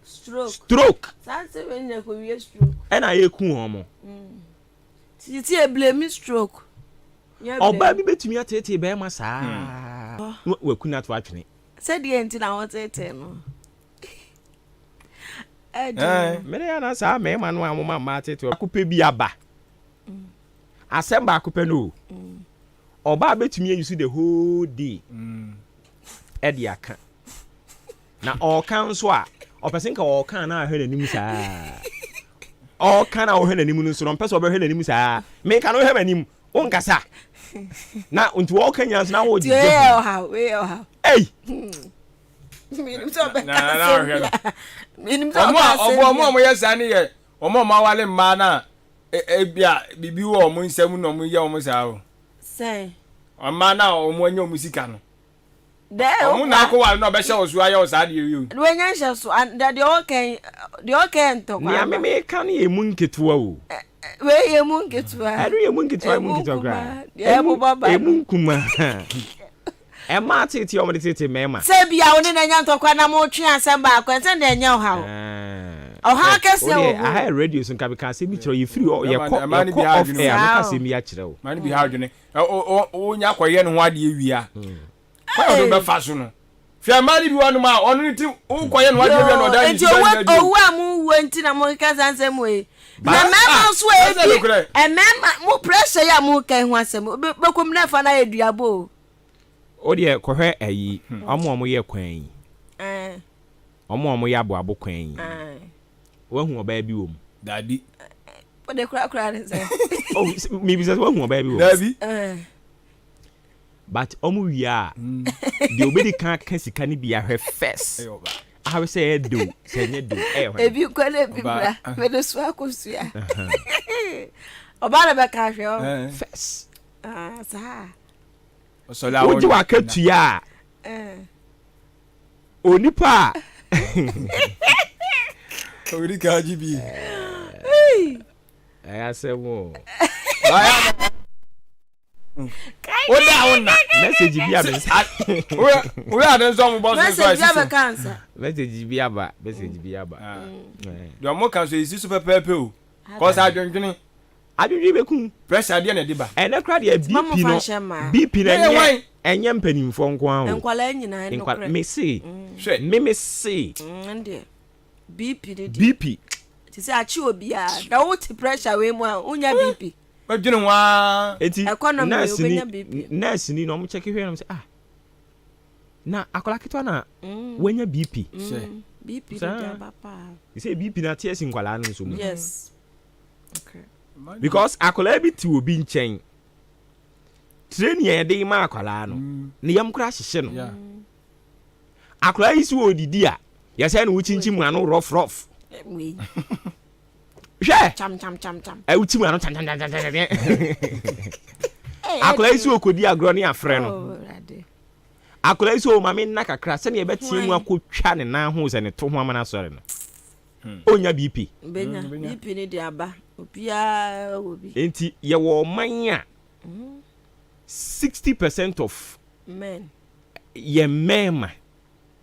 stroke sanse when you go we stroke ɛna eku wɔ mo ti e blame stroke ọba bi betumi atete be ma saa waku na to atwene said the enti na won tete no mere ya na saa me ma no amoma ma tete akopɛ bi aba asɛm ba akopɛ no ọba betumi use the whole day ɛde aka na ɔka nso a ɔpɛsɛ nka ɔka na ahwɛ nanim saa ɔka na ɔhwɛ nanim no so no mpɛsɛ ɔbɛhwɛ nanim saa me ka no hwɛ nanim onkasa na unti wo kanya na wo di hey minim so be minim so omo yesa ne ye omo ma wale mma na bia bibi wo omo nsam no omo ye omo saa o say amma na omo anya omo sika no de omo na ko wale no be hye osu aye o saa de wi o we nya hye so de okay ntokwa ya me ka ne emu nketewa o we emu nketewa adu emu nketewa gra emu nkuma ema tete o mo tete mema se bia woni na nya ntokwa na mo twe asem ba akwa se na nya oha o ha kese o I had radio so nka be ka se bi kiro ye free o ye ko off air no ka se mi ya kire o man bi ha dwene o nya kwaye no ho ade ewia kwa o be fa so no fia mari bi wonu ma onu ti o kwaye no ade ewia no da enti owu amu wo enti na mo ka sansem we na mema so e bi mema mo pressure ya mo kan ho asem be kom na fa na eduabo o de kohwe ayi omo ye kwan yi omo ye abo kwan yi wahu oba bi wo mu dadi o de kura ne say oh me bi say wahu oba bi wo dadi but omo wi a de obedi kan sika ni bia hwe first I will say do say nye do ebi kwele bi bra me do so akosua oba le be ka hwe first sa so la wo ji wa katua onipa ori ka jibi asemo o da wona message bi aba we are so mo boss message bi aba cancer message bi aba do mo kan so isi super pepe o cause adwendwene beku pressure de na de ba ene kra de BP na enye mpanimfo nko aho enkwala nyina no kra me see ande BP ti se achi obi a da wo ti pressure we mu a unya BP badwene wa eti nurse ni no mo check hwe no say na akola kitwa na wanya BP BP de papa you say BP na ties nkwala no so mu yes okay because akola bi ti obi nchen training yɛ de ma akwala no ne yam kura hyehye no akwala yi so odidi a yɛ sɛ no wuchinchi mu ano rough hwɛ cham wuchi mu ano cham akwala yi so okodi agro ne afrɛ no akwala yi so mama nna kakra sɛ ne yɛbɛtie mu akotwa ne nan ho sɛ ne to ho amana sɔre no onya BP benya BP ne de aba obia obi enti yɛwɔ man a 60% of men ye mema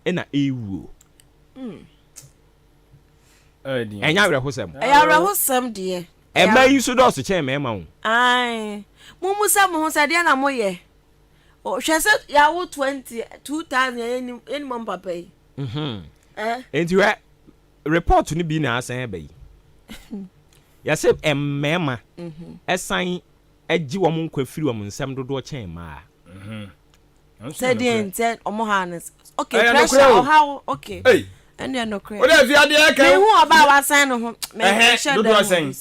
ena ewu enya were hosem de e ma yi so do so che mema wo ai mumu sa mo sa de na mo ye o hwe se ya wo 2000 eni mo papa yi enti we report ni bi na asan ba yi ya se mema esan agi wo mon kwafiri wo mon nsem dodo chen ma said the omo harness okay pressure how okay ene no credit o de fi ade aka me hu oba wa san no ho me pressure dodo san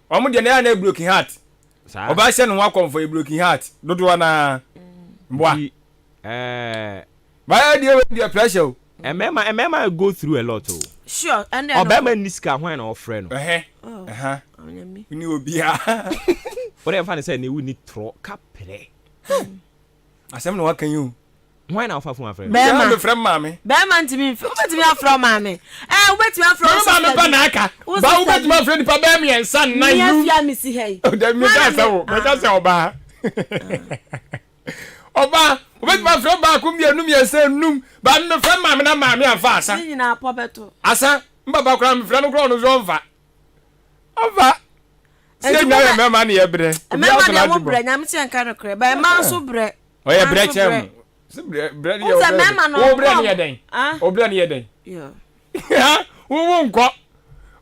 omo de na na broken heart oba se no wa komfo e broken heart dodo na mboa ba de pressure emema go through a lot oh sure and obama niska ho na ofre no ni obia what if I say ne wu ni tro kapre asem no wakan you why na ofa fun afre bema me frem mame bema ntimi ubetimi afro mame ubetimi afro mame pa na aka ba ubetimi afro nipa ba me ensan na you ya mi si hey o da mi da sa wo me ka se oba ubetimi afro ba ku mi enum ensan num ba me frem mame na mame afa asa ni na po beto asa mbaba kra me frem no kro no zo mfa ova se na me ma na ye bre me ma na wo bre nyam se nka no kre ba ma so bre oye bre chem se bre ni o bre ni eden o bre ni eden yo ha wo nko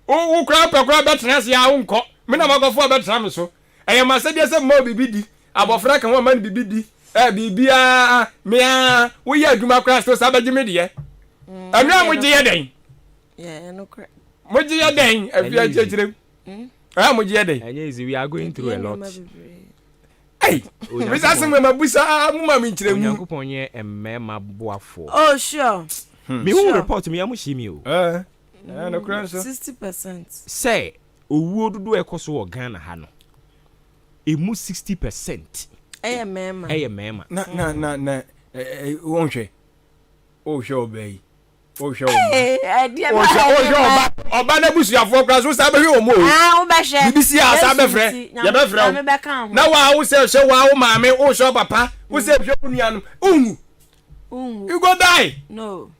wo kra pe kra betra se ya wo nko me na magofo betra me so eye ma se de se mo bibidi abofra kan wo ma bibidi bibia me a wo ye aduma kra so sa baji me de anu amu je eden no kre mo je eden afia chechire mo je eden enye we are going through a lot hey we say some mabusa muma mi nkyeremu Yakupon ye emmema boafo oh sure me who report me amushi mi o no kran so 60% say owuo dodo ekoso wo Ghana ha no emu 60% mema na wonhwe o hwe obey o hwe oba na busuafo kra so sa be hwe omo wo be hwe bibisi asa be frɛ ye be frɛ na wa wo se hwe wa wo maame wo hwe papa wo se hwe nuanu you go die no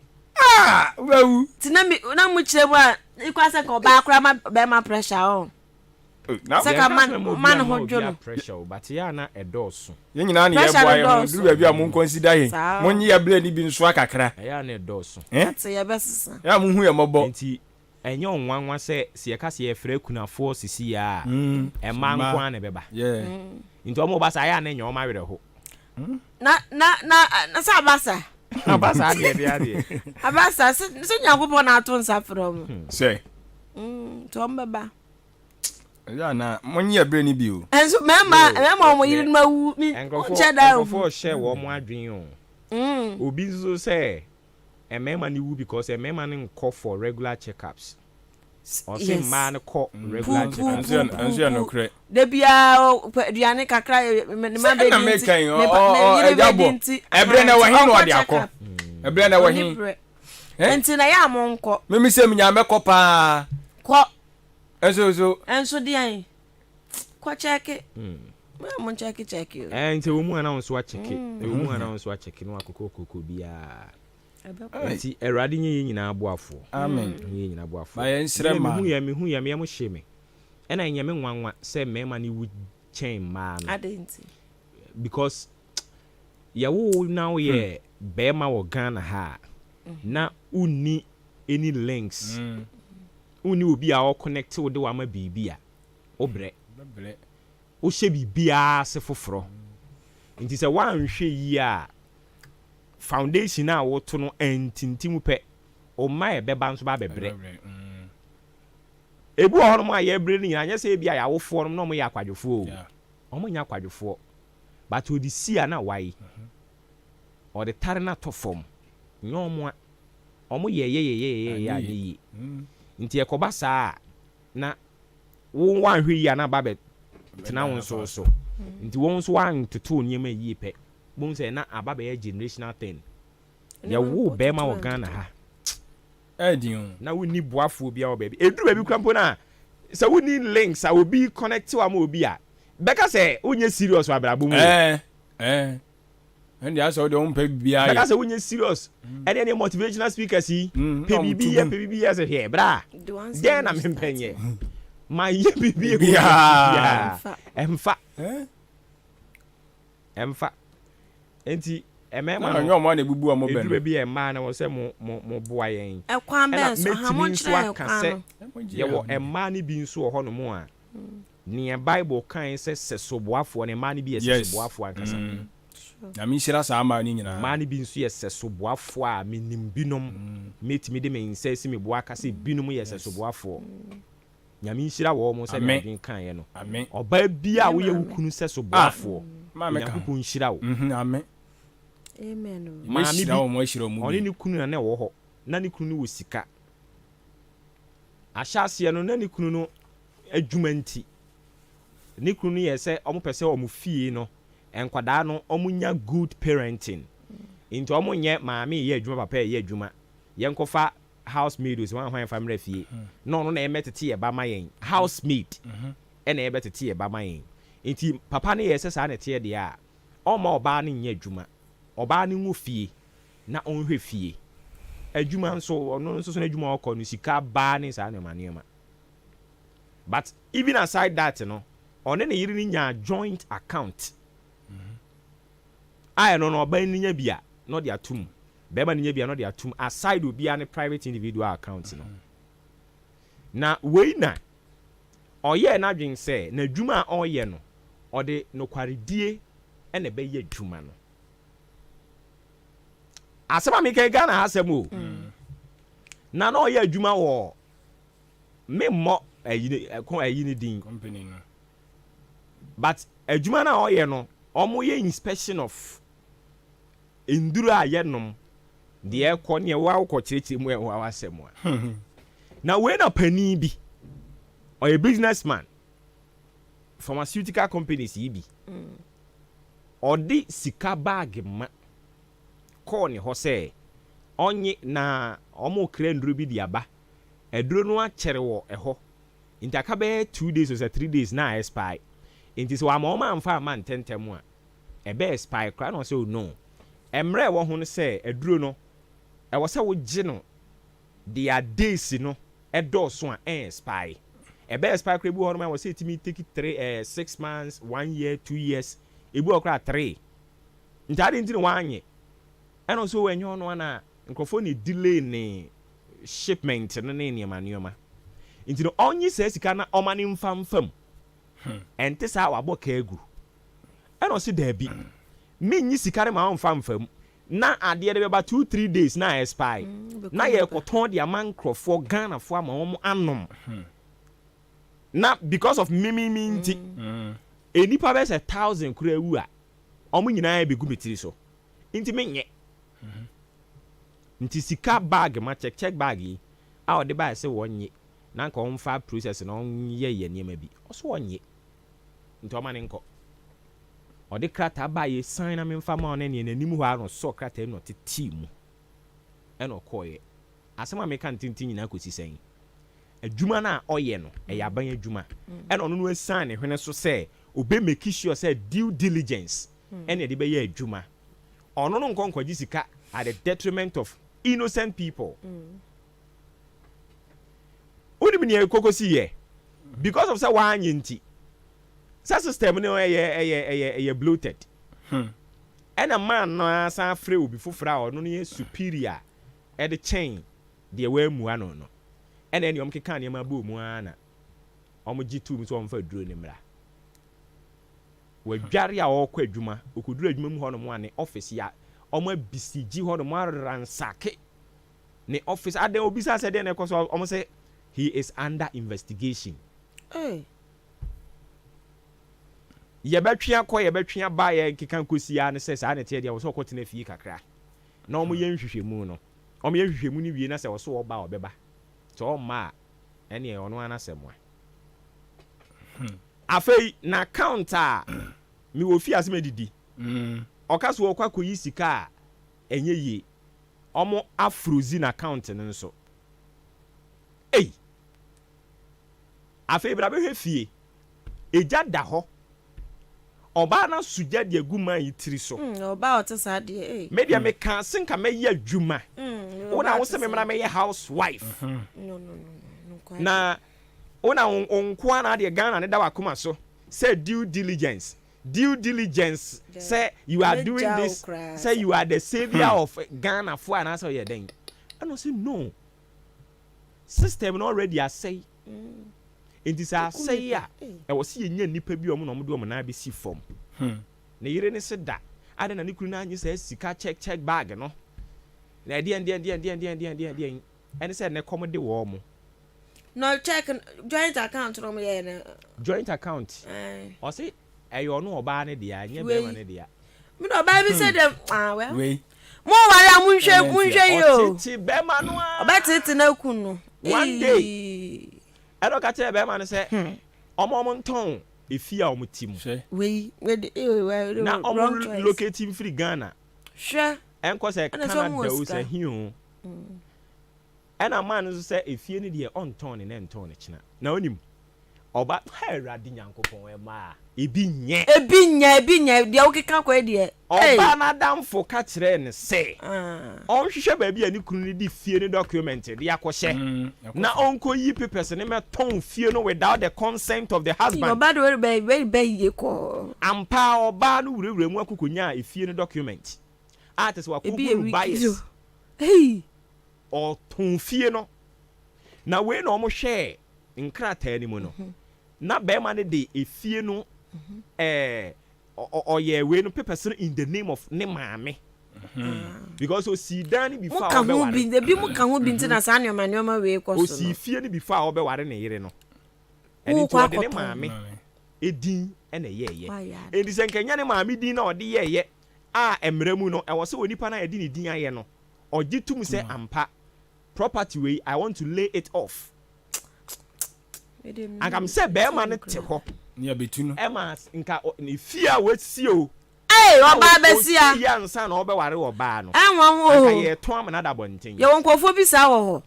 wewu tina mi na mu kire bo a ikwasa ka oba akra ma be ma pressure on saka man ho dwono pressure but ya na edoso ye nyina na ye boa ye duru ba bia mu consider ye munyi ya bre ni bi nso akakra ya na edoso ate ye besesa ya mu hu ye mobo nti enye onwanwa se ye ka se ye fra kunafo sisi ya e ma nkwa na beba nti omo ba sa ya na enye o ma were ho na sa basa abasa ade abasa so nyakopo na ato nsa from say to mbeba ya na munyi ya bre ni bi o enso mema mo yiri ma wu mi cheda o for share wo mo adwen o obi zo say mema ni wu because mema ni nko for regular checkups o say man ko regular checkups anso no kre de bia duane kakra me ma be ni ejabo ebre na wahin no de akọ ebre na wahin enti na ya mo nko me se me nya me ko pa ko enso di an ko check mo check you enti wo mu ana so a check wo mu ana so a check no akoko bia enti erade nye nyina aboafo amen nye nyina aboafo ba yen sire ma me hu ya me mo hye me ena nya me nwanwa se mema ni wu chen ma no adenti because ya wo now ye bema wo Ghana ha na uni any links uni obi a o connect wo de wa ma bibia obre o hye bibia se foforo nti se wa nhwe yi a foundation a wo to no entintim pe o ma e beba nso ba bebre ebu ohoro ma ye bre ni anya se bia ya wo fo no mo ya kwadwofo o mo nya kwadwofo but odi si ana why or the tare na to form nyomo omo ye ani nti ekoba saa na wo wanhwe yi ana babet tena won so nti won so wan toto nyema yi pe bom say na ababe ya generational thing ya wo be ma wo Ghana ha edion na wo ni boafo bia wo baby eduru baby krampo na say wo ni links a obi connect wa ma obi a beka say onye serious wa bra bom and ya so de on pe bia beka say onye serious and any motivational speakers yi pe bibia say here bra then am hempenye ma ye bibia emfa enti emema no mo na bubu mo ben eduru bi emma na wo say mo boa yen ekwan ben so ha mo kire ekwan ye wo emma ni bi nso ho no mo a ne bible kan say sesoboafo ne emma ni bi sesoboafo ankasa na mi shira sa ama ni nyina emma ni bi nso ye sesoboafo a menim binom metimi de men say si me boa ka say binom ye sesoboafo nyame nhyira wo mo sɛ adwen kan ye no amen oba bia wo ye wukunu sɛ so boafo nyakopon nhyira wo amen amen ma nhyira wo mo nhyira mo ɔne ne kunu na wo hɔ na ne kunu wo sika ahyase no na ne kunu no adwuma nti ne kunu ye sɛ ɔmo pɛsɛ ɔmo fie no enkwadaa no ɔmo nya good parenting nti ɔmo nye maame ye adwuma papa ye adwuma yenkofa housemaids one hwan family fie no na emetete ye ba mayen housemaid e na ebetete ye ba mayen enti papa ne ye sesa na te de a o ma oba ne nya adwuma oba ne nwo fie na onhwe fie adwuma nso ono nso na adwuma okọ no sika ba ne sa na manema but even aside that no one ne yiri ni nya joint account I no oba ni nya bia no de atum bema nye bia no de atum aside obi an private individual account no na we na oye na dwen se na dwuma oye no ode no kwaredie ene be ye dwuma no asema mi ke Ghana hasem o na no oye dwuma wo me mo ayi ni din company no but adwuma na oye no omo ye inspection of enduru ayenom de ekọ ne wa ukọ kirikiri mu ewa wasem a na we na pani bi or a businessman pharmaceutical companies yi bi odi sika bag ma call ne ho say onye na omo kra nduru bi dia ba eduro no a kere wo eho intaka be 2 days or 3 days na expire inti so ama o ma amfa ma ntentem a ebe expire kra no say no emre wo ho no say eduro no e wo say wo gye no dia days no edoso a expire ebe expire kra bi ho no ma wo say timi take 6 months 1 year 2 years ebi okra 3 ntade ntini wanye eno so wenye ono na nkrofo ni delay ni shipment no ne niema ntino onyi se sika na omani mfamfam ente sa wabo ka egu eno si da bi menyi sika ma mfamfam na ade de beba 2-3 days na expire na ye koton de aman nkrofo Ghana fo ama omo anom na because of mimi nti enipa be se 1000 kura ewu a omo nyina be gu metiri so nti menye nti sika bag ma check bag yi a ode ba se wonye na nka on fa process na on ye niema bi oso wonye nti o ma ne nko ode krata ba ye sign na memfa ma on ne nanim ho aron so krata no teti mu e no koye asema me kan tintin nyina kosi sen adwuma na oye no e ya ban adwuma e no no sign ne hwene so se obe make sure say due diligence e ne de be ye adwuma ono no nkonko gi sika at the detriment of innocent people. Odi mi ne kokosi ye because of say wan yinti. Sa system no ye bloated. And a man no asa free obi fofra o no ye superior e the chain de we mu ano no. And then yom keka ne ma bo mu ana. Omo G2 mi so on fa duro ne mra. We dware a o kwa adwuma, okuduro adwuma mu ho no mo ane office ya omo BCG ho no mo ransake ne office ade obisa said na ekoso omo say he is under investigation. yɛbɛtwea kɔ yɛbɛtwea ba yɛ keka kosia ne sɛ saa ne tie deɛ wo sɛ ɔkɔtena fie kakra na ɔmo yɛ nhwehwɛmu no ɔmo yɛ nhwehwɛmu no wie na sɛ wo so ɔba ɔbɛba sɛ ɔma a ɛne ɔno anasɛm a afei na account a me wo fie asɛm adidi ɔka so ɔkɔ akɔyi sika a ɛnyɛ yie ɔmo afrozen account no nso ei afei bra bɛhwɛ fie egya da hɔ ọba na sugya de aguma yi tiri so ọba ọtẹ saa de eh me dia me kan senka me ye adwuma wona wo se me mra me ye housewife no na wona onko na de Ghana ne da wakoma so say due diligence say you are doing this say you are the savior of Ghana for and answer your den I no say no system already I say enti sa say ya e wo se yenya nipa bi omo no mo do omo na be si form na yire ne se da ade na ne kuru na anyi sa sika check bag no na de ene se ne kom de wo mo no check joint account no mo ye na joint account o se eyo no oba ne de anya be ma ne de me no oba bi say dem well mo ware amunhwe yo ti be ma no oba tete na ku no one day edo ka tell be ma no say omo nton efia omo tim we na omo locating free Ghana sure enko say Canada o say hiu ena man so say efie ni de onton ne nton ne kina na onim oba herade nyankopon e ma ebi nye de okeka kwa de oba na damfo ka kire ne say on hwehwe ba bia ni kunu ni di fie ni document de yakɔhye na onko yi papers ne meton fie no without the consent of the husband oba do be ye ko ampa oba no wurewure mu akokonya efie ni document artist wa ko bias o ton fie no na we no mo hwe nkrata ni mu no na be ma ne de efie no oye we no papers in the name of ne maame because o si dan before o be ware de bi mu kan ho bi ntina sa nyoma we ko so o si fie ni before o be ware ne yire no eni to de ne maame edin ena yeye edi se nkanya ne maame din na o de yeye a emra mu no e wo se onipa na edi ne din aye no ogitum se ampa property we I want to lay it off and I'm say be man te ho ne abetu no ema nka ne fia wasi o oba besia ya nsa na obe ware oba no enwa wo aka ye to amana da bonten ye wonkofo bi sa wo ho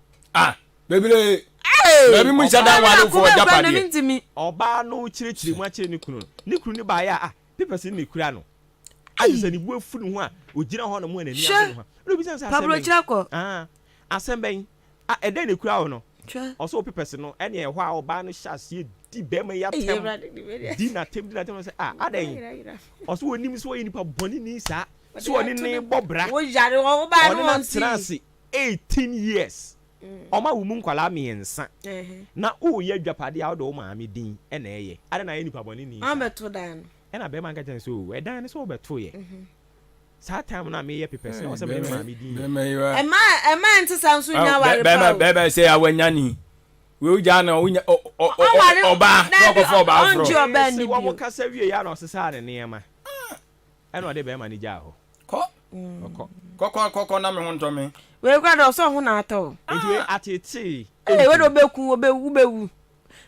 bebele baby mu shada ware for japade oba no chirechiri mu akire ne kunu ni ba ya people say ne kura no ayisa ni bu afunu ho a ogina ho no mu anani afunu ho no bi say Pablo Chirako asemben eden ne kura ho no also people no ene ehwa a oba no hyase di be ma ya tem di na tem say aden also onim so nipa boni ni sa so oni ne bobra wo jare wo ba no on trance 18 years oma wo mu nkwala miensa na o ye dwapade a do maame din ena eye aden na ye nipa boni ni ameto dan ena be man ka jan so edan ne so beto ye sa time na me ye pepese o se me maame din ema nti sanso nya ware be say awanyani we uja na oba no go for oba afro onji wo ka sa wie ya na osesa ne niema ena o de be ma ni ja ho kɔ na me ho ntɔ me we kwa do so ho na ato nti we atete we do beku obewu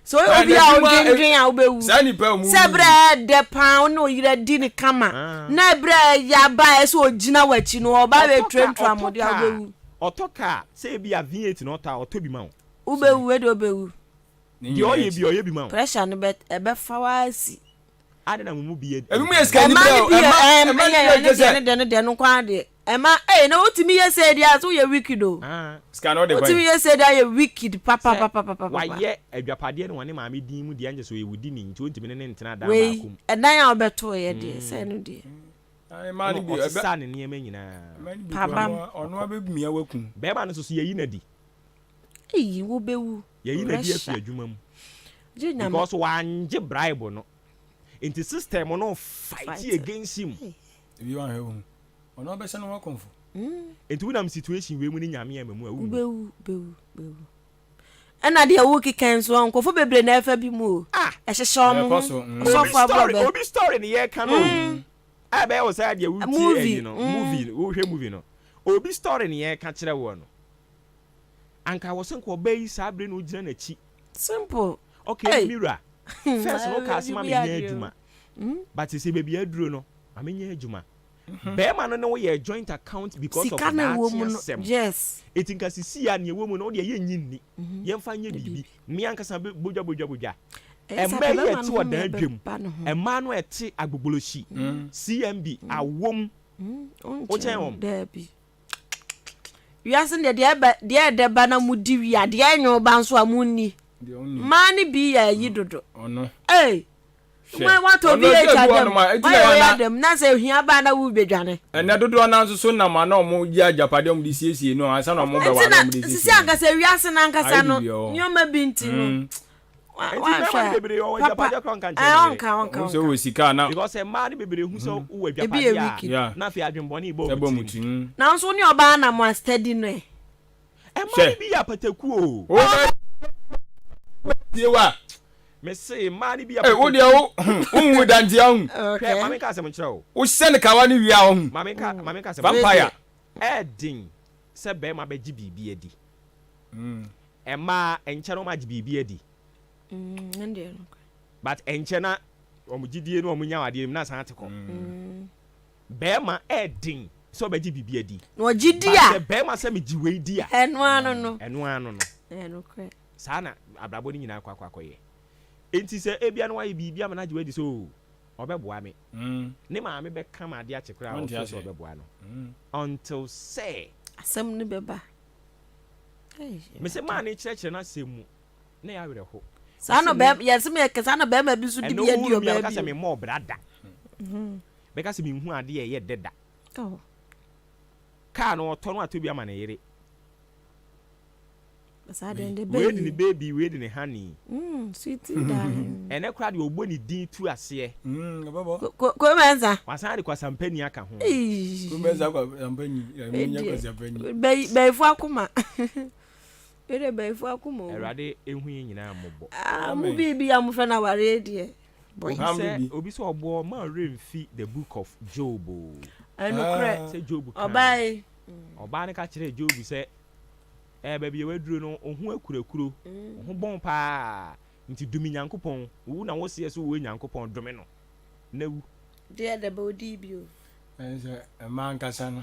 so obi a odwendwen a obewu sani pa mu sebre de pan no yire di ni kama na bre ya ba so ogina wachi no oba be trentwa mode a obewu otoka say bi a V8 no ta otobi ma obewu we do obewu di oye bi ma pressure no be ebe fawasi ade na mumu bi ebi mu eska ni bro de no kwa de ema na otimi yese dia so ye wicked o ska no de kwa otimi yese dia ye wicked papa wa ye adwapade ne woni maame din mu dia nje so ye wudi ni nti ontimi ne ntena da we bakum edan a obeto ye de se no de ai mani bi ebe sa ne niema nyina papa ono abegumia waku be ma no so ye yi na di wo bewu ye yi na di afi adwuma mu because wanje bribe no into system no fight against him if you want him ono be se no wa konfo into we nam situation we mu ni nyame amamu awu bewu ena de wo kikan so onkofo bebre na afa bi mu Obi story ni ye kan o. Abe o say dia wuti you know movie wo hwe movie no. Obi story ni ye ka kire wo no. Anka wo sen ko bayi sabre no gina na chi. Simple. Okay, Mira. First no cast ma me nya adwuma. But you see baby aduro no, amenye adwuma. Be ma no no ye joint account because of that. Yes. It in kasi ya ne wo mu no de ye nyinni. Ye mfa nye bibi. Me anka boja. Emma ye ti odan adwam. Emma no ete agbogboloshi. CMB awom. O chen wom. Debi. Wiasen de ba na mudi wi ade enyo ba nso amunni. Mani bi ya yidodo. Ono. Why what to be a them? Na say hia ba na wu bedwane. Ene dodo na nso so na ma na omo ji ajapade omo di siesie no ansa na omo be wa na omo di siesie. Sisi anka se wiase na anka no. Nyoma binti no. Wa bebre o ajapade kron kan onka. So we sika na because e ma ni bebre hu so wo ajapade na fi adwembone ibo muti. Na nso ni oba na mo steady no e. E ma bi ya pataku o. Dewa me say mani bi eh wo de wo unwu dantia hu okay mama ka asem kire o wo sen ka wa ni wia hu mama ka asem vampire edin se be ma be gi bibi adi e ma enche no ma gi bibi adi nde no but enche na o mu gidie no o mu nya wade na san ateko be ma edin so be gi bibi adi no gidia be ma se me gi we di a eno ano no eno kre sana abrabo ni nyina kwakoye enti se ebia no waye bibia ma na giwe di so obeboa me ne ma me be ka ma de a chekra o so obeboa no until say asem ne beba me se ma ne kire na semu na ya were ho sana be yes me ke sana be ma bi so di bia di o be ka se me mo brada be ka se me hu ade ye deda ka no to no atobia ma na yere we di baby we di honey sweet darling ene kra de ogbo ni din tu ase ko menza wasan de kwa sampani aka ho ko menza kwa sampani nya kwa sampani be fu akuma ere be fu akuma erade ehu nyina mobo mu bibi am fe na ware die obi so obo ma remfi the book of Job eno kre say Job obai oba ne ka kire Job say baby we duro no ohu akurakuro ohu bon pa nti dumi nyankopon wu na wo se so wo nyankopon dome no na wu de body bio e man kasa no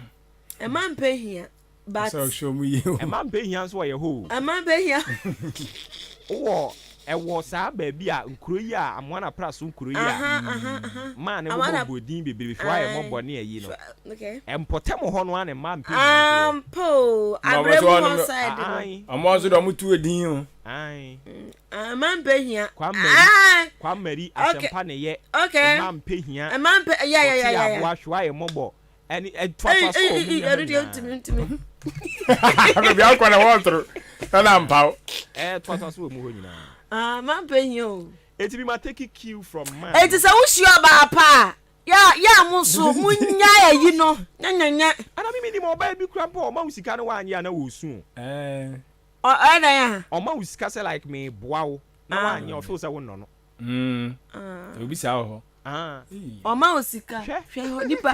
e man pe hia but so show mu ye e man pe hia so ye ho e man pe hia wo e wo sa baby a nkuro yi a amwana praso nkuro yi a man ne wo bodin bebebe fi wa ye mo bone ayi no okay empotem ho no ane man pe po abremu on side amo so do mutu edin o ai man pe hia kwa mari asempa ne ye man pe hia man pe ya wa hwa ye mo any twafa so o mu ntimi be akwa na wotro na mpaw twafa so o mu ho nyina man pe hia o eti bi ma take cue from man eti se wo hia ba pa ya muso munya yi no nya ana mi mo ba bi kura po o ma usika no wa anya na wo su na ya o ma usika se like me boawo na wa anya o feel say wo no no obi sa ho o ma usika hwe ho nipa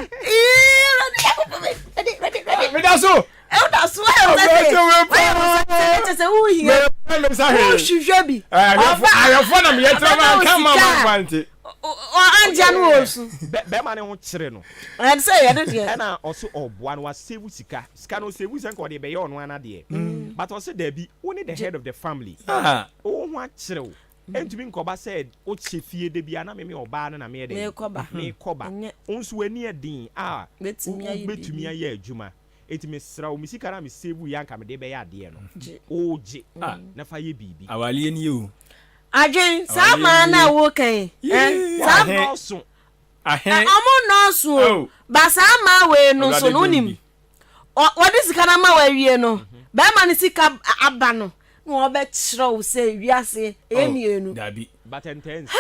me da so da so e se wo hia o hwehwe bi ayafo na me yetra ma kan ma kwanti anja no osu be ma ne ho kire no and say ya de na oso oboa no wa save sika no save senko de be ye ono ana de but oso da bi woni the head of the family o ho akire o entumi nkoba said o chefie de bia na me oba no na me de me koba onso wani edin betumi aye adwuma etimi sra o misika na me save yanka me de be ya de no oje na fa ye bibi awale ni o Ajin sama na wo kan sama noso omo noso ba sama we no so no nim wodi sika na ma wa wie no ba ma ni sika aba no no obe kiro se wiase emienu dabi but intense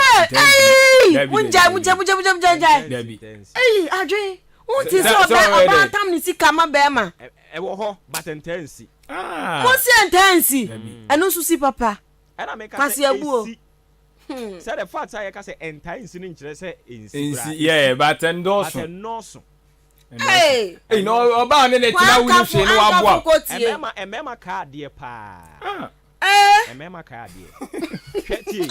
munja dabi ajin unti so ba tam ni sika ma ba ma e wo ho but intense mo si intense enu so si papa ana make Say the fact I can say entire incident say yeah, but endorse. Hey, no, oba ne na tina wunu hwe no aboa. Emema ka de pa. Emema ka de. Hweti.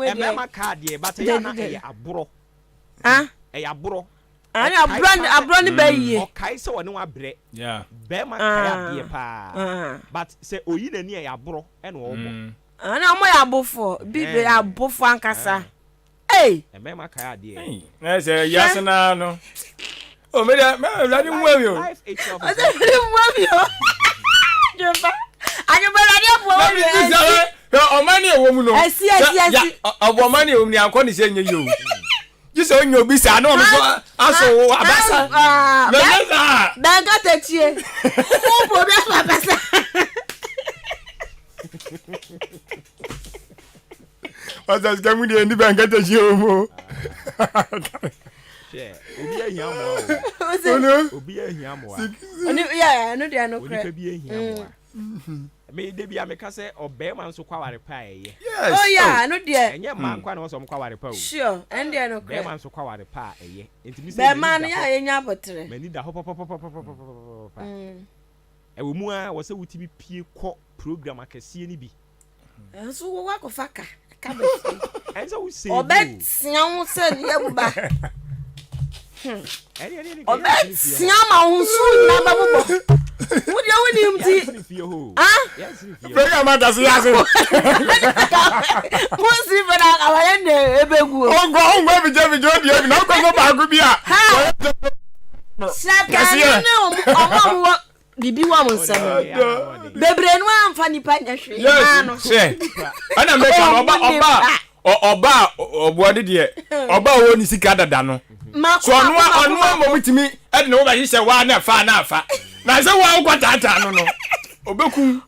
Emema ka de but ya na e aburo. E aburo. Ani aburo ni be yi. O kai se woni wa bre. Yeah. Be ma ka de pa. But say oyi na ni e aburo e na obo. Ani omo ya abofo, bibe ya abofo ankasa. Hey. Emema ka de. Na say yasna no. Oh, me la di mwe yo. Ade di mwe yo. Jomba. Anyo ba la di mwe yo. O mani e wo mu no. Esi. O mani e wo ni anko ni se nye yo. Ji se onyo bi sa no mo aso abasa. Banga techie. Mo bi aso abasa. Asa skamu di ndi banga techie o mo. Obi ehiamo. Obi ehiamo. Oni yeah, no dia no cry. Obi ehiamo. Me de bia me ka say obema nso kwaware pa eye. Yes. Oh yeah, no dia. Enye man kwa na so kwaware pa o. Sure, and dia no cry. Obema nso kwaware pa eye. Ntimi say. Be man ya enya botre. Mani da hop. Ewo mu a wo se wutimi pie kɔ program akɛse ni bi. Enso wo wa ko faka. Ka be. Enso wo say. Obet sian se ni ebuba. Obet siama unsu na babubo. Wodi woni mti. Bega mata si yaso. Musi fena awaye ne ebegu. Ongo bi je bi na ko ba gu bia. Saka ne omo bibi wa monsam. Bebre no amfa nipa nyahwe. Yes. Se. Ana make oba obuade de. Oba wo ni sika dada no. So onu mo mutimi e de no ba hihye wa na fa na se wa kwatata no no obeku wi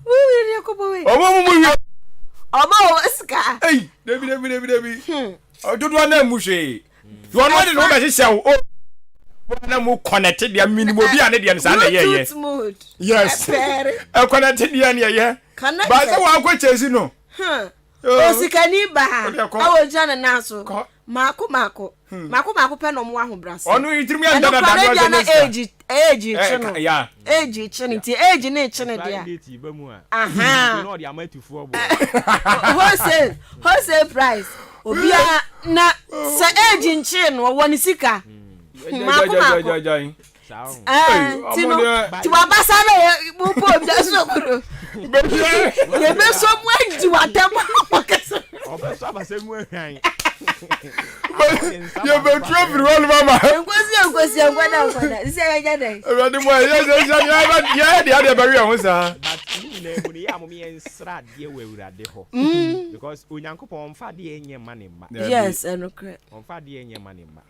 ko bowe omo sika ei debi ododo na muhwe so onu de no ba hihye wo na mu connect dia minimum bi ane dia nsa na ye yes e connect dia na ye ba se wa kwa chesi no o sika ni ba awo jana naso mako pe no mo ahobrase onu yitrim ya ndada da na age chino ya age chino ti age ne chino dia aha no dia matufo bo wholesale price obia na se age nchino woni sika mako ti wa basa na mo po bia so kuro ye be so mo age wa dem wakasa obeso abase mu ehwan ye be travel all mama enkwesi enkwada isi ya dey e de mo ye dia be wi ho sa but ni na emu ni ya mo me ensra de wewurade ho because onyankopon fa de enye manimba yes enokre on fa de enye manimba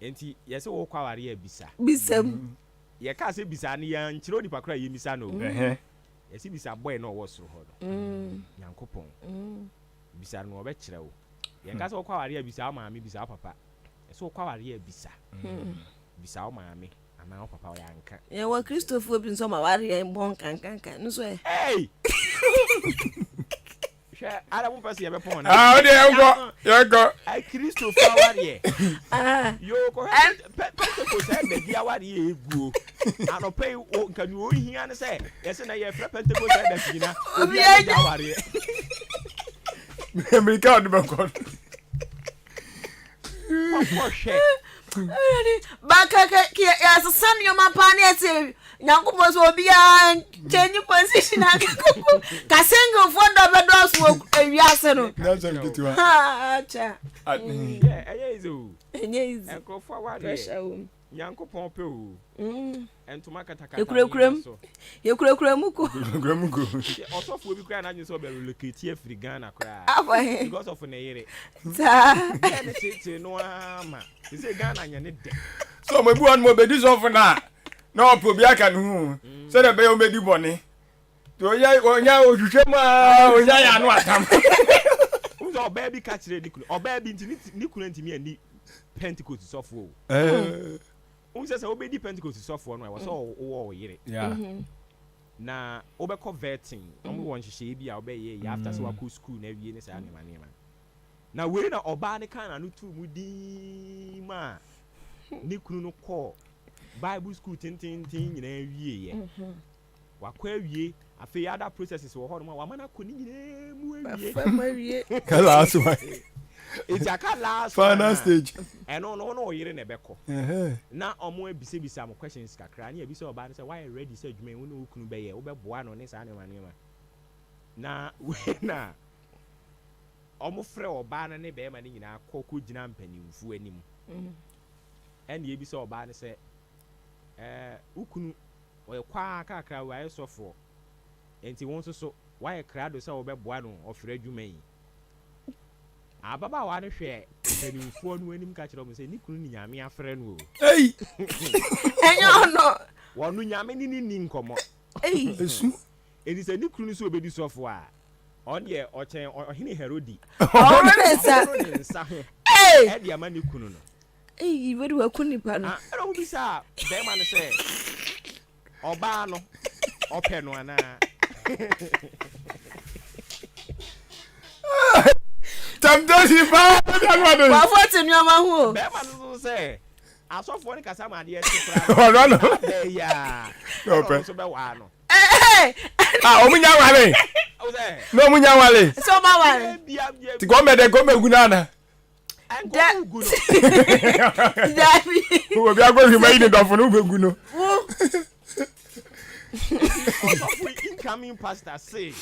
enti ye se wo kwaware abisa bisam ye ka se bisa ne ya nchiro di pakra ye misa no ye se bisa boy no wo soro ho no nyankopon bisa no obe kire wo ye ka se wo kwaware abisa maami bisa papa ye se wo kwaware abisa bisa maami ana wo papa wo yanka ye wa Christopher bi nso ma ware ye bon kankanka nso hey ara mo pese ye be pon o de yengo ai Christopher ware yo ko Pentecost say be dia ware ye eguo anope o nkanu o hia ne say ye se na ye fra Pentecost say da fina obi ya ware America on the balcony. Baka ya san yo mapani ese nyankumo so obia change position akoko kasengo fondo bedo so ewiase no that's a good one acha ezo enyezi enkofo awade nyankopon pe o entuma katakata yekurem ko osofo obi kwa na nyi so be relocate afri Ghana kra because of na yere ta na tete no ama say Ghana nya ne de so mo bu an mo be dis of na opo bi aka no so da be o me di bone to onya ohwehwe ma onya ya no atam uzo baby catch re dikulu obaby ntini kulu ntimi ani Pentecost sofo unse se obedi Pentecost sofo no e was wo yire na obekọ vetting omo won hihye bi a obeye after so wa school na wie ne sa ne manema na we na oba ne kan na no tu mu di ma ni kunu no call Bible school tin nyina wie ye wakwa wie afi other processes wo ho no wa mana ko ni nyina mu wie kala aswa it's a kala final stage no yire na beko na omo ebise am questions kakra na ebise oba ne say why ready say adwuma wo no kunu be ye wo be boa no ne sa ne ma na we na omo frɛ oba na ne be ma ne nyina akɔ gina mpanimfu anim ɛne ebise oba ne say ukunu oye kwa kakra wa yesofo enti won so wa ye krado se wo be boa no ofre adwuma yi ababa wa ne hwe panimfo no anim ka kire mo se ni kunu ni nyame afre no ei enyo no wonu nyame ni nkomo esu edi se ni kunu so obedi sofo a on ye ochen ohene herodi nsa eh edi ama ni kunu no eh wedu akuni pa no era obi sa be ma ne se oba no ope no ana tamdosi ba wa foto ni ama hu be ma no say asofo ni kasa ma de ekra no ya no pe so be wa no omunya wale no omunya wale so ma wale ti go me gunana Dabi wo bi agbo hima yi ni dofo no begu no incoming pastor say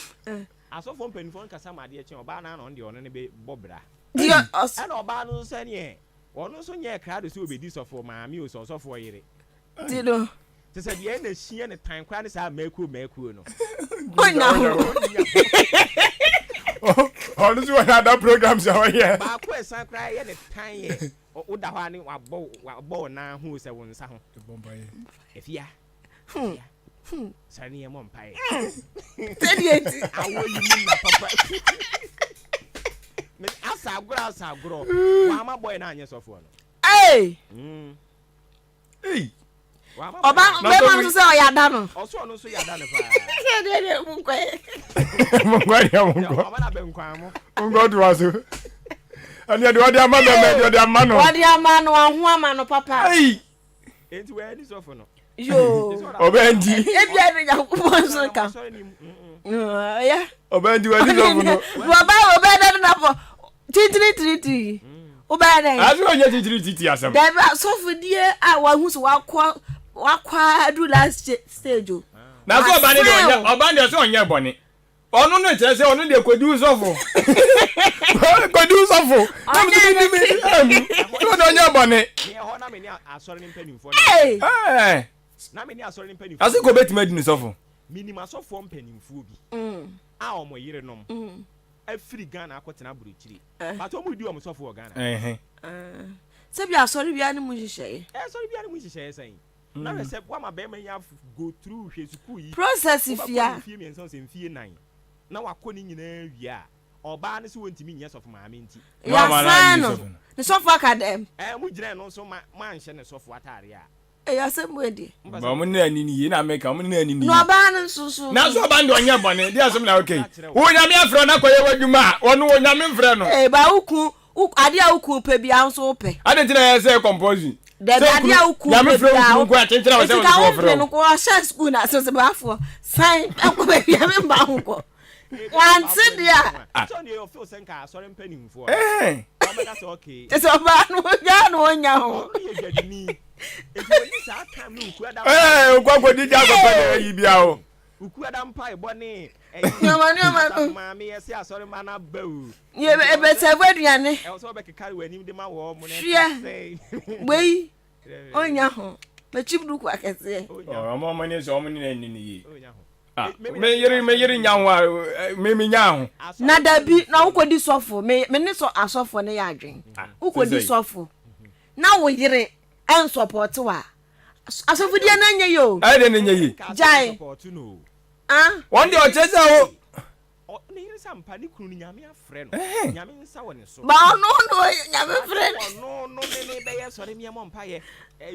asofo mpanifo nkasa ma de eche oba na no de ono ne be bobra dia na oba no so ne ono so nye krado se obedi sofo maami o sofo yire tino te se de na hie ne tan kwa ne sa maku no onya ono so na da programs ya here ba ko esan kra ye ne tan ye o da ho ani wabo na hu se won sa ho bombaye efia sani mo mpae tedieti awo yi na papa me asagro wa ma boy na anye sofo no eh oba me ma so se o ya da no oso no so ya da no pa de mu kwa oba na be nkwan mo God was ani de odi ama no odi ama no ahu ama no papa enti we ni sofo no yo obendi ebia de yakubon so ka ya obendi we ni sofo no baba obeda na po titiri obeda azu onye titiri asem deba sofo die a wa hu so wakwa do last stage o na so oba ne so onye boni onu no kire se onu de kodu sofo kodu sofo am do onye boni me ho na me ni asori ni mpanimfo na me ni asori ni mpanimfo asiko betima di ni sofo minima sofo mpanimfo bi a omo yire nom afiri Ghana akotena buruchiri but omo di omo sofo Ghana se bi asori bia ni mu hihye asori bia ni mu hihye sen na we se wa ma be man ya go through hwe school yi process fia fie mi enso se fie 9 na wakọ ni nyina wia oba ne se wontimi nya sofo maame nti ya sano ne sofo academy mu gire no so ma nhye ne sofo atare a ya se mu edi ba mu na ni ni na make mu na ni ni no oba ne susu na so oba ndo nya bone dia so na okay wo nyame afro na koye wadwuma wono wo nyame mfre no ba uku ade a uku pe bia nso pe ade ntina ya say compose de ade a uku nyame mfre uku ko atentina wo say wo fro no ko sha school na so se ba fo sign akọ be bia me ba ho ko wanti dia so ne yo feel senka asori mpanimfo omega so okay so ba no ja no nya ho ye gadini ejo ni sa time no uku ada ukwa di ja ko pa yi bia o uku ada mpa ebo ne nyama maami ese asori ma na bawu ye ebe se aduane e so be kekare wanim de ma wo mo ne say wey onya ho me chibdu kwa kese omo mo ne so mo ne ni yi me yiri nyanwa me nyaho na dabi na ukodi sofo me ne so asofo ne ya adwen ukodi sofo na wo yiri en support wa asofo dia na nya yo ai de nya yi jai one day o chese o ne yiri sampa ni kunu nyame afre no nyame nsa wo ne so ba no nyame fre no me be ye sori me mo mpa ye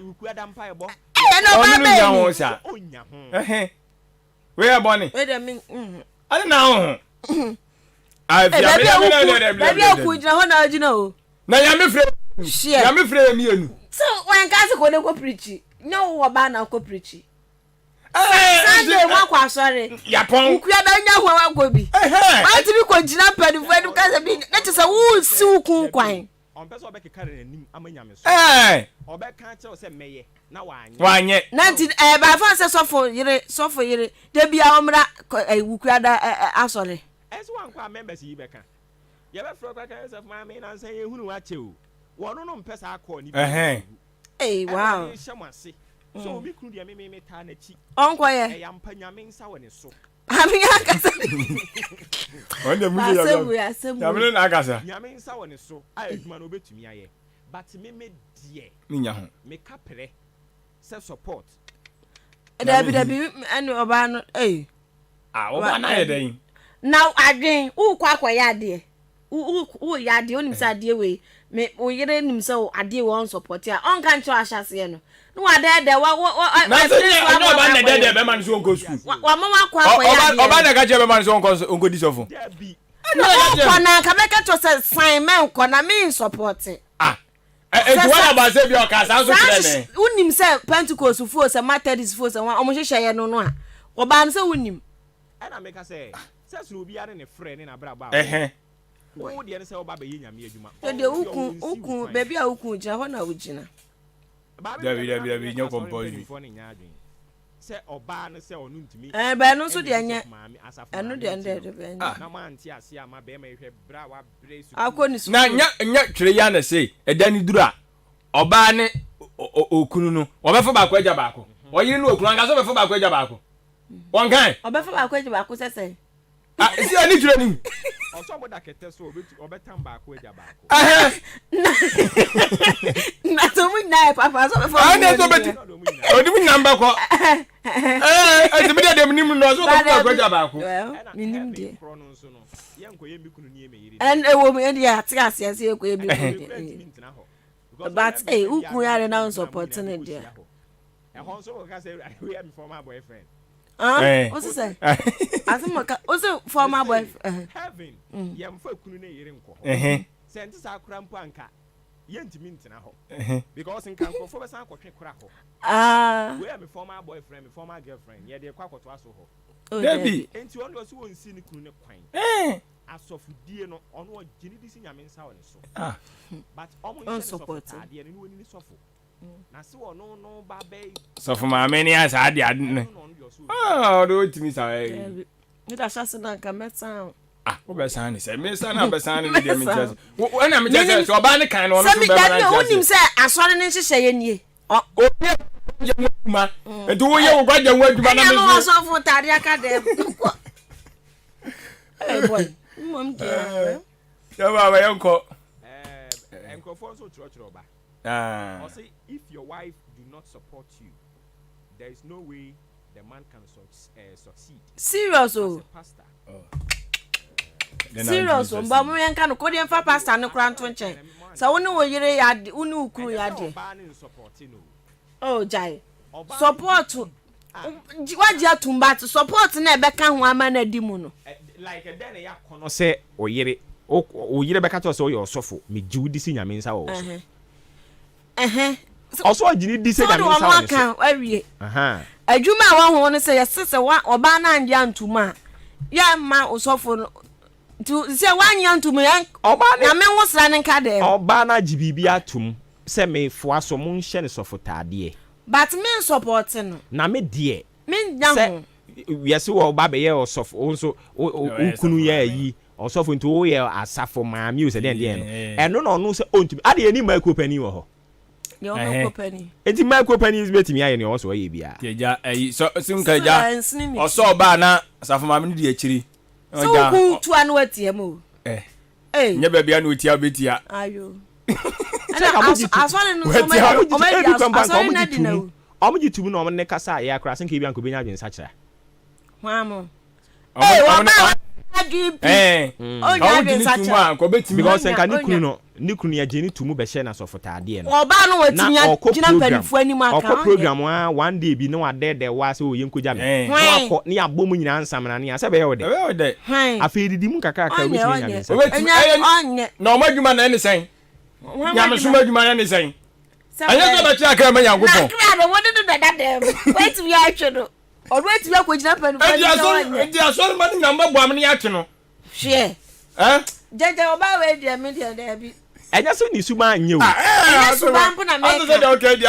uku ada mpa ye bo no ba be nyaho sha onya ho we are bonny we dem ade na ho Baby akujina ho na ajina o. Na ya me frɛ. Ya me frɛ mi enu. So when ka se ko ne ko preach. No wo ba na ko preach. Sunday wa kwa sorry. Yapon. Ukuya da nya ho wa go bi. Wa ti bi ko jina padu fu ka se bi na ti se wo si ukun kwan. On person obeke kare nanim amanya me so. Obeka che o se meye na wanye. Wanye. Nanti ba fa se sofo yire de bia omra ukuya da asori. Ese wan kwa members yi beka. Ye be fro kwa kan se ma me na nsan ye hunu wa che o. Wono no mpesa akọ ni. Wow. So obi kunu de me ta na chi. Onko ye. E ya mpa nyame nsa woni so. Ami akasa. Onde mu ya. Nyame na akasa. Nyame nsa woni so. A eduma no betumi aye. But me die. Me nya ho. Me kapere. Self support. Dabi enu oba no oba na ye den. Now adwen ukwa ya de. U ya de onim sa de we. Me o yere nim se ade won support ya. On kan cho ahase no. No ade wa na se no oba na de be man so onko school. Wa mama kwa ya de. Oba na ka je be man so onko disofo. No kwa na ka be ka to se sign men kwa na me support. Enti wa ba se bi o ka san so kire ne. Unim se Pentecost fo se Methodist fo se wa omo hwehwe ye no a. Oba no se unim. Ana make say sesuru obi are ne frɛ ne na bra ba. Wo de ne se oba be yi nyame adwuma. De ukun baby a ukun gina ho na ugina. Dabi nyo compose. Se oba no se onu ntumi. Ba no so de anya. Eno de ande be anya. Na ma anti ase ama be ma hwɛ bra wa bre su. Akoni su. Na nya twere ya na sei edani duru a oba ne okunu no obefo ba ko agya ba ko. Oyire no okunu anga so obefo ba ko agya ba ko. Won kan obefo ba ko agya ba ko sese. Si ani twere ni. Oso boda kete so obetam ba ko agya ba ko. Na to mu na papa so befo. Na so beti. Odi mu namba ko. Ezimi de dem nim no so ba ko agya ba ko. Minim de. Yanko yemi kunu ni eme yiri. And ewo mu edi ati asiase e ko ebi ko. But ukun yare na support ne dia. E hon so ka say we am former boyfriend. What's it say? Asimoka, also former boyfriend. Heaven. Yam fa kunu ne yiri nko. Senti sa akura mpo anka. Yentimi ntina ho. Because nkan ko fo be san akotwe kura ho. We am former boyfriend, my former girlfriend. Ye de kwa koto aso ho. Debi. Enti on do so won si ni kunu ne kwan. Asofudie no ono gini disi nyame nsa woni so. But omo support ade ne woni ni sofo. Na se wono no ba be sofo ma me ni asa ade ne. Do timi sa ni da shase na ka metan. Wo be san ni se me san na be san ni de me chese. Wo na me chese so oba ne kan no so be ma na. Wonim se asore ne nhyehyɛ ye nie. Obi ye nwuma. Edu wo ye wo gwaje nwaduma na me. Na so fo tare aka de. Boy. Mom dia. Ya ba yanko. Enko for so churo ba. Or say if your wife do not support you, there is no way the man can succeed. Serious oh. Pastor. Serious oh. Ba mo yanka no ko de fa pastor no kra nto nchen. Sa woni wo yire ya de, woni ukuru ya de. Oh jai. Support. Waji atumba support na ebe ka ho ama na di mu no. Like then ya kono se oyire oyire beka to se oyo osofo me jiwu disi nyame nsa wo so. Also agini disi nyame nsa wo so. Awie. Adwuma wa ho no se yesese wa oba na andi antuma. Ya ma osofo no tu se wanya antuma ya oba nyame nwosra ne nka de. Oba na jibibi atum se me fo aso mo nhye ne sofo taade. But me support no. Na me de. Me nyaho. Yesi wo ba be ye osofo onso ukunu ye yi osofo nti wo ye asafo ma mi o se den no eno no no se ontumi ade ye ni micro penny wo ho yo micro penny enti micro penny is betimi aye ne wo so ye bia teja so simka ja oso ba na asafo ma mi di akiri so ku tu anu atie mo nya ba bia na otia betia ayo aswane no so ma di na omo YouTube no omo ne kasa ya kra sen ke bia nko benya adwen sa kira Mamo. Hey, DP. Onya de such a ko betimi because nka ne kunu ya je ni tumu be hye na sofotade no oba no watinya gina mpanifu anim aka okọ program one day bi no ade wa se oye nkoja me akọ ne abom nyina nsamna ne ase be ye ode afi didi mu kaka aka we tinya ne onye na o madwuma na ne sen nyame so madwuma na ne sen anya ga ba tia aka ma yango po na wode do dadadem wait we atwe no odo ati ya ko gina mpanifu edi aso ma ni nyamba bo am ne atwe no hwe jeje oba we dia me dia da bi enya so ni suma anye o suba mpo na me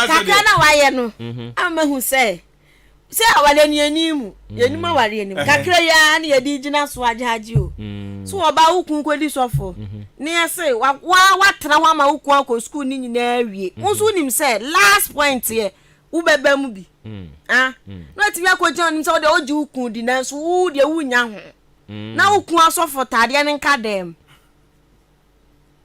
kaka na waye no amahu se awale ni animu yenim awale anim kakra ya na yedi gina so ajaji o so oba ukun kwedi sofo ne ase wa tra ho ama ukun akọ school ni nyina awie unso nim se last point ye ubeba mu bi no ti ya ko jan so de oji ukun di na so wo de wunya ho na ukun asofo tade ne nka dem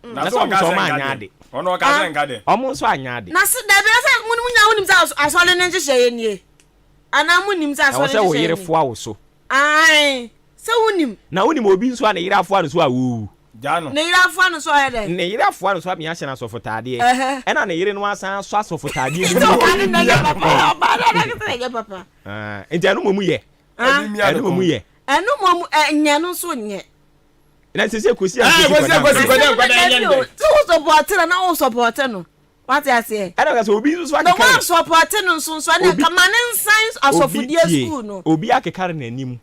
na so ma anyade ono ka se nka de omo so anyade na se da be se munya wonim se asole ne nhye nie ana munim se asole se wo yire fo awo so ai se wonim na wonim obi nso a ne yire afo ano so a wo jano ne yire afo ano so a de ne yire afo ano so a me ya hye na asofo tade e na ne yire no asan so asofo tade ni papa enti anu momu ye anu momu ye anu momu nya no so nye na sese kosi a kosi kwada so support na o support no what you say ana ka so obi so akeka no support no so na kamane science asofodie school no obi akeka na anim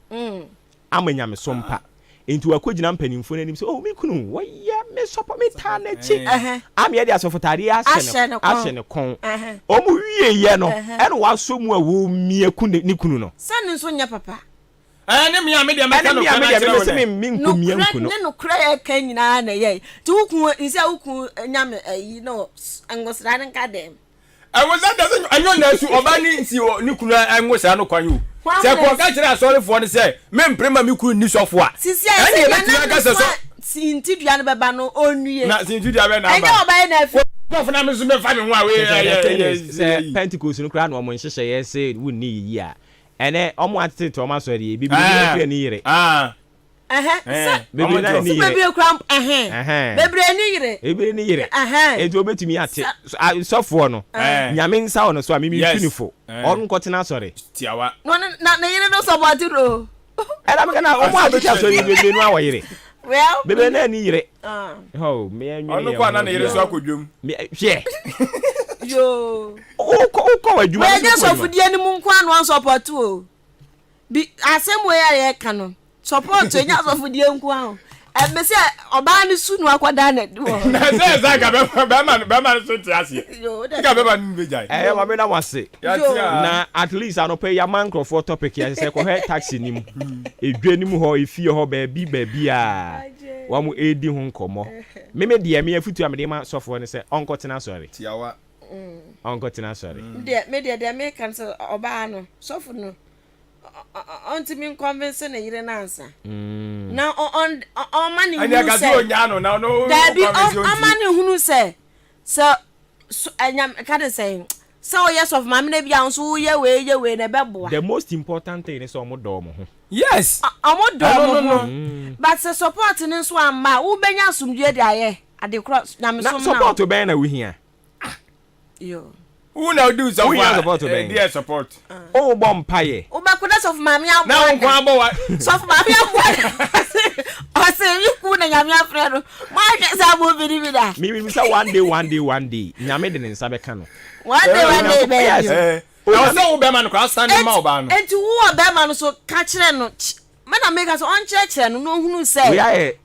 amanya me so mpa enti wakogina mpanimfo na anim so oh me kunu woya me support me ta na chi am ye dia asofotare ahye ne kon o mu wie ye no ene waso mu a wo mie kunu ni kunu no sane so nya papa ne me me dia me ka no kana me nkomia nkuno ne no kra ya kan nyina na ye ti ukun isi ukun nyame ayi no angosra ne ka dem was that anyo na su obani nsi ni kunu angosra no kwan yo se ko ka kire asorefo ne se me mprema me kunu ni sofo a ene be ti ka se so sinti dua ne beba no onue na sinti dua be na ba enye oba na afi prof na me so me fa me ho a we Pentecost no kra no mo nhyehyɛ ye se wonni yi a ene omo atete to ma so de bibi ni yire bebre na ni yire bebre kramp bebre ni yire eji obetumi ate sofo no nyame nsa ono so a mimi tunifo on nkotena sori tiawa no na yire no support ro era me kana omo atete so ni bebre no awire well bebre na ni yire me anwi ono kwa na yire so akodwom hwe yo uko wadwuma we nya sofodie ni mu nkwa no support o bi asemo ya ka no support nya sofodie nkwa o me se oba ni sunu akwada na do na se za ga be ma so ti ase ga be ba ni be jai ma be na wase na at least anope ya man crofo topic ya se ko he taxi ni mu edwa ni mu ho efie ho ba bi a wa mu edi ho nkomo me de me afutu amede ma sofo ne se onkotena sorry tiawa onkotena sorry de me kan so oba no sofo no onti min convince na yire na ansa na on mani hunu se anya gazi onyano na no da bi on mani hunu se so anyam ka de say so yes of mama na bia nso ye we na beboa the most important thing is omodo mo ho yes omodo mo ho but the support ni nso amma wo benya asumdue de aye ade cross na me so na support be na wo hia yo who now do so support dear support oh bom paye o ba kuda of mama ya na nko abo so of mama ya o se mi ku na nyame afre no ma ke sa bo bi da mi say one day nyame de nsa be ka no one day be o se wo be man ko stand ma o ba no enti wo be man so ka kire no mana make us on kire no no hunu say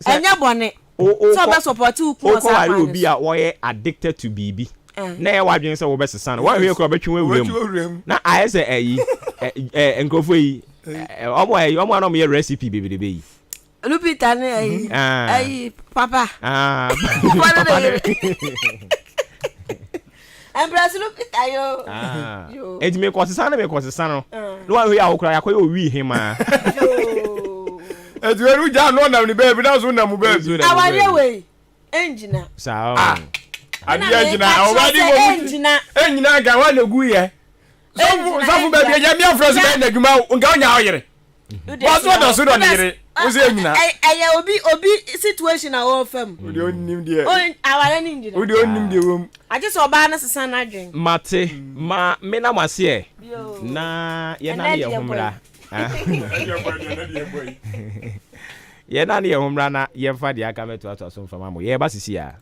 enya bone so be support ku o sa ko obi a wo ye addicted to bibi na ya wadwen se wo be sesa no wa hwe ko be twen awuram na aye se ayi enkofo yi omo na mo ye recipe bebebe yi Lupita ne ayi papa Embrace Lupita yo edi me ko sesa no no wa hwe ya wo kra yakoye owi hima edi eru ja no na ni baby na so na mu baby awale we engina sa adi engina awadi wo engina ga wa na gu ye so baby ya mi afro so na dwuma nga onya oyere wa so da so do ni yere What's it now? Obi situation a wo fam. We don't need there. Oh, aware ni ndi. We don't need the room. I just oba na sesa na dwen. Mate, me na mase na ye na ye homra. Ye na ye homra na ye fa dia ka meto ato so mfama mo. Ye ba sisi a.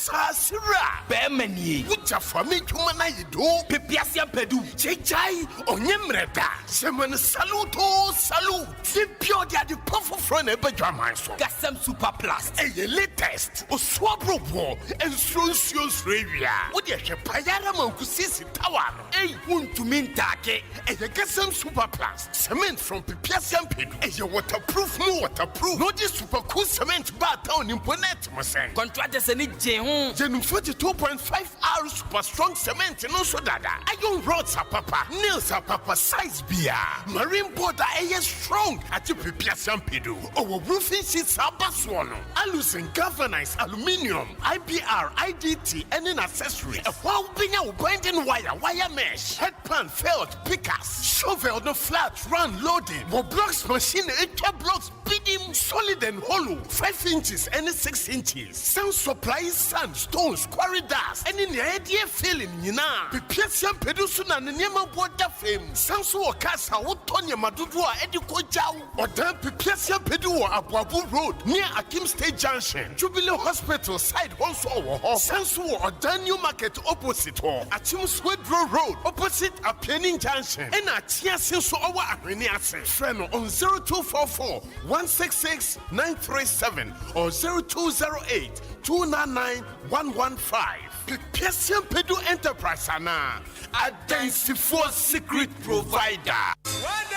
Asasira Bemani Ucha Fami Chumana Yido Pipiasia Pedu Chechai Onyemreda Semen Saluto Salute Simpio dia di Puffo Front Ebejamanso Gasem Super Plus Eye latest Oswabro Bo Instructions Revia Udia Shepayara Mankusisi Tawano Ey Untumintake Eye Gasem Super Plus Cement from Pipiasia Pedu Eye waterproof no waterproof No di super cool cement bar town in Ponet Masen Contractors and Jehun Jenum 42.5 hours super strong cement no so dada iron rods are papa nails are papa size beer marine board are strong at your Pipiasan Pedu or roofing sheets are baswano alusin galvanized aluminium IBR IDT and an accessory a while being out binding wire mesh headpan felt pickers shovel no flat run loading or blocks machine 8 blocks bidding solid and hollow 5 inches and 6 inches sound supply sand stones quarry dust and in the idea feeling Pipiasan Pedusuna and Yama Boda fame Sansu or Casa Wotonia Madudua Ediko Jau or Dan Pipiasan Pedua Abuabu Road near Akim State Junction Jubilee Hospital side also Sansu or Dan New Market opposite or Achim Swedro Road opposite a Penning Junction and a Tia Sensu Owa Areniase friend on 0244 166 937 or 0208 299-115. Pipiasan Pedu Enterprise Ana. Identify secret provider. One day.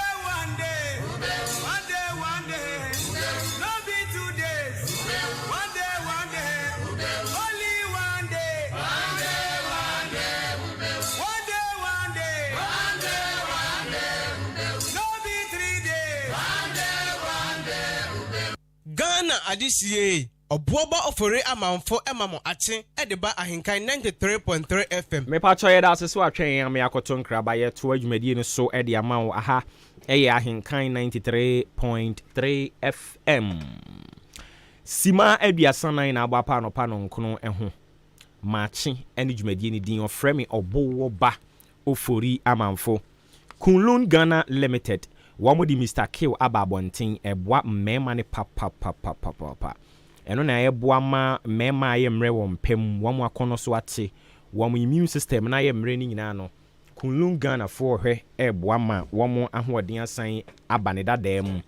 No be 2 days. One day. Only one day. One day. No be 3 days. One day. Ghana adisiye. Obuoba ofore amanfo emamo ache edeba ahenkan 93.3 FM. Me pa choye da so atwen me akoto nkraba ye to adwumadi no so ede amawo aha eye ahenkan 93.3 FM. Sima aduasa nan na agba pa no nkono eho. Maache ene dwumadi ni din ofre me obuoba ofori amanfo. Kunlun Ghana Limited. Wamodi Mr. Kill ababontin eboa mmema ne pa. Eno na eboa ma mmema ayemre wo mpem wo akono so ate wo immune system na ayemre ni nyina no Kunlun Ghana for hwe eboa ma wo ahoden asan abane dada mu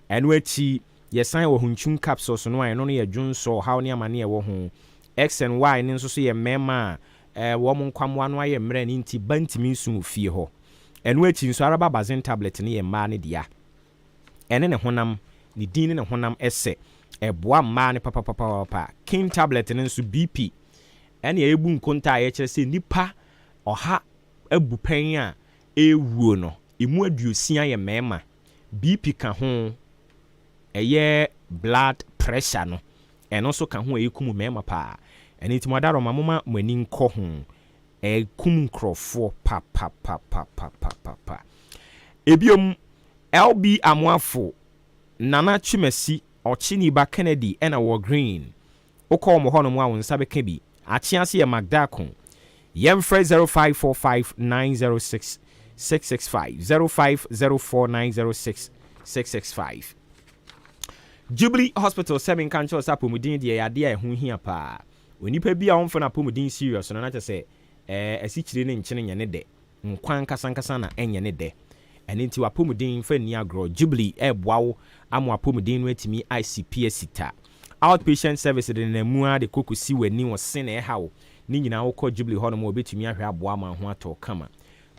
eno achi yesan wo hunchun capsules no eno no ye dwunso how ne amane ye wo ho X and Y ne nso so ye mmema wo nkwamwa no ayemre ni nti bantimi nsu fie ho eno achi nso araba bazin tablet ne ye ma ne dia ene ne honam ne din ne honam ese eboa ma ne papa king tablet ne nso BP ene ebu nkonta a ye kire se nipa oha abu pen a ewuo no emu aduosia ye mema BP ka ho eye blood pressure no eno so ka ho ekum mema pa ene timadaro mamoma mani nko ho ekum nkrofo pa ebiom LB Amwafo Nana Chimesi Ochini ba Kennedy ena wo green okọ mo hono mo a wonsa beka bi achiase ye magdakon yemfre 0545906665 0504906665 Jubilee Hospital 7 kancho sapomudin de yade a ehu hia pa onipa bi a wonfa na pomudin serious no na tese asichire ne nchene nyane de nkwan kasankasa na enyane de enti wapomudin fa ni agro Jubilee eboawo amu apomudin no atimi ICPS sita outpatient service de na mua de kokosi wani wo sene hawo ni nyina wo kɔ Jubilee hɔ no mo obetumi ahwɛ aboa ma ho atɔ kama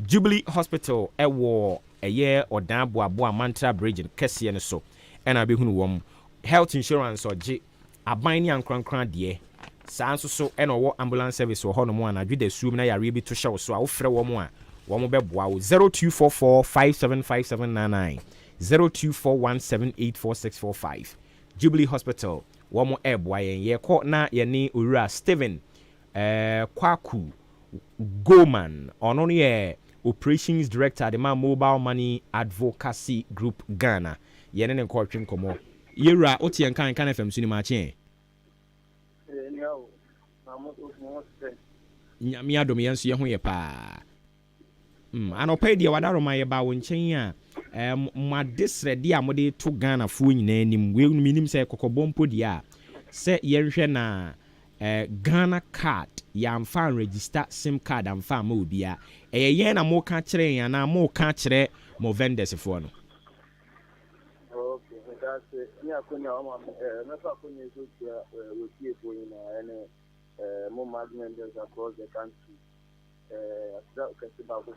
Jubilee Hospital ɛwɔ ɛyɛ ɔdan aboa Mantra Bridge kɛseɛ no so ɛna behunu wɔm health insurance ɔgye aban ne ankrankran deɛ saa nso so ɛna ɔwɔ ambulance service wɔ hɔ no mo anadwo da suom na yare bi to hyɛ wo so a wo frɛ wɔm a wɔn bɛboa wo 0244575799 0241784645 Jubilee Hospital wɔn ɛboa yɛn yɛkɔ na yɛne owura Steven Kwaku Goman ɔno no yɛ operations director the mobile money advocacy group Ghana yene ne nkɔtwe nkɔmɔ yewura otie nkan FM so ni ma kye nyame adom yɛn so yɛ ho yɛ paa anɔpa deɛ wadaro ma yɛ ba wo nkyɛn a madesrɛde a mode to Ghana foɔ nyinaa nim we minim sɛ kokɔbɔmpo die a sɛ yɛnhwɛ na Ghana card yɛamfa register sim card amfa ma obia ɛyɛ yɛn na mo ka kyerɛ yɛn na mo ka kyerɛ mo vendors foɔ no okay that's me akonya o ma me fa akonya so we tie for you na more magnets across the country. That can see about the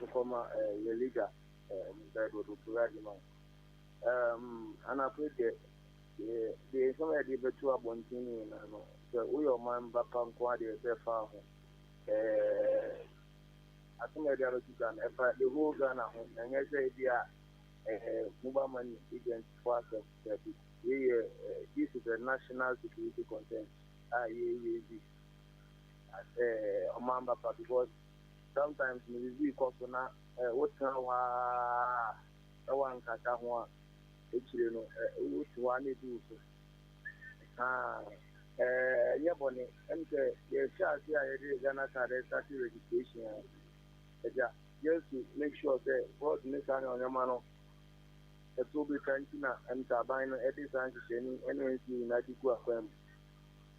leader that would provide him. And I put the somewhere the better one thing, so we are man back on quality of their farm. I think they are the whole Ghana, and I say they are mobile money against force of this is a national security concern. Omamba because sometimes we cause na what kind of one kata ho actually no what one do so yeah boni emke ye sha sia ye Ghana card start registration just to make sure that what next time on your man it will be cantina and tabino edit and any na di go afem.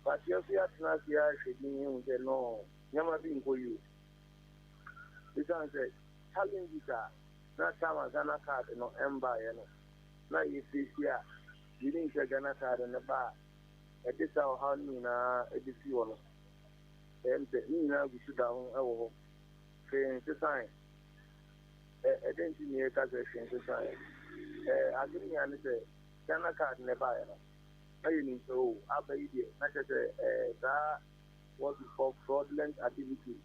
But you see, as you are shaking him, say no, never been for you. Because challenges are not time as Ghana card, no empire. Now you see here, you didn't get Ghana card in the bar. At this hour, how many na a decision? And the now we sit down, oh, saying the sign. I didn't see me a calculation to sign. I didn't say Ghana card in the bar. So, after it, not just that what we call fraudulent activity.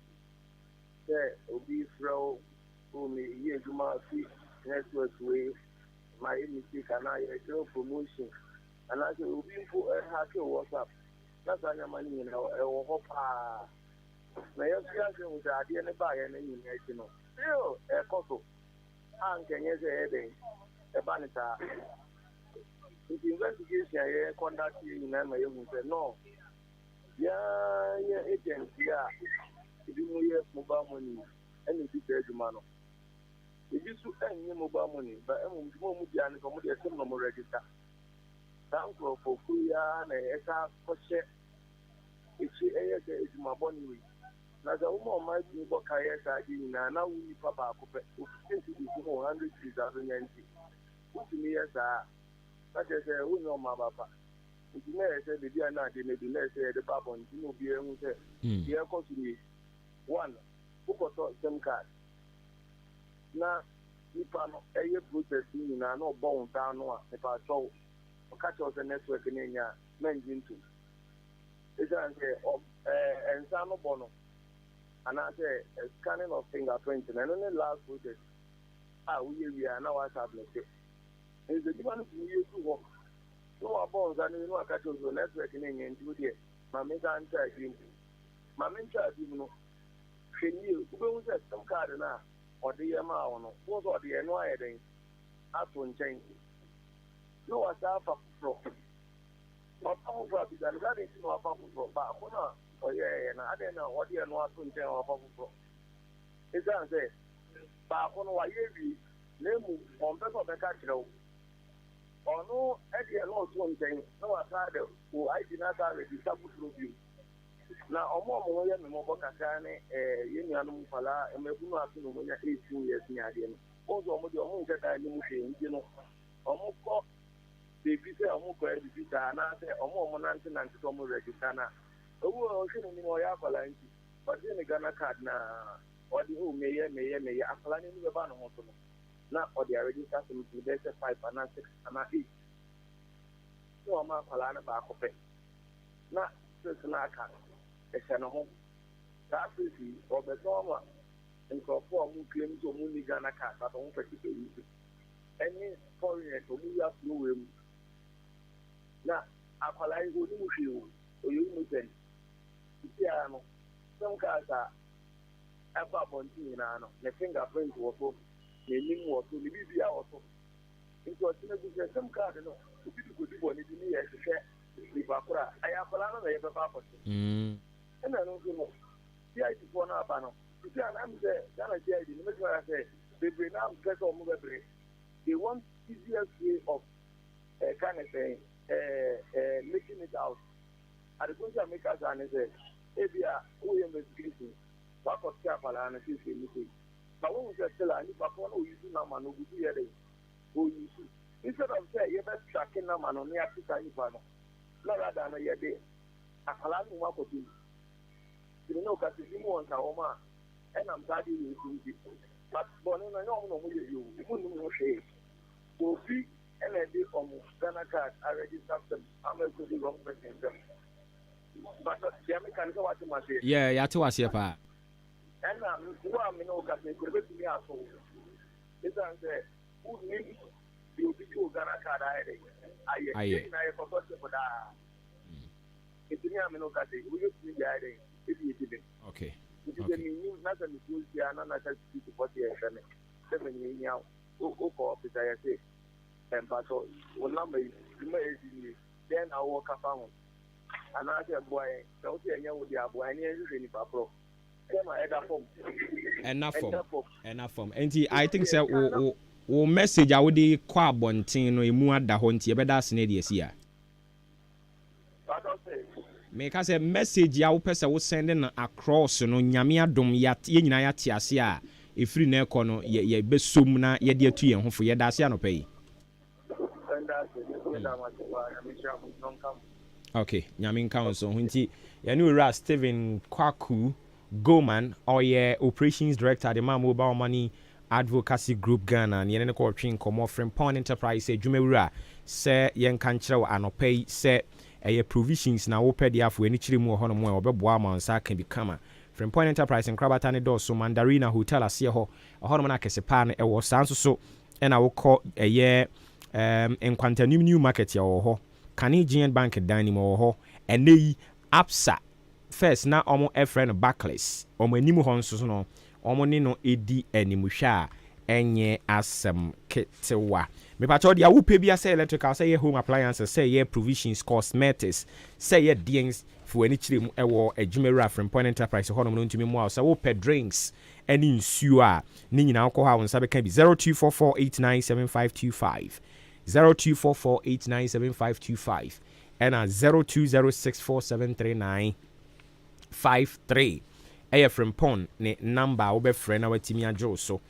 There will be fraud who may hear to my feet, network way, my mistake, and I show promotion. And I will be for a hacker WhatsApp. That's why I'm money in our hope. Now, you're with the idea and buy any national. Still, a couple. And can you say a banita? If investigation here conduct in Namayu said no. Yeah, agents, yeah. If you know mobile money, and if you pay the money. If you should any mobile money, but I'm going to and come with some number register. Thank you for Kuya and a for share. If she is my bonny week. Now the woman might be what I in now we papa who think it is 100,000. What to me as a that is who know my papa. If you never said the dear not in the next the papa and you will be able to say, here comes me. One, who got some card. Now, if I'm a protesting in no bone down, if I saw catch us the network in India, men into. It's and some bono. And I say, a scanning of fingerprints, and only last protest. We are now as I say. It's a different you to work. No bones and you know, catch us the network in India, and do it. My main charge him. My main charge him. Can you go with some card now? Or the amount, what are the NY up to change? No, I have a pro. Not all is that is no pro, but oh, yeah, and I don't know what you know to change or pro. It's that say, but on why you name on top of the catcher. Or no, I did not one thing, no, I tried who I did not have a disciple through you. Now, more than mobile Kakane, Union Fala, and Mebuno 18 years near the end. Also, the Omo that I you know, Omo, the visa, Omo, the visa, and I say, Omo, Monantan and Tomo Registana. Oh, shouldn't be more Yapalanti, but then a Ghana card now, or the who may, Apalani in the Bano. Now, or the register to there's a 5 and 6 and 8. So I'm a Palana back of it. Now, certain I can't. Home. That is Robert Norma and for who claims to Muni Ghana card, but on particular any foreigner to move up to him. Now, I call I go to you, or you know, then, some cards are ɛfa abɔnten nyinaa no ne fingerprint wɔ so n'anim wɔ so ne bibia wɔ so nti ɔtena gu sɛ SIM card no obi de kɔdi bɔ ne bi ne yɛ hwehwɛ nipa koro a ɛyɛ akwadaa no na yɛbɛfa akɔto ɛna no nso no CID foɔ no aba no nti anam sɛ Ghana CID no mɛtuma sɛ bebree na mpɛ sɛ ɔmo bebree they want easiest way of kind of saying making it out. At the point of make us and say, maybe we investigation, what was careful and see anything. But when we say tell any person who use number no good here, who use instead of say you best tracking number no near to any panel. No rather than a year day. A calam work for you. You know, because if you want a woman, and I'm glad you will do it. But Bonnie, I know who you wouldn't know shade. Go see. NLD from Ghana card, I registered them. I'm a good wrong person. But the American is what you must say. Yeah, you have to watch your part. And who am in Oka, could be me also. This answer, who needs the official Ghana card? I forgot for that. It's me, I'm in Oka, we used to be the idea if you didn't. Okay. It is a new national school here, and I said, 40 years, 7 years now. Who co-op is I say. And but when number is then I walk up on and I said, boy, don't say you with your boy, and you're really pro. Enough from. And I think so. Message I would qua bonting no mu ada ho nti ebeda sene de asia. Make us a message ya wo pese wo send na across no nyame adom ya ye nyina ya te ase a efiri na ekọ no ye besom na ye de atu ye ho fo ye da ase anopai. Okay, Yamin Council. Hunti, Yanura Steven Kwaku Goman, or ye Operations Director, the Man Mobile Money Advocacy Group Ghana, and Yen Coaching Como from Pond Enterprise, say Jumera, say Yen Canchero and pay, say a provisions now open the for any chili more honor or Boama and Sa can become from Point Enterprise and Crabatani Dosso, Mandarina Hotel, a Seaho, a Honomanaka Sepan, a was so, and I will call a year. In Quantum New Market ya ho Canadian Bank dining ho and they Absa first na omo friend backless omo animu ho nso no omo ni no edi animu hwa enye asem ketewa me pacho dia wo pe bia say electrical say home appliances say ye provisions cosmetics say ye dings for any chire ewo adwumera from Point Enterprise ho no ntumi mu a say wo pe drinks any nsuo a ni nyina alcohol ha won sabe kan bi 0244897525 0244897525 and 0206473953 from Pon ne number wo be frɛ na watimi adwo so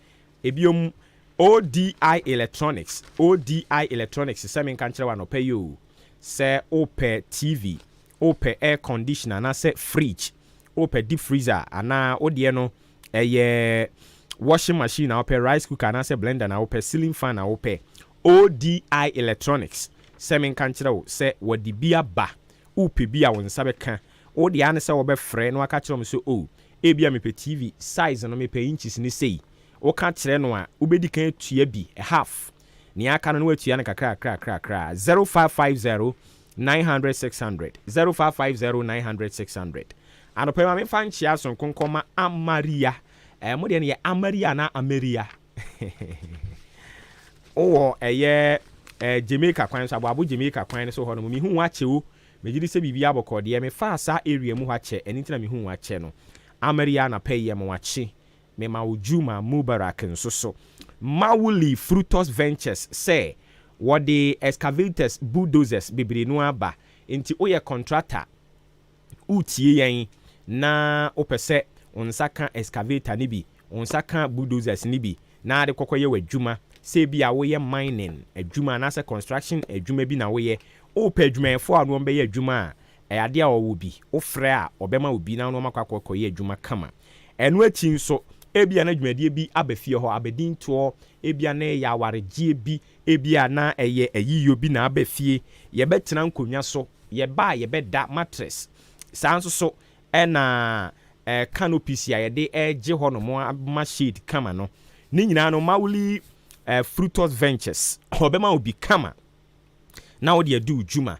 ebiom ODI Electronics sɛ men kan kyerɛ wa no pɛ yo sɛ opɛ TV opɛ air conditioner na sɛ fridge opɛ deep freezer ana odie no washing machine na opɛ rice cooker na sɛ blender na opɛ ceiling fan na opɛ ODI Electronics semen kan kyerɛ wo sɛ wadi bia ba upe bia won sabe ka odi ane sɛ wo be frɛ no aka kyerɛ mo so ebia mepɛ TV size no mepɛ inches ni sei wo ka kyerɛ no a ubedi kan tua bi a half ni aka no watua no kakra 0550 900 600 0550 900 600 anopɛ ma me fa nkyia so konkoma amaria mo de ne amaria na ameria Jamaica kwan so abo Jamaica kwan so ho no mi hu achewo megidi se bibia abokode me fa sa area mu ache eni tina mi hu ache no amaria na pay mo ache me ma ujuma mubarak nso so Mawuli Fruitos Ventures say what the excavators bulldozers bibiri no aba enti oye contractor utie yen na opese onsaka excavator ni bi onsaka bulldozers ni bi na de kokoye wadwuma say bia we mining adwuma na say construction adwuma bi na we opa adwuma fo anu be adwuma a ade a wo bi wo frɛ a obema obi na no makwakoye adwuma kama enu achi nso ebia na adwumadie bi abafie ho abedinto ebia na ya waregie bi ebia na ayiyo bi na abafie ye betena nkonwa so ye ba ye beda mattress sanso so na canopies ya ye de eje ho no mo machine kama no ni nyina no Mawuli Fruitos Ventures obema obi kama na wo de adu djuma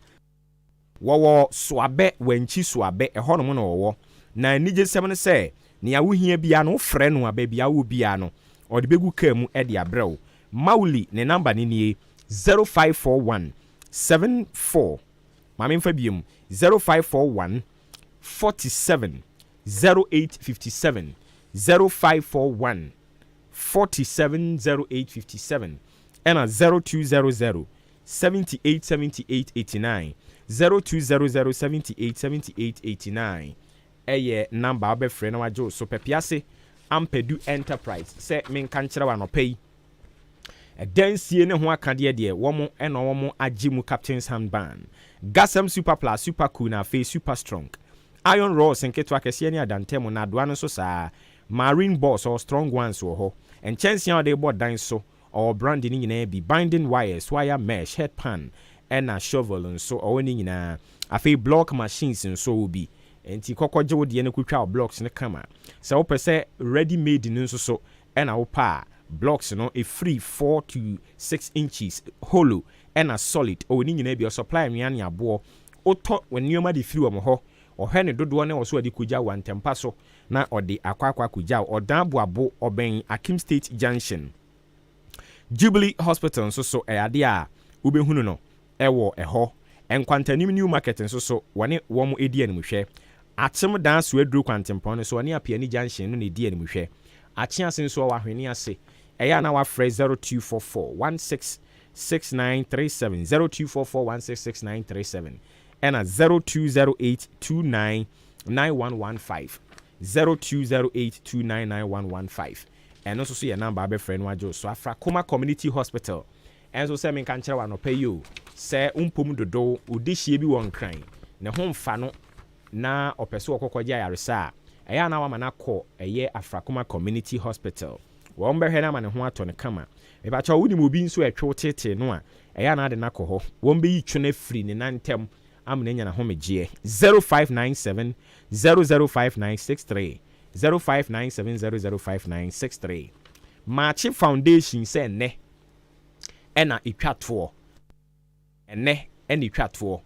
wo swabe wanchi swabe ho no mo no wo na nije sem ne se nea wohia bia no frɛ no aba bia wo bia no ɔde begu ka mu de abrɛw Mauli ne number ni nie 0541 74 Mame mfa biem 0541 47 0857 0541 47 0857 and 0200 78 78 89 0200 78 78 89 eye number obe frɛ na wajo so pepiase ampedu enterprise se menka nkyerɛ wa no pɛyi ɛdansie ne ho akade de wɔmo ɛna wɔmo agye mu captain's handband gasam super plus super cool na face super strong iron rods nketwa kɛseɛ ne adantem na adoa no so saa marine balls or strong ones wɔ hɔ nkyɛnse a wɔde bɔ dan so or brand ni nyinaa bi binding wires wire mesh head pan ɛna shovel nso ɔwɔ ni nyinaa afei block machines nso wo bi enti kɔkɔgye wo de ne kutwa blocks ne kama sɛ wo pɛ sɛ ready made no nso so ɛna wo pa blocks no a free 4 to 6 inches hollow ɛna solid ɔwɔ ni nyinaa bi o supply nnuan ne aboɔ otɔ w'nneɛma de free wɔ hɔ ɔhɛ ne dodoɔ ne wɔ so ade kugya wa ntempa so na ɔde akwa kugya ɔdan boabo ɔbɛn Akim State Junction Jubilee Hospital nso so ɛyade a wobɛhunu no ɛwɔ ɛhɔ enkwantanim new market nso so wɔne wɔn edi animhwɛ akyem dan so aduru kwantempɔn no so wɔne Apiani Junction no ne edi animhwɛ akyease nso wɔ ahwene ase ɛyɛ na wafrɛ 0244 166937 0244 166937 ɛna 0208 299115 0208 299115 ɛno nso so yɛ number abɛfrɛ no agye so afra Koma Community Hospital ɛnso sɛ menka nkyerɛ wa nɔpɛ yi o sɛ umpom dodo odehye bi wɔ nkran ne ho mfa no na ɔpɛ so ɔkɔkɔgye ayaresa a ɛyɛ na wama nakɔ ɛyɛ afra Koma Community Hospital wɔn bɛhwɛ na ma ne ho atɔ ne kama ebacha wonim obi nso ɛtwe tete no a ɛyɛ na de nakɔ hɔ wɔn bɛyi twene free ne nantem amene nya na ho megye 0597 005963 0597 005963 Maakye Foundation sɛ nnɛ ɛna etwatoɔ ɛnɛ ɛna etwatoɔ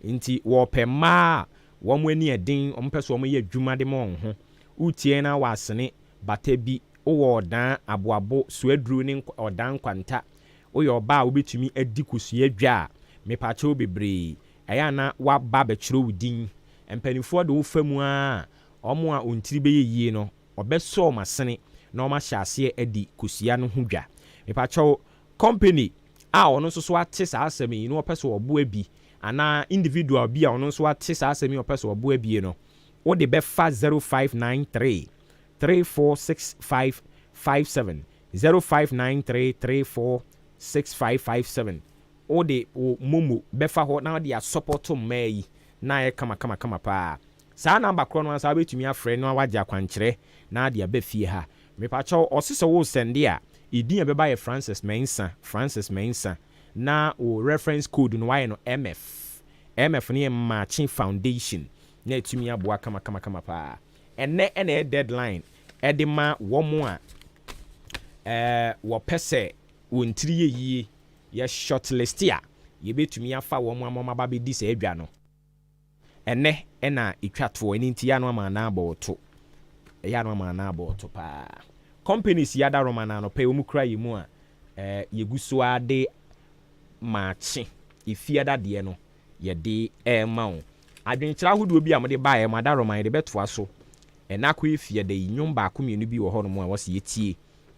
nti wɔpɛ maa wɔn ani ɛden wɔn pɛ so wɔn yɛ adwuma de ma wɔn ho utie na wasene bata bi wɔ ɔdan aboabo suaduru ne ɔdan kwanta woyɛ ɔbaa a wobɛtumi adi kusua dwa a mepakyɛw bebree ɛyɛ na waba bɛkyerɛ wo din mpanimfoɔ de wo fa mu a ɔmo a ontiri bɛyɛ yie no ɔbɛsɔ ɔmo asene na ɔmo ahyɛ aseɛ adi kusua no ho dwa mepakyɛw company a ɔno nso so ate saa asɛm yi na ɔpɛ so ɔboa bi anaa individual bi a ɔno nso ate saa asɛm yi ɔpɛ so ɔboa bi no wode bɛfa 0593 346557 0593 346557 wode wo momo bɛfa hɔ na wode asupporto mmaa yi na ayɛ kama paa saa namba korɔ no ansa wobɛtumi afrɛ no wagye akwankyerɛ na ade aba fie ha mepakyɛw ɔsesɛ wo sɛnde a ɛdin a bɛba yɛ Francis Mensa na wo reference code no wayɛ no MF no yɛ Maakye Foundation na ɛtumi aboa kama paa ɛnɛ ɛna yɛ deadline ɛde ma wɔn a wɔpɛ sɛ wɔntiri yɛ yie yɛ shortlist a yɛbɛtumi afa wɔn amama ba bɛdi sɛ adwa no ɛnɛ ɛna etwatoɔ ɛne nti ya no ama na abɔɔto paa companies yada roma na no pɛ wɔn kura yɛ mu a yɛgu so ade maakye efiada deɛ no yɛde ɛɛma wo adwenkyerɛ ahodoɔ bi a mode baeɛ ma da roma yɛde bɛtoa so ɛna akɔ efiada yi nnwom baako mmienu bi wɔ hɔ no mu a wɔsɛ yɛtie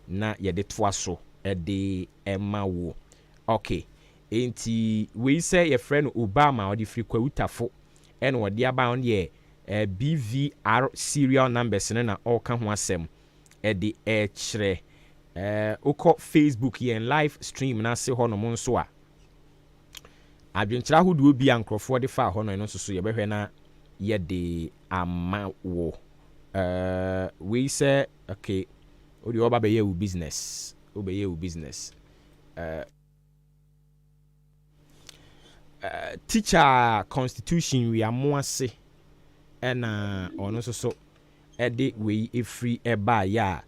na yɛde toa so ɛde ɛma wo okay enti wei sɛ yɛfrɛ no Obama ɔde firi kwawutafo ɛna ɔde aba on yɛ BVR serial numbers no na ɔka ho asɛm ɛde ɛkyerɛ okɔ Facebook yɛn live stream na se hɔ no mo nso a adwenkyerɛ ahodoɔ bi a nkurɔfoɔ de fa hɔ no ɛno nso so yɛbɛhwɛ na yɛde ama wo wei sɛ okay ode ɔba bɛyɛ wo business teacher constitution we amo ase ɛna ɔno nso so ɛde wei efiri ɛba ya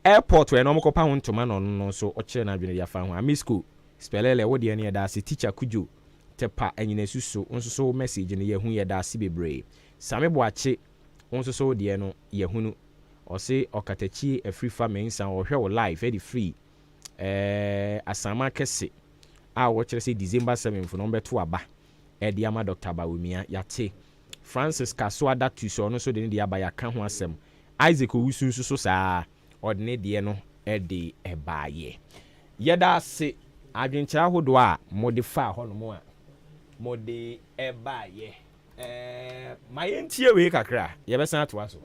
airport wɛ na ɔmo kɔpa ho ntoma na ɔno nso ɔkyerɛ na adwene ya fa ho amisco spelele wo de ne yɛda ase teacher kujo tepa anyina suso nso so message ne yɛ hu yɛda ase bebree Same Boache nso so de no yehunu ɔse ɔkatachi afrifa mensa ɔhwɛ wo live ɛde free asama kese a wɔkyerɛ sɛ December 7th no beto aba ɛde ama Dr. Bawumia yate Francis Kaswada Tuso no so de ne de aba yaka ho asɛm Isaac Owusu nso so saa ɔde ne de no ɛde ɛbaaye yɛda ase adwenkyerɛ ahodoɔ a modify hɔ no mo a mode ɛbaaye ma yɛntie wei kakra yɛbɛsan atoa so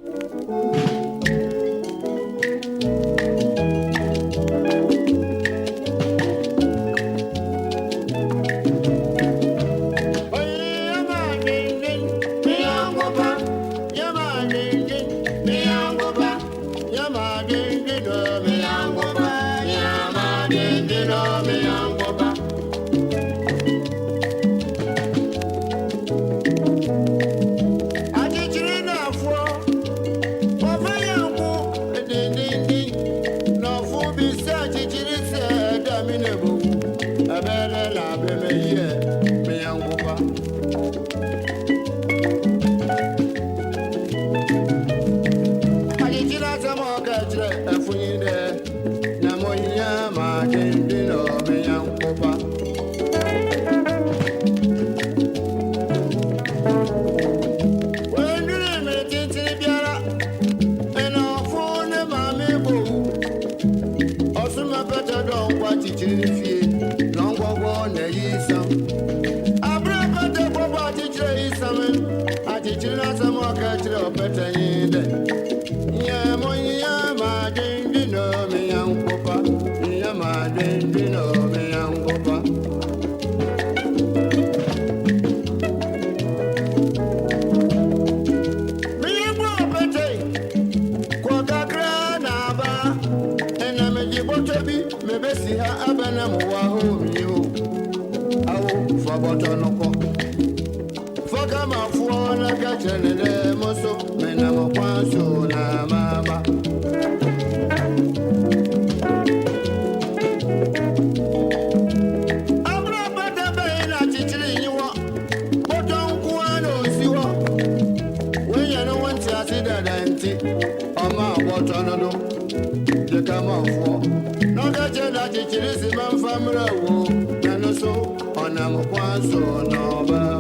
Family, no so on a